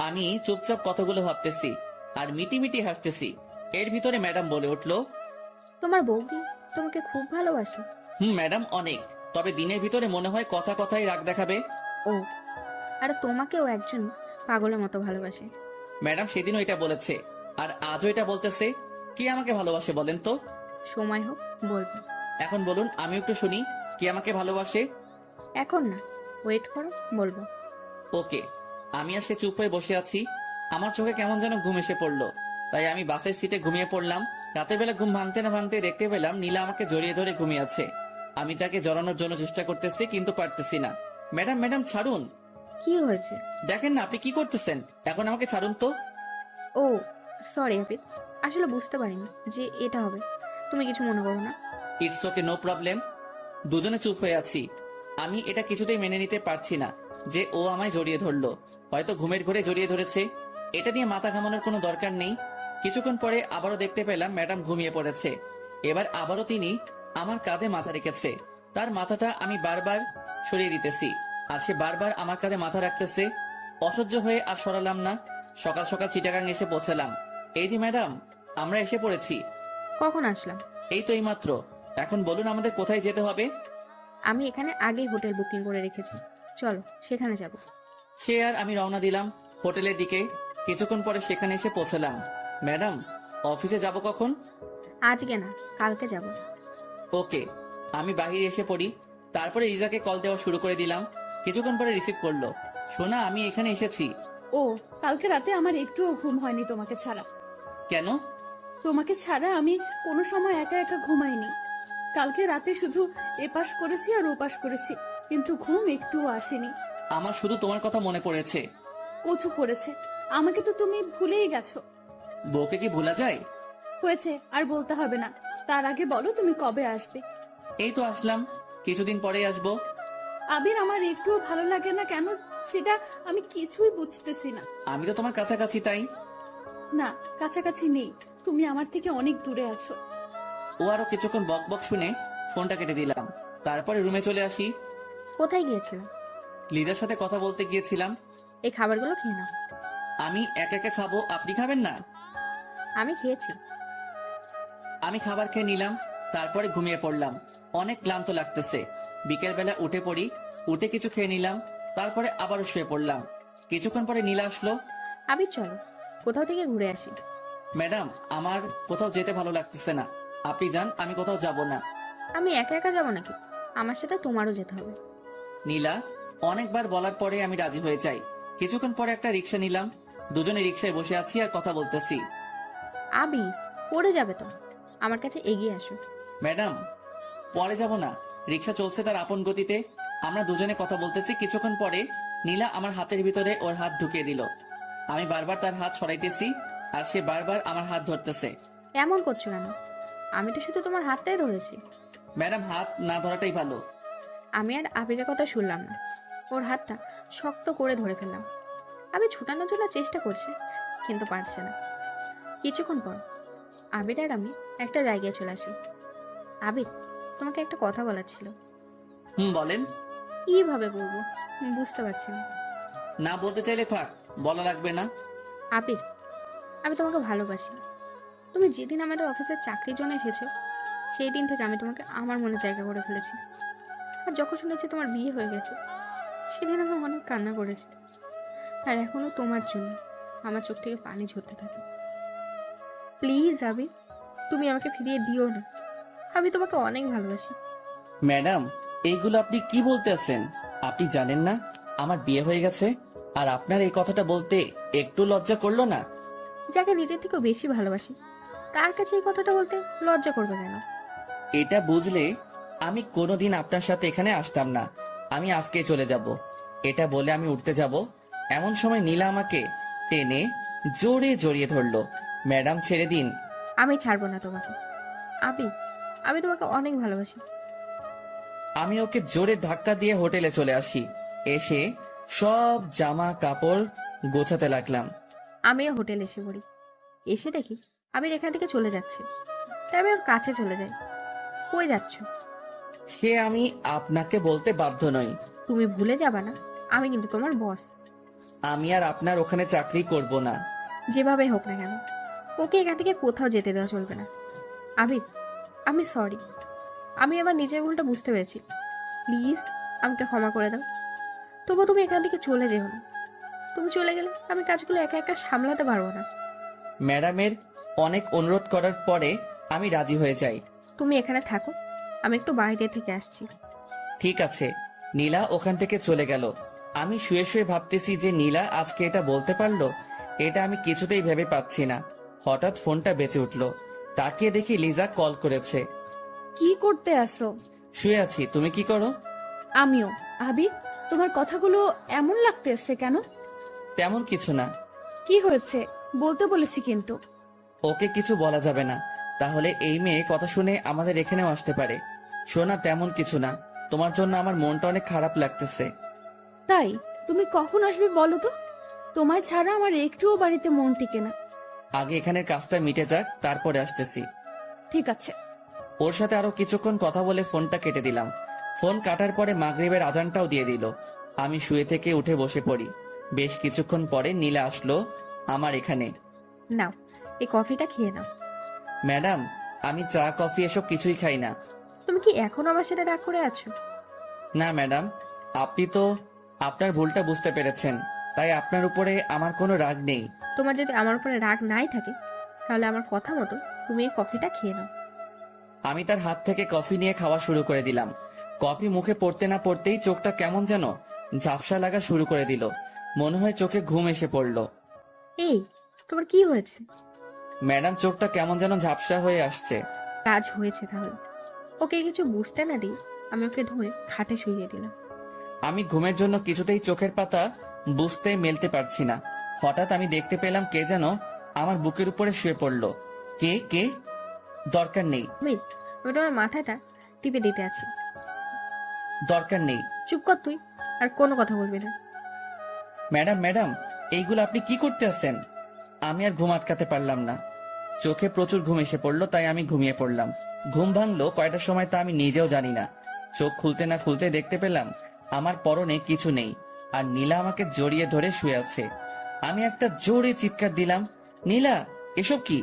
আমি চুপচাপ কথাগুলো ভাবতেছি আর মিটি মিটি হাসতেছি। এর ভিতরে ম্যাডাম বলে উঠলো, তোমার বউ কি তোমাকে খুব ভালোবাসে? ম্যাডাম অনেক, তবে দিনের ভিতরে মনে হয় কথা কথাই রাগ দেখাবে। ও, আর তোমাকেও একজন পাগলের মতো ভালোবাসে। ম্যাডাম সেদিনও এটা বলেছে, আর আজও এটা বলতেছে। কে আমাকে ভালোবাসে বলেন তো? সময় হোক বলবো। এখন বলুন, আমি একটু শুনি, কে আমাকে ভালোবাসে। এখন না, ওয়েট করো, বলবো। ওকে। আমি আর সে চুপ হয়ে বসে আছি। আমার চোখে কেমন যেন ঘুম এসে পড়লো, তাই আমি বাসের সিটে ঘুমিয়ে পড়লাম। রাতের বেলা ঘুম ভাঙতে না ভাঙতে দেখতে পেলাম নীলা আমাকে জড়িয়ে ধরে ঘুমিয়ে আছে। আমি তাকে জড়ানোর জন্য চেষ্টা করতেছি, কিন্তু পারতেছি না। ম্যাডাম ম্যাডাম ছাড়ুন। কি হয়েছে? দেখেন না আপনি কি করতেছেন, এখন আমাকে ছাড়ুন তো। ও সরি আবির, আসলে বুঝতে পারিনি যে এটা হবে। তুমি কিছু মনে করো না। It's okay, no problem. দুজনে চুপ হয়ে আছি। আমি এটা কিছুতেই মেনে নিতে পারছি না যে ও আমায় জড়িয়ে ধরলো। হয়তো ঘুমের ঘরে জড়িয়ে ধরেছে, এটা নিয়ে মাথা ঘামানোর কোনো দরকার নেই। কিছুক্ষণ পরে আবারও দেখতে পেলাম ম্যাডাম ঘুমিয়ে পড়েছে। এবার আবারও তিনি আমার কাঁধে মাথা রেখেছে। তার মাথাটা আমি বারবার সরিয়ে দিতেছি, আর সে বারবার আমার কাঁধে মাথা রাখতেছে। অসহ্য হয়ে আর সরালাম না। সকাল সকাল চিটাগাং এসে পৌঁছালাম। এই যে ম্যাডাম, আমরা এসে পড়েছি। কখন আসলাম? এই তো এইমাত্র। এখন বলুন আমাদের কোথায় যেতে হবে? আমি এখানে আগেই হোটেল বুকিং করে রেখেছি, চলো সেখানে যাব। সে আর আমি রওনা দিলাম হোটেলের দিকে। কিছুক্ষণ পরে সেখানে এসে পৌঁছালাম। ম্যাডাম, অফিসে যাব কখন? আজকে না, কালকে যাব। ওকে। আমি বাহিরে এসে পড়ি। তারপরে রিজাকে কল দেওয়া শুরু করে দিলাম। কিছুক্ষণ পরে রিসিভ করলো। সোনা, আমি এখানে এসেছি। ও, কালকে রাতে আমার একটুও ঘুম হয়নি তোমাকে ছাড়া। কেন? তোমাকে ছাড়া আমি কোনো সময় একা একা ঘুমাইনি। কালকে রাতে শুধু এপাশ করেছি আর ওপাশ করেছি, কিন্তু ঘুম একটুও আসেনি। আমার শুধু তোমার কথা মনে পড়েছে। কচু পড়েছে, আমাকে তো তুমি ভুলেই গেছো। বউকে কি ভোলা যায়? হয়েছে, আর বলতে হবে না। তার আগে বলো তুমি কবে আসবে? এই তো আসলাম, কিছুদিন পরেই আসবো। আবির, আমার একটুও ভালো লাগে না কেন সেটা আমি কিছুই বুঝতেছি না। আমি তো তোমার কাছাকাছি, তাই। না, কাছাকাছি নেই, তুমি আমার থেকে অনেক দূরে আছো। ও আরো কিছুক্ষণ বক বক শুনে ফোনটা কেটে দিলাম। তারপরে রুমে চলে আসি। কোথায় গিয়েছিলাম? লিদার সাথে কথা বলতে গিয়েছিলাম। এই খাবারগুলো খেয়ে নাও। আমি একা একা খাবো, আপনি খাবেন না? আমি খেয়েছি। আমি খাবার খেয়ে নিলাম, তারপরে ঘুমিয়ে পড়লাম। অনেক ক্লান্ত লাগতেছে। বিকেল বেলা উঠে পড়ি, উঠে কিছু খেয়ে নিলাম, তারপরে আবারও শুয়ে পড়লাম। কিছুক্ষণ পরে নীলা আসলো। আবির চলো, কোথাও থেকে ঘুরে আসি। ম্যাডাম, আমার কোথাও যেতে ভালো লাগতেছে না, আপনি যান, আমি কোথাও যাব না। আমি একা একা যাবো নাকি? আমার সাথে তোমারও যেতে হবে। নীলা অনেকবার বলার পরে আমি রাজি হয়ে যাই। কিছুক্ষণ পরে একটা রিক্সা নিলাম। দুজনে রিক্সায় বসে আছি আর কথা বলতেছি। আবি, পড়ে যাবে তো, আমার কাছে এগিয়ে আসো। ম্যাডাম, পরে যাব না, রিক্সা চলছে তার আপন গতিতে। আমরা দুজনে কথা বলতেছি, কিছুক্ষণ পরে নীলা আমার হাতের ভিতরে ওর হাত ঢুকিয়ে দিল। আমি বারবার তার হাত সরাইতেছি আর সে বারবার আমার হাত ধরতেছে। এমন করছো কেন? আমি তো শুধু তোমার হাতটাই ধরেছি। ম্যাডাম, হাত না ধরাটাই ভালো। আমি আর আবিরের কথা শুনলাম না, ওর হাতটা শক্ত করে ধরে ফেললাম। আমি ছুটানোর জন্য চেষ্টা করছি, কিন্তু পারছে না। কিছুক্ষণ পর আবির আর আমি একটা জায়গায় চলে আসি। আবির, তোমাকে একটা কথা বলার ছিল। বলেন। কিভাবে বলবো বুঝতে পারছি না। না বলতে চাইলে থাক, বলা লাগবে না। আবির, আমি তোমাকে ভালোবাসি। তুমি যেদিন আমাদের অফিসের চাকরির জন্য এসেছো, সেই দিন থেকে আমি তোমাকে আমার মনে জায়গা করে ফেলেছি। আর যখন শুনেছি তোমার বিয়ে হয়ে গেছে, সেদিন আমি অনেক কান্না করেছি। আর এখনো তোমার জন্য আমার চোখ থেকে পানি ঝরতে থাকে। প্লিজ আবির, তুমি আমাকে ফিরিয়ে দিও না। আমি তোমাকে অনেক ভালোবাসি। ম্যাডাম, এইগুলো আপনি কি বলতেছেন? আপনি জানেন না আমার বিয়ে হয়ে গেছে? আর আপনার এই কথাটা বলতে একটু লজ্জা করলো না? যাকে নিজের থেকেও বেশি ভালোবাসি, তার কাছে এই কথাটা বলতে লজ্জা করবে কেন? এটা বুঝলে আমি কোনোদিন আপনার সাথে এখানে আসতাম না। আমি আজকে চলে যাব। এটা বলে আমি উঠতে যাব, এমন সময় নীলা আমাকে টেনে জোরে জড়িয়ে ধরলো। ম্যাডাম, ছেড়ে দিন। আমি ছাড়বো না তোমাকে। আবির, আমি তোমাকে অনেক ভালোবাসি। আমি ওকে জোরে ধাক্কা দিয়ে হোটেলে চলে আসি। এসে সব জামা কাপড় গোছাতে লাগলাম। আমিও হোটেলে এসে পড়ি। এসে দেখি আবির এখান থেকে চলে যাচ্ছে, তাই আমি ওর কাছে চলে যাই। কই যাচ্ছ? সে আমি আপনাকে বলতে বাধ্য নই। তুমি ভুলে যাবা না, আমি কিন্তু তোমার বস। আমি আর আপনার ওখানে চাকরি করব না। যেভাবে হোক না কেন, ওকে এখান থেকে কোথাও যেতে দেওয়া চলবে না। আবির, আমি সরি। আমি আবার নিজের ভুলটা বুঝতে পেরেছি। প্লিজ আমাকে ক্ষমা করে দাও। তবু তুমি এখান থেকে চলে যেও না। তুমি চলে গেলে আমি কাজগুলো একা একা সামলাতে পারবো না। ম্যাডামের অনেক অনুরোধ করার পরে আমি রাজি হয়ে যাই। তুমি এখানে থাকো, আমি একটু বাইরে থেকে আসছি। ঠিক আছে। নীলা ওখান থেকে চলে গেল। আমি শুয়ে শুয়ে ভাবতেছি যে নীলা আজকে এটা বলতে পারলো, এটা আমি কিছুতেই ভেবে পাচ্ছি না। হঠাৎ ফোনটা বেঁচে উঠলো। তাকিয়ে দেখি লিজা কল করেছে। কি করতে আসো? শুয়ে আছি, তুমি কি করো? আমিও। আবির, তোমার কথাগুলো এমন লাগতেছে কেন? তেমন কিছু না। কি হয়েছে বলতে বলেছি কিন্তু। ওকে কিছু বলা যাবে না, তাহলে এই মেয়ে কথা শুনে আমাদের এখানেও আসতে পারে। শোনা, তেমন কিছু না। তোমার জন্য আমার মনটা অনেক খারাপ লাগতেছে। তাই তুমি কখন আসবে বলো তো? তোমায় ছাড়া আমার একটুও বাড়িতে মন টিকে না। আগে এখানের কাজটা মিটে যাক, তারপরে আসতেছি। ঠিক আছে। ওর সাথে আরো কিছুক্ষণ কথা বলে ফোনটা কেটে দিলাম। ফোন কাটার পরে মাগরিবের আজানটাও দিয়ে দিল। আমি শুয়ে থেকে উঠে বসে পড়ি। বেশ কিছুক্ষণ পরে নীলা আসলো আমার এখানে। নাও, এই কফিটা খেয়ে নাও। ম্যাডাম, আমি চা কফি এসব কিছুই খাই না। তুমি কি এখনো আমার সাথে রাগ করে আছো? না ম্যাডাম, আপনি তো আপনার ভুলটা বুঝতে পেরেছেন, তাই আপনার উপরে আমার কোনো রাগ নেই। তোমার যদি আমার উপরে রাগ নাই থাকে, তাহলে আমার কথা মতো তুমি এই কফিটা খেয়ে নাও। আমি তার হাত থেকে কফি নিয়ে খাওয়া শুরু করে দিলাম। কফি মুখে পড়তে না পড়তেই চোখটা কেমন যেন ঝাপসা লাগা শুরু করে দিল। মনে হয় চোখে ঘুম এসে পড়লো। এই, তোমার কি হয়েছে? ম্যাডাম, চোখটা কেমন যেন ঝাপসা হয়ে আসছে। কাজ হয়েছে তাহলে। ওকে কিছু বুঝতে না দিই আমি ওকে ধরে খাটে শুইয়ে দিলাম। আমি ঘুমের জন্য কিছুতেই চোখের পাতা বুঝতে মেলতে পারছি না। হঠাৎ আমি দেখতে পেলাম কে যেন আমার বুকের উপরে শুয়ে পড়লো। কে কে? দরকার নেই। আমি তোমার মাথাটা টিপে দিতে আছি। দরকার নেই। চুপ কর তুই, আর কোনো কথা বলবি না। ম্যাডাম ম্যাডাম, এইগুলো আপনি কি করতে আছেন? আমি আর ঘুম আটকাতে পারলাম না। চোখে প্রচুর ঘুম এসে পড়লো, তাই আমি ঘুমিয়ে পড়লাম। ঘুম ভাঙলো কয়টার সময় তা আমি নিজেও জানি না। চোখ খুলতে না খুলতে দেখতে পেলাম আমার পরনে কিছু নেই, আর নীলা আমাকে জড়িয়ে ধরে শুয়ে আছে। আমি একটা জোরে চিৎকার দিলাম, নীলা, এসব কি?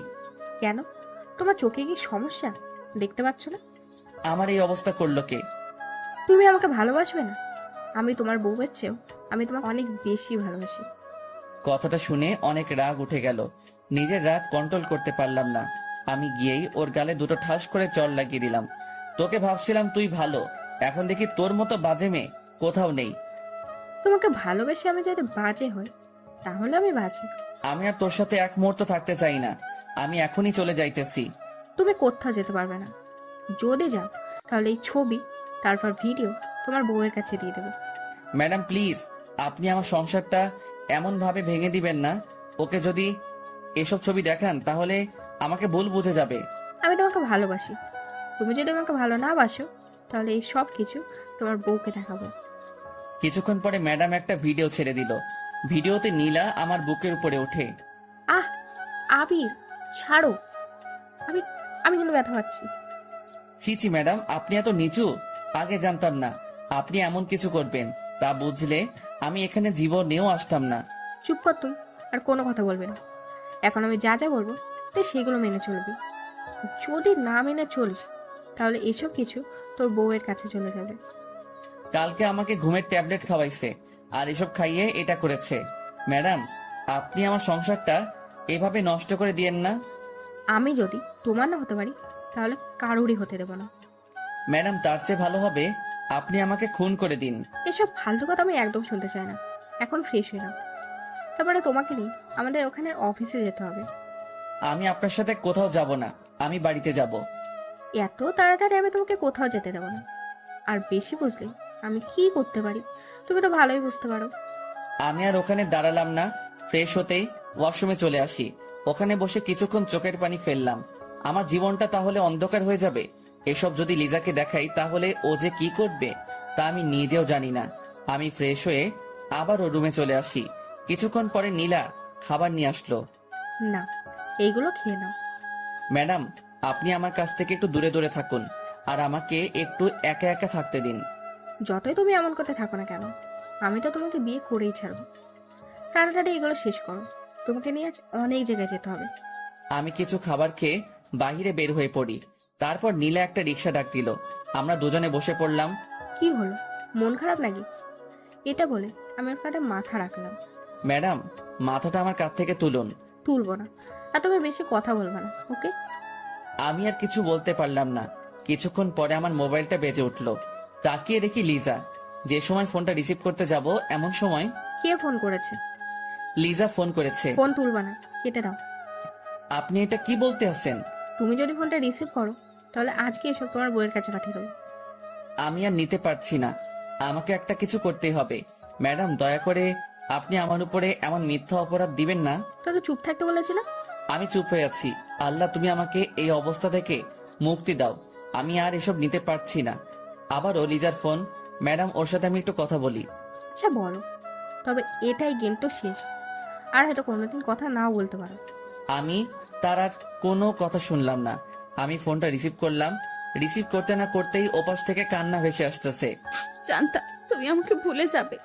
কেন, তোমার চোখে কি সমস্যা দেখতে পাচ্ছ না? আমার এই অবস্থা করলো কে? তুমি আমাকে ভালোবাসবে না? আমি তোমার বউয়ের চেয়েও আমি তোমাকে অনেক বেশি ভালোবাসি। কথাটা শুনে অনেক রাগ উঠে গেল। নিজের রাগ কন্ট্রোল করতে পারলাম না। আমি গিয়েই ওর গালে দুটো ঠাস করে চড় লাগিয়ে দিলাম। তোকে ভাবছিলাম তুই ভালো, এখন দেখি তোর মতো বাজে মেয়ে কোথাও নেই। তোমাকে ভালোবেসে আমি যদি বাজে হই, তাহলে আমি বাজে। আমি আর তোর সাথে এক মুহূর্ত থাকতে চাই না। আমি এখনই চলে যাইতেছি। তুমি কোথাও যেতে পারবে না। যদি যাও তাহলে এই ছবি তারপর ভিডিও তোমার বউয়ের কাছে দিয়ে দেবো। ম্যাডাম প্লিজ, আপনি আমার সংসারটা এমন ভাবে ভেঙে দিবেন না। ওকে যদি এসব ছবি দেখান তাহলে আমাকে ভুল বুঝে যাবে। আমি তোমাকে ভালোবাসি। তুমি যদি আমাকে ভালো না বাসো তাহলে এই সব কিছু তোমার বউকে দেখাবো। কিছুক্ষণ পরে ম্যাডাম একটা ভিডিও ছেড়ে দিল। ভিডিওতে নীলা আমার বুকের উপরে ওঠে। আহ আবির, ছাড়ো। আমি আমি কিন্তু ব্যথা পাচ্ছি। ছি ছি ম্যাডাম, আপনি এত নিচু, আগে জানতাম না আপনি এমন কিছু করবেন। তা বুঝলে আমি এখানে জীবনেও আসতাম না। চুপ কর তুই, আর কোনো কথা বলবে না। এখন আমি যা যা বলবো তুই সেগুলো মেনে চলবি। যদি না মেনে চলিস তাহলে এসব কিছু তোর বউয়ের কাছে চলে যাবে। কালকে আমাকে ঘুমের ট্যাবলেট খাওয়াইছে আর এসব খাইয়ে এটা করেছে। ম্যাডাম, আপনি আমার সংসারটা এভাবে নষ্ট করে দিয়েন না। আমি যদি তোমার না হতে পারি তাহলে কারোরই হতে দেবো না। ম্যাডাম, তার চেয়ে ভালো হবে আপনি আমাকে খুন করে দিন। এসব ফালতু কথা আমি একদম শুনতে চাই না। এখন ফ্রেশ হয়ে নাও, তারপরে তোমাকে নিয়ে আমাদের ওখানে অফিসে যেতে হবে। আমি আপনার সাথে কোথাও যাব না, আমি বাড়িতে যাব। এত তাড়াতাড়ি আমি তোমাকে কোথাও যেতে দেবো না। আর বেশি বুঝলে আমি কি করতে পারি তুমি তো ভালোই বুঝতে পারো। আমি আর ওখানে দাঁড়ালাম না, ফ্রেশ হতেই ওয়াশরুমে চলে আসি। ওখানে বসে কিছুক্ষণ চোখের পানি ফেললাম। আমার জীবনটা তাহলে অন্ধকার হয়ে যাবে। এসব যদি লিজাকে দেখাই তাহলে ও যে কি করবে তা আমি নিজেও জানি না। আমি ফ্রেশ হয়ে আবার ও রুমে চলে আসি। কিছুক্ষণ পরে নীলা খাবার নিয়ে আসলো। না, এইগুলো খেয়ে নাও। ম্যাডাম, আপনি আমার কাছ থেকে একটু দূরে দূরে থাকুন আর আমাকে একটু একা একা থাকতে দিন। যতই তুমি এমন করতে থাকো না কেন, আমি তো তোমাকে বিয়ে করেই ছাড়বো। তাড়াতাড়ি এগুলো শেষ করো, তোমাকে নিয়ে আজ অনেক জায়গায় যেতে হবে। আমি কিছু খাবার খেয়ে বাইরে বের হয়ে পড়ি। তারপর নীলা একটা রিক্সা ডাক দিল। আমরা দুজনে বসে পড়লাম। কি হলো, মন খারাপ নাকি? এটা বলে আমি ওর কাঁধে মাথা রাখলাম। ম্যাডাম, মাথাটা আমার কাছ থেকে তুলুন। তুলবো না, আর তুমি বেশি কথা বলবে না, ওকে? আমি আর কিছু বলতে পারলাম না। কিছুক্ষণ পরে আমার মোবাইলটা বেজে উঠলো। তাকিয়ে দেখি লিজা। যে সময় ফোনটা রিসিভ করতে যাব এমন সময় কে ফোন করেছে? লিজা ফোন করেছে। ফোন তুলবা না, কেটে দাও। আপনি এটা কি বলতে আছেন? তুমি যদি ফোনটা রিসিভ করো তাহলে আজকে এসব তোমার বউয়ের কাছে পাঠিয়ে দেবো। আমি আর নিতে পারছি না, আমাকে একটা কিছু করতেই হবে। ম্যাডাম, দয়া করে আপনি আমার উপরে এমন মিথ্যা অপরাধ দিবেন না। তোকে চুপ থাকতে বলেছিলাম। আমি চুপ হয়ে আছি। আল্লাহ, তুমি আমাকে এই অবস্থা থেকে মুক্তি দাও। আমি আর এসব নিতে পারছি না। আবারও লিজার ফোন। ম্যাডাম, ওর সাথে আমি একটু কথা বলি। আচ্ছা বলো, তবে এটাই গেম তো শেষ, আর হয়তো কোনোদিন কথা নাও বলতে পারো। আমি তার আর কোনো কথা শুনলাম না। আমি ফোনটা রিসিভ করলাম। রিসিভ করতে না করতেই ওপাশ থেকে কান্না ভেসে আসতেছে। জানতা তুমি আমাকে ভুলে যাবে।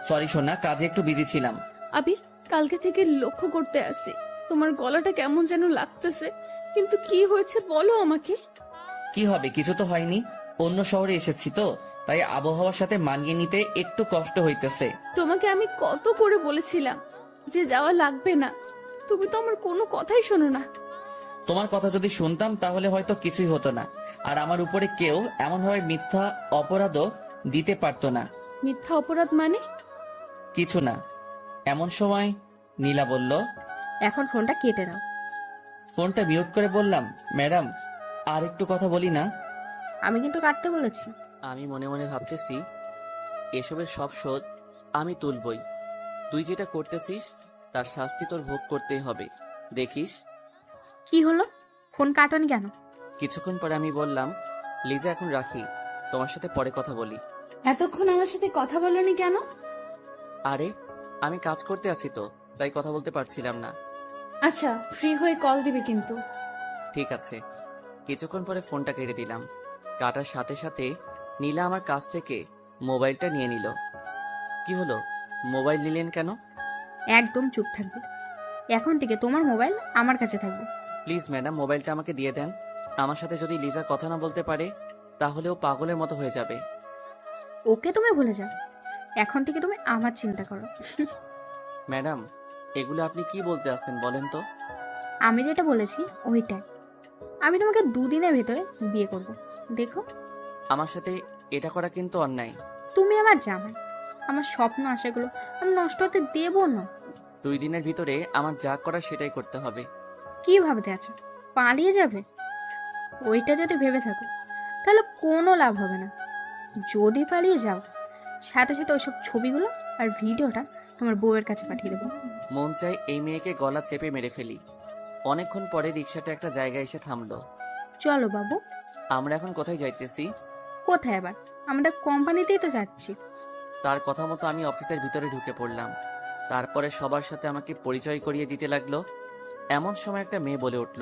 সরি সোনা, কাজে একটু বিজি ছিলাম। আবির, কালকে থেকে লক্ষ্য করতে আসি তোমার গলাটা কেমন যেন লাগতেছে, কিন্তু কি হয়েছে বলো আমাকে। কি হবে, কিছু তো হয়নি। অন্য শহরে এসেছি তো, তাই আবহাওয়ার সাথে মানিয়ে নিতে একটু কষ্ট হইতেছে। তোমাকে আমি কত করে বলেছিলাম যে যাওয়া লাগবে না, তুমি তো আমার কোনো কথাই শোনো না। তোমার কথা যদি শুনতাম তাহলে হয়তো কিছুই হতো না, আর আমার উপরে কেউ এমনভাবে মিথ্যা অপরাধও দিতে পারতো না। মিথ্যা অপরাধ মানে? কিছু না। এমন সময় নীলা বলল, এখন ফোনটা কেটে দাও। ফোনটা মিউট করে বললাম, ম্যাডাম আর একটু কথা বলি না? আমি কিন্তু কাটতে বলেছি। আমি মনে মনে ভাবতেছি, এসবের সব শোধ আমি তুলবই। তুই যেটা করতেছিস তার শাস্তি তোর ভোগ করতেই হবে, দেখিস। কি হলো, ফোন কাটনি কেন? কিছুক্ষণ পরে আমি বললাম, লিজা এখন রাখি, তোমার সাথে পরে কথা বলি। এতক্ষণ আমার সাথে কথা বলনি কেন? আরে আমি কাজ করতে আছি তো, তাই কথা বলতে পারছিলাম না। আচ্ছা, ফ্রি হয়ে কল দিবে কিন্তু। ঠিক আছে। কিছুক্ষণ পরে ফোনটা কেটে দিলাম। কাটার সাথে সাথে নীলা আমার কাছ থেকে মোবাইলটা নিয়ে নিল। কি হলো, মোবাইল নিলেন কেন? একদম চুপ থাকবে। এখন থেকে তোমার মোবাইল আমার কাছে থাকবে। প্লিজ ম্যাডাম, মোবাইলটা আমাকে দিয়ে দেন। আমার সাথে যদি লিজা কথা না বলতে পারে তাহলে ও পাগলের মতো হয়ে যাবে। ওকে তুমি ভুলে যাও, এখন থেকে তুমি আমার চিন্তা করো। ম্যাডাম, এগুলো আপনি কি বলতে আছেন বলেন তো? আমি যেটা বলেছি ওইটাই। আমি তোমাকে 2 দিনের ভেতরে বিয়ে করব, দেখো। আমার সাথে এটা করা কিন্তু অন্যায়। তুমি আমার জামাই, আমার স্বপ্ন আশাগুলো আমি নষ্ট হতে দেবো না। 2 দিনের ভিতরে আমার যা করা সেটাই করতে হবে। কি ভাবতে আছো, পালিয়ে যাবে? ওইটা যদি ভেবে থাকো তাহলে কোনো লাভ হবে না। যদি পালিয়ে যাও, সাথে সাথে ওইসব ছবিগুলো আর ভিডিওটা তোমার বউয়ের কাছে পাঠিয়ে দেবো। মন চাই এই মেয়েকে গলা চেপে মেরে ফেলি। অনেকক্ষণ পরে রিক্সাটা একটা জায়গায় এসে থামলো। চলো বাবু। আমরা এখন কোথায় যাইতেছি? কোথায় আবার? আমরা কোম্পানিতেই তো যাচ্ছি। তার কথা মতো আমি অফিসের ভিতরে ঢুকে পড়লাম। তারপরে সবার সাথে আমাকে পরিচয় করিয়ে দিতে লাগলো। এমন সময় একটা মেয়ে বলে উঠল,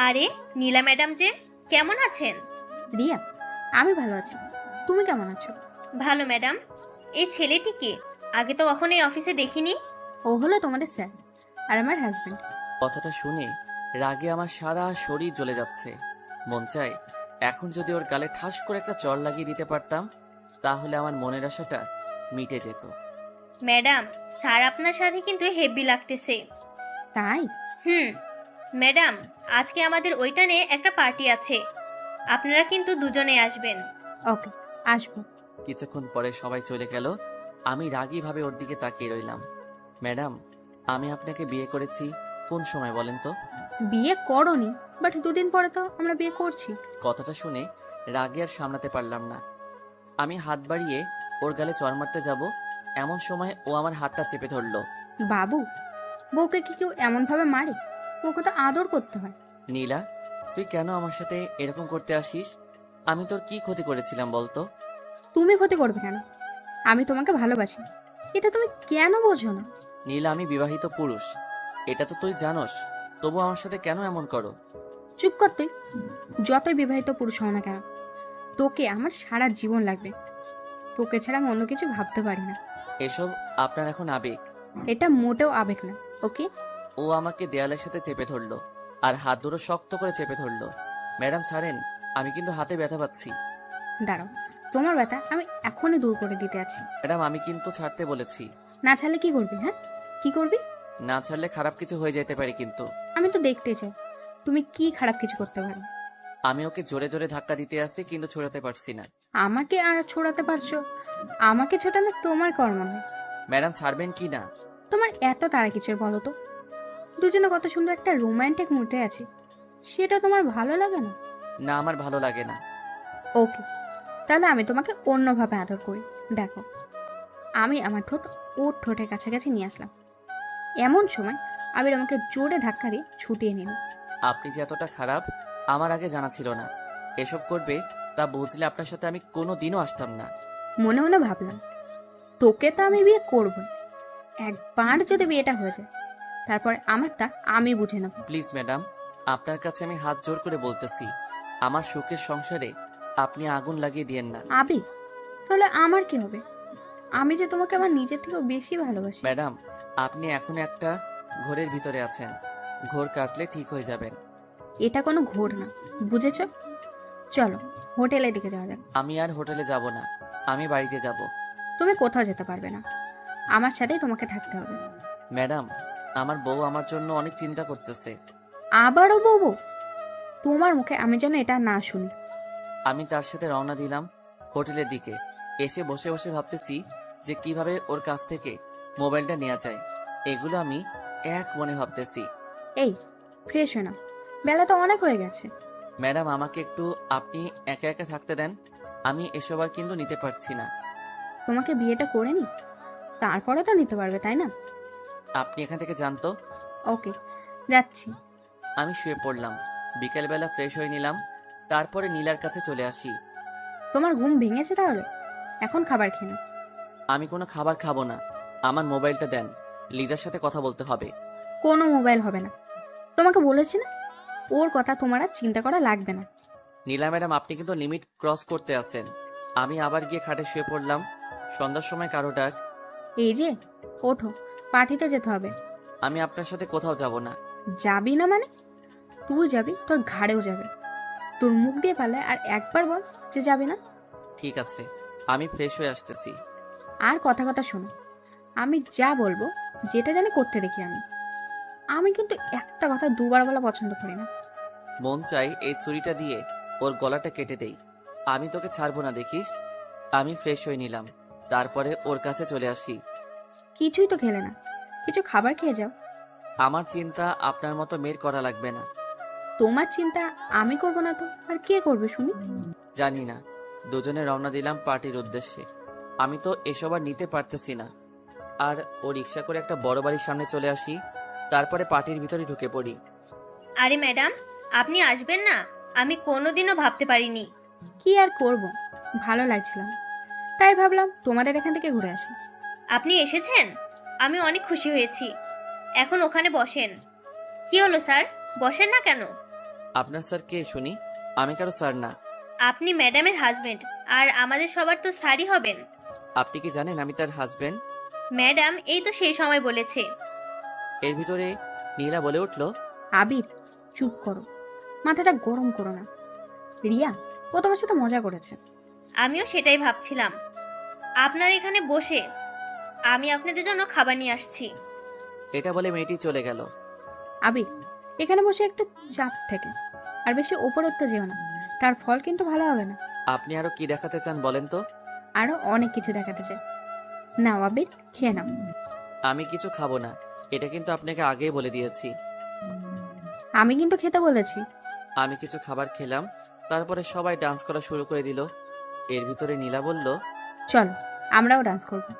আরে নীলা ম্যাডাম যে, কেমন আছেন? রিয়া, আমি ভালো আছি, তুমি কেমন আছো? ভালো ম্যাডাম। এই ছেলেটিকে আগে তো কখনো এই অফিসে দেখিনি। ও হলো তোমাদের স্যার আর আমার হাজবেন্ড। কথাটা শুনে রাগে আমার সারা শরীর জ্বলে যাচ্ছে। মন চায় এখন যদি ওর গালে ঠাস করে একটা চড় লাগিয়ে দিতে পারতাম, তাহলে আমার মনের আশাটা মিটে যেত। ম্যাডাম, স্যার আপনার সাথে কিন্তু হেভি লাগতেছে। তাই? ম্যাডাম, আজকে আমাদের ওইটানে একটা পার্টি আছে, আপনারা কিন্তু দুজনে আসবেন। ওকে, আসবো। কিছুক্ষণ পরে সবাই চলে গেল। আমি রাগী ভাবে ওর দিকে তাকিয়ে রইলাম। ম্যাডাম, আমি আপনাকে বিয়ে করেছি কোন সময় বলেন তো? বিয়ে করোনি, বাট দুদিন পরে তো আমরা বিয়ে করছি। কথাটা শুনে রাগে আর সামলাতে পারলাম না। আমি হাত বাড়িয়ে ওর গালে চড় মারতে যাব, এমন সময় ও আমার হাতটা চেপে ধরলো। বাবু, বউকে কি কেউ এমন ভাবে মারে? বউকে তো আদর করতে হয়। নীলা, তুই কেন আমার সাথে এরকম করতে আসিস? আমি তোর কি ক্ষতি করেছিলাম বলতো? তুমি ক্ষতি করবে কেন? আমি তোমাকে ভালোবাসি, এটা তুমি কেন বোঝো না? নীলা, আমি বিবাহিত পুরুষ, এটা তো তুই জানোস, তবু আমার সাথে কেন এমন করো? চুপ কর তুই। যতই বিবাহিত পুরুষ হও না কেন, তোকে আমার সারা জীবন লাগবে। তোকে ছাড়া আমি অন্য কিছু ভাবতে পারি না। এসব আপনার এখন আবেগ। এটা মোটেও আবেগ না, ওকে? ও আমাকে দেয়ালের সাথে চেপে ধরলো আর হাত দুটো শক্ত করে চেপে ধরলো। ম্যাডাম ছাড়েন, আমি কিন্তু হাতে ব্যথা পাচ্ছি। দাঁড়াও, তোমার ব্যথা আমি এখনই দূর করে দিতে আছি। ম্যাডাম, আমি কিন্তু ছাড়তে বলেছি। না ছাড়লে কি করবি? হ্যাঁ, কি করবি? না ছাড়লে খারাপ কিছু হয়ে যেতে পারে কিন্তু। আমি তো দেখতে চাই তুমি কি খারাপ কিছু করতে পারো। আমি ওকে জোরে জোরে ধাক্কা দিতে আসছি, কিন্তু ছড়াতে পারছি না। আমাকে আর ছোড়াতে পারছো? আমাকে ছোটালে তোমার কর্ম নয়। ম্যাডাম, ছাড়বেন কি না? তোমার এত তারা কিসের বলো তো? দুজনে কত সুন্দর একটা রোমান্টিক মুডে আছি, সেটা তোমার ভালো লাগে না? না, আমার ভালো লাগে না। ওকে, তাহলে আমি তোমাকে অন্যভাবে আদর করি। দেখো, আমি আমার ঠোঁট ওর ঠোঁটের কাছাকাছি নিয়ে আসলাম। এমন সময় আবির আমাকে জোরে ধাক্কা দিয়ে ছুটিয়ে নিল। আপনি যে এতটা খারাপ আমার আগে জানা ছিল না। এসব করবে তা বুঝলে আপনার সাথে আমি কোনো দিনও আসতাম না। মনে মনে ভাবলাম, তোকে তো আমি বিয়ে করবো, একবার যদি বিয়েটা হয়ে যায় তারপরে আমারটা আমি বুঝে নেব। প্লিজ ম্যাডাম, আপনার কাছে আমি হাত জোর করে বলতেছি, আমার সুখের সংসারে আপনি আগুন লাগিয়ে দিয়েন না। আবির, তাহলে আমার কি হবে? আমি যে তোমাকে আমার নিজের থেকেও বেশি ভালোবাসি। ম্যাডাম, আপনি এখন একটা ঘোরের ভিতরে আছেন, ঘোর কাটলে ঠিক হয়ে যাবেন। এটা কোনো ঘোর না, বুঝেছ? চলো হোটেলের দিকে যাওয়া যাক। আমি আর হোটেলে যাব না, আমি বাড়িতে যাব। তুমি কোথাও যেতে পারবে না, আমার সাথেই তোমাকে থাকতে হবে। ম্যাডাম, আমার বউ আমার জন্য অনেক চিন্তা করতেছে। আবারও বউ? তোমার মুখে আমি যেন এটা না শুনি। আমি তার সাথে রওনা দিলাম হোটেলের দিকে। এসে বসে বসে ভাবতেছি যে কিভাবে ওর কাছ থেকে মোবাইলটা নেওয়া যায়। এগুলো আমি এক মনে ভাবতেছি। এই, ফ্রেশ হয়ে নাও, বেলা তো অনেক হয়ে গেছে। ম্যাডাম, আমাকে একটু আপনি একা একা থাকতে দেন, আমি এসব আর কিন্তু নিতে পারছি না। তোমাকে বিয়েটা করে নি, তারপরে তো নিতে পারবে, তাই না? আপনি এখান থেকে যান তো। ওকে, যাচ্ছি। আমি শুয়ে পড়লাম। বিকেলবেলা ফ্রেশ হয়ে নিলাম, তারপরে নীলার কাছে চলে আসি। তোমার ঘুম ভেঙেছে তাহলে? এখন খাবার খেয়ে নাও। আমি কোনো খাবার খাবো না, আমার মোবাইলটা দেন, লিজার সাথে কথা বলতে হবে। কোনো মোবাইল হবে না, তোমাকে বলেছি না, ওর কথা তোমার আর চিন্তা করা লাগবে না। নীলা ম্যাডাম, আপনি কিন্তু লিমিট ক্রস করতে আছেন। আমি আবার গিয়ে খাটে শুয়ে পড়লাম। সন্ধ্যার সময় কারো ডাক। এই যে, ওঠো, পার্টিতে যেতে হবে। আমি আপনার সাথে কোথাও যাব না। যাবি না মানে? তুই যাবি, তোর ঘাড়েও যাবে। তোর মুখ দিয়ে পালায় আর একবার বল যে যাবি না। ঠিক আছে, আমি ফ্রেশ হয়ে আসতেছি। আর কথা কথা শোনো, আমি যা বলবো, যেটা জানি করতে দেখি আমি। আমি কিন্তু একটা কথা দুবার বলা পছন্দ করি না। মন চাই এই ছুরিটা দিয়ে ওর গলাটা কেটে দেই। আমি তোকে ছাড়বো না, দেখিস। আমি ফ্রেশ হয়ে নিলাম, তারপরে ওর কাছে চলে আসি। কিছুই তো খেলে না, কিছু খাবার খেয়ে যাও। আমার চিন্তা আপনার মতো মেয়ের করা লাগবে না। তোমার চিন্তা আমি করব না তো আর কে করবে শুনি? জানি না। দুজনে রওনা দিলাম পার্টির উদ্দেশ্যে। আমি তো এসব আর নিতে পারতেছি না। আর ও রিক্সা করে একটা বড় বাড়ির সামনে চলে আসি, তারপরে পার্টির ভিতরে ঢুকে পড়ি। আরে ম্যাডাম, আপনি আসবেন না? আমি কোনোদিনও ভাবতে পারিনি। কি আর করব, ভালো লাগছিল না, তাই ভাবলাম তোমাদের এখান থেকে ঘুরে আসি। আপনি এসেছেন, আমি অনেক খুশি হয়েছি। এখন ওখানে বসেন। কি হলো স্যার, বসেন না কেন? আপনার স্যার কে শুনি? আমি কারো স্যার না। আপনি ম্যাডামের হাজবেন্ড, আর আমাদের সবার তো স্যারই হবেন। আপনি কি জানেন আমি তার হাজবেন্ড? ম্যাডাম এই তো সেই সময় বলেছে। এর ভিতরে নীলা বলে উঠল, আবির চুপ করো, মাথাটা গরম করো না। রিয়া ও তোমার সাথে মজা করেছে। আমিও সেটাই ভাবছিলাম। আপনার এখানে বসে আমি আপনাদের জন্য খাবার নিয়ে আসছি। এটা বলে মেয়েটি চলে গেল। আবির এখানে বসে একটু চাপ থেকে, আর বেশি ওপরে উঠতে যেও না, তার ফল কিন্তু ভালো হবে না। আপনি আরো কি দেখাতে চান বলেন তো? আরো অনেক কিছু দেখাতে চাই। নাও আবির, খেয়ে নাও। আমি কিছু খাবো না, এটা কিন্তু আপনাকে আগেই বলে দিয়েছি। আমি কিন্তু খেতে বলেছি। আমি কিছু খাবার খেলাম, তারপরে সবাই ডান্স করা শুরু করে দিল। এর ভিতরে নীলা বলল, চলো আমরাও ডান্স করবো।